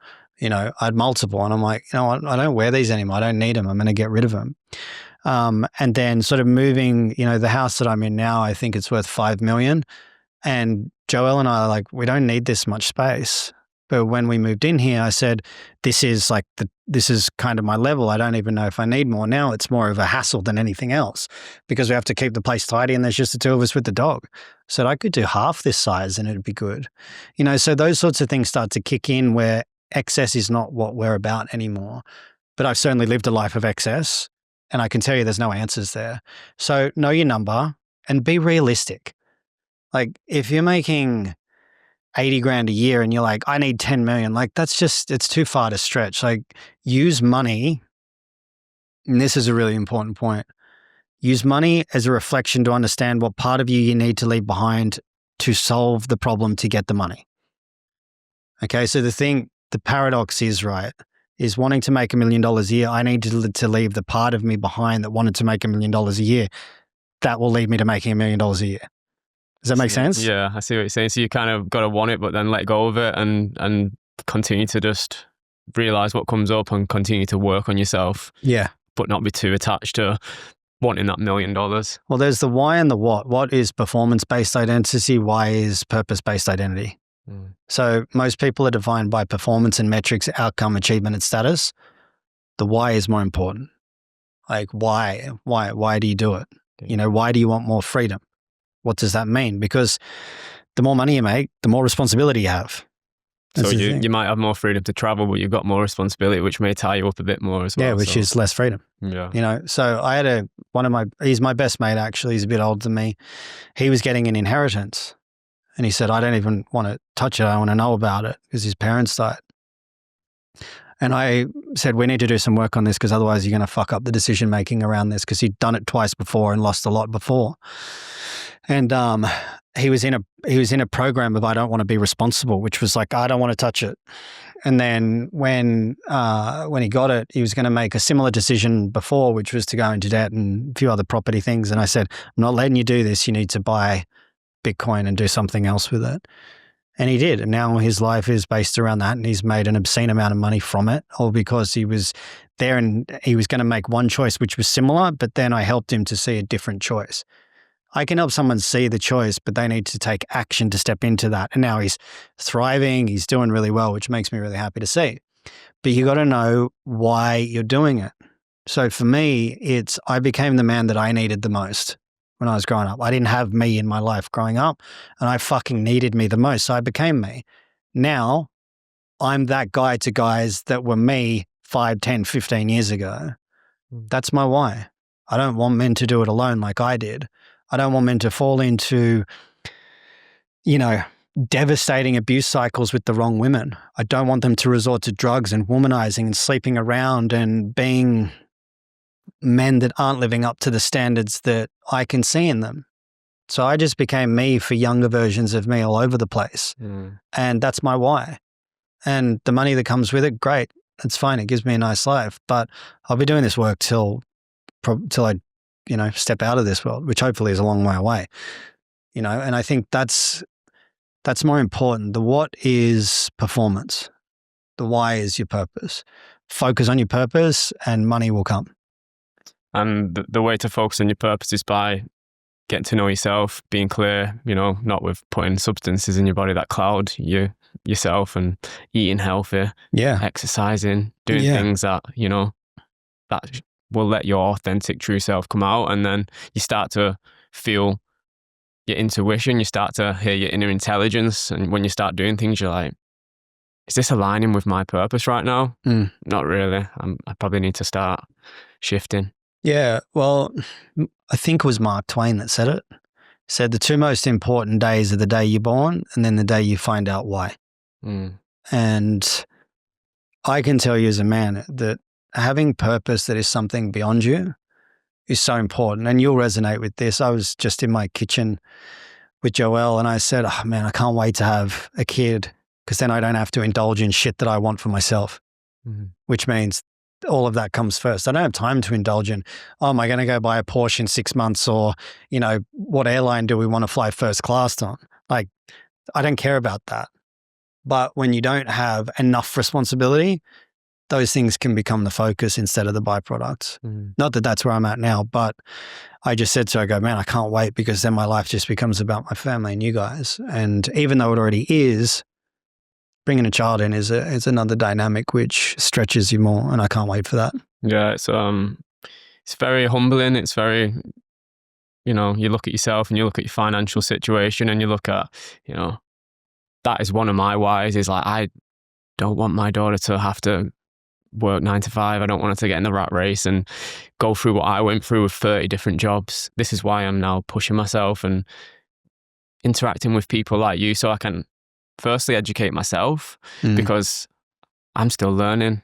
I had multiple and I'm like, I don't wear these anymore. I don't need them. I'm going to get rid of them. And then sort of moving, the house that I'm in now, I think it's worth 5 million. And Joelle and I are like, we don't need this much space. But when we moved in here, I said, this is kind of my level. I don't even know if I need more. Now it's more of a hassle than anything else because we have to keep the place tidy and there's just the two of us with the dog. So I could do half this size and it'd be good. So those sorts of things start to kick in where excess is not what we're about anymore. But I've certainly lived a life of excess and I can tell you there's no answers there. So know your number and be realistic. Like if you're making 80 grand a year and you're like, I need 10 million. Like it's too far to stretch. Like use money. And this is a really important point. Use money as a reflection to understand what part of you need to leave behind to solve the problem to get the money. Okay. So the paradox is, right, is wanting to make $1 million a year. I need to leave the part of me behind that wanted to make $1 million a year. That will lead me to making $1 million a year. Does that make sense? Yeah, I see what you're saying. So you kind of got to want it, but then let go of it and continue to just realize what comes up and continue to work on yourself. Yeah. But not be too attached to wanting that $1 million. Well, there's the why and the what. What is performance-based identity? Why is purpose-based identity? So most people are defined by performance and metrics, outcome, achievement, and status. The why is more important. Like why do you do it? You know, why do you want more freedom? What does that mean? Because the more money you make, the more responsibility you have. So you might have more freedom to travel, but you've got more responsibility, which may tie you up a bit more as well. Yeah, which is less freedom. Yeah. You know, so I had he's my best mate actually, he's a bit older than me. He was getting an inheritance and he said, I don't even want to touch it. I want to know about it because his parents died. And I said, we need to do some work on this because otherwise you're going to fuck up the decision making around this, because he'd done it twice before and lost a lot before. And he was in a program of I don't want to be responsible, which was like, I don't want to touch it. And then when he got it, he was going to make a similar decision before, which was to go into debt and a few other property things. And I said, I'm not letting you do this. You need to buy Bitcoin and do something else with it. And he did. And now his life is based around that. And he's made an obscene amount of money from it, all because he was there and he was going to make one choice, which was similar, but then I helped him to see a different choice. I can help someone see the choice, but they need to take action to step into that. And now he's thriving. He's doing really well, which makes me really happy to see. But you got to know why you're doing it. So for me, I became the man that I needed the most when I was growing up. I didn't have me in my life growing up, and I fucking needed me the most. So I became me. Now I'm that guy to guys that were me 5, 10, 15 years ago. That's my why. I don't want men to do it alone like I did. I don't want men to fall into, devastating abuse cycles with the wrong women. I don't want them to resort to drugs and womanizing and sleeping around and being men that aren't living up to the standards that I can see in them. So I just became me for younger versions of me all over the place. And that's my why. And the money that comes with it, great. It's fine. It gives me a nice life. But I'll be doing this work till I step out of this world, which hopefully is a long way away, and I think that's more important. The what is performance. The why is your purpose. Focus on your purpose and money will come. And the way to focus on your purpose is by getting to know yourself, being clear, not with putting substances in your body that cloud yourself, and eating healthy, exercising, doing things that, that will let your authentic true self come out. And then you start to feel your intuition, you start to hear your inner intelligence. And when you start doing things, you're like, is this aligning with my purpose right now? Not really. I probably need to start shifting. Yeah. Well, I think it was Mark Twain that said it. He said the two most important days are the day you're born and then the day you find out why. And I can tell you as a man that having purpose that is something beyond you is so important. And you'll resonate with this. I was just in my kitchen with Joelle and I said, oh man, I can't wait to have a kid because then I don't have to indulge in shit that I want for myself, which means all of that comes first. I don't have time to indulge in, am I going to go buy a Porsche in 6 months, or, what airline do we want to fly first class on? Like, I don't care about that. But when you don't have enough responsibility, those things can become the focus instead of the byproducts. Not that that's where I'm at now, but I just said to her, I go, man, I can't wait, because then my life just becomes about my family and you guys. And even though it already is, bringing a child in is another dynamic which stretches you more, and I can't wait for that. Yeah, it's very humbling. It's very, you look at yourself and you look at your financial situation and you look at, that is one of my whys, is like, I don't want my daughter to have to work 9 to 5. I don't want her to get in the rat race and go through what I went through with 30 different jobs. This is why I'm now pushing myself and interacting with people like you, so I can firstly educate myself Mm. because I'm still learning,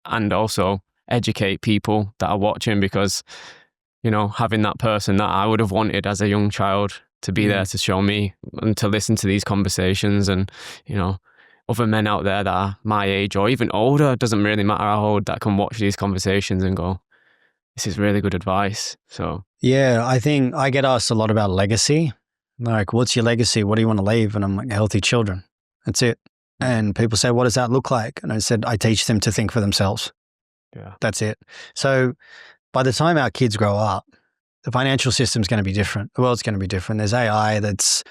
and also educate people that are watching, because, you know, having that person that I would have wanted as a young child to be there to show me and to listen to these conversations, and, you know, other men out there that are my age or even older, it doesn't really matter how old, that can watch these conversations and go, this is really good advice. So Yeah, I think I get asked a lot about legacy. Like, what's your legacy? What do you want to leave? And I'm like, healthy children. That's it. And people say, what does that look like? And I said, I teach them to think for themselves. yeah. That's it. So by the time our kids grow up, the financial system's going to be different. The world's going to be different. There's AI that's,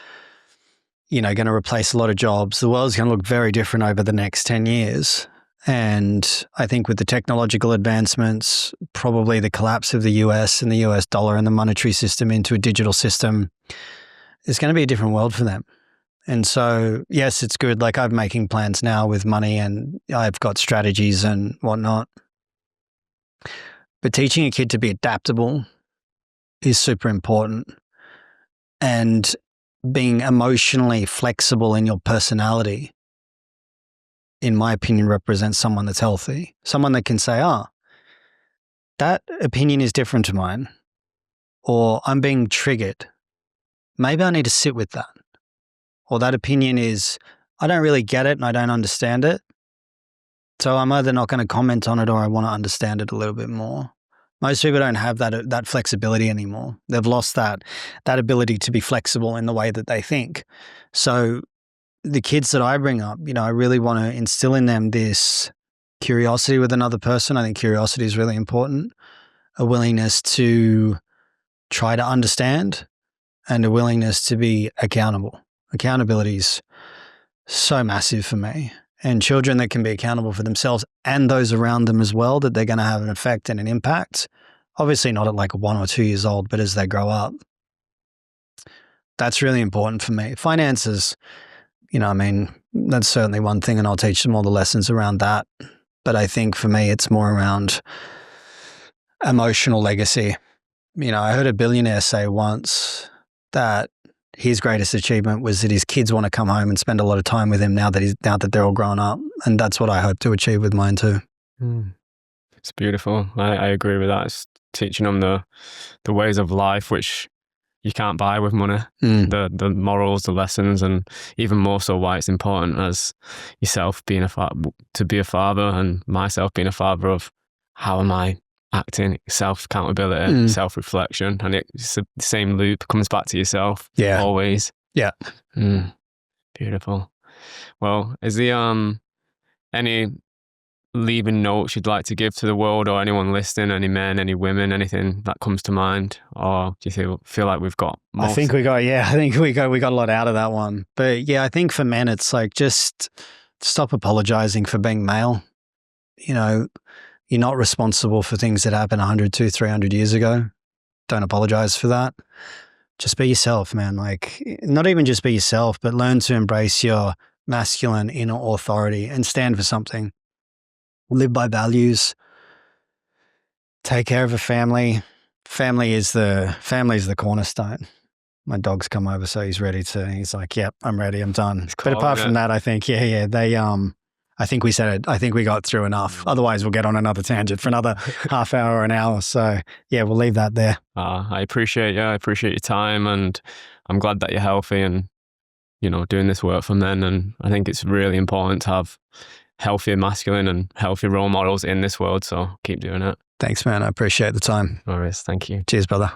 you know, going to replace a lot of jobs. The world's going to look very different over the next 10 years. And I think with the technological advancements, probably the collapse of the US and the US dollar and the monetary system into a digital system, it's going to be a different world for them. And so, yes, it's good. Like, I'm making plans now with money and I've got strategies and whatnot. But teaching a kid to be adaptable is super important. And being emotionally flexible in your personality, in my opinion, represents someone that's healthy. Someone that can say, that opinion is different to mine, or I'm being triggered. Maybe I need to sit with that. Or that opinion is, I don't really get it and I don't understand it. So I'm either not going to comment on it or I want to understand it a little bit more. Most people don't have that flexibility anymore. They've lost that ability to be flexible in the way that they think. So the kids that I bring up, you know, I really want to instill in them this curiosity with another person. I think curiosity is really important. A willingness to try to understand and a willingness to be accountable. Accountability is so massive for me. And children that can be accountable for themselves and those around them as well, that they're going to have an effect and an impact. Obviously not at like 1 or 2 years old, but as they grow up. That's really important for me. Finances, you know, I mean, that's certainly one thing, and I'll teach them all the lessons around that. But I think for me, it's more around emotional legacy. You know, I heard a billionaire say once that his greatest achievement was that his kids want to come home and spend a lot of time with him now that they're all grown up. And that's what I hope to achieve with mine too. It's beautiful. I agree with that. It's teaching them the ways of life, which you can't buy with money. The morals, the lessons, and even more so why it's important as yourself being to be a father, and myself being a father, of how am I acting, self-accountability, self-reflection, and it's the same loop, comes back to yourself. Yeah. Always. Yeah. Beautiful. Well, is there any leaving notes you'd like to give to the world, or anyone listening, any men, any women, anything that comes to mind? Or do you feel like we've got most? I think we got a lot out of that one. But yeah, I think for men, it's like, just stop apologizing for being male. You know, you're not responsible for things that happened 100, 200, 300 years ago. Don't apologize for that. Just be yourself, man. Like, not even just be yourself, but learn to embrace your masculine inner authority and stand for something. Live by values. Take care of a family. Family is the cornerstone. My dog's come over, so he's like, yep, I'm ready, I'm done. But apart from that, I think, I think we said it. I think we got through enough. Otherwise, we'll get on another tangent for another half hour or an hour. So yeah, we'll leave that there. I appreciate your time, and I'm glad that you're healthy and, you know, doing this work for men. And I think it's really important to have healthy masculine and healthy role models in this world. So keep doing it. Thanks, man. I appreciate the time. All right. Thank you. Cheers, brother.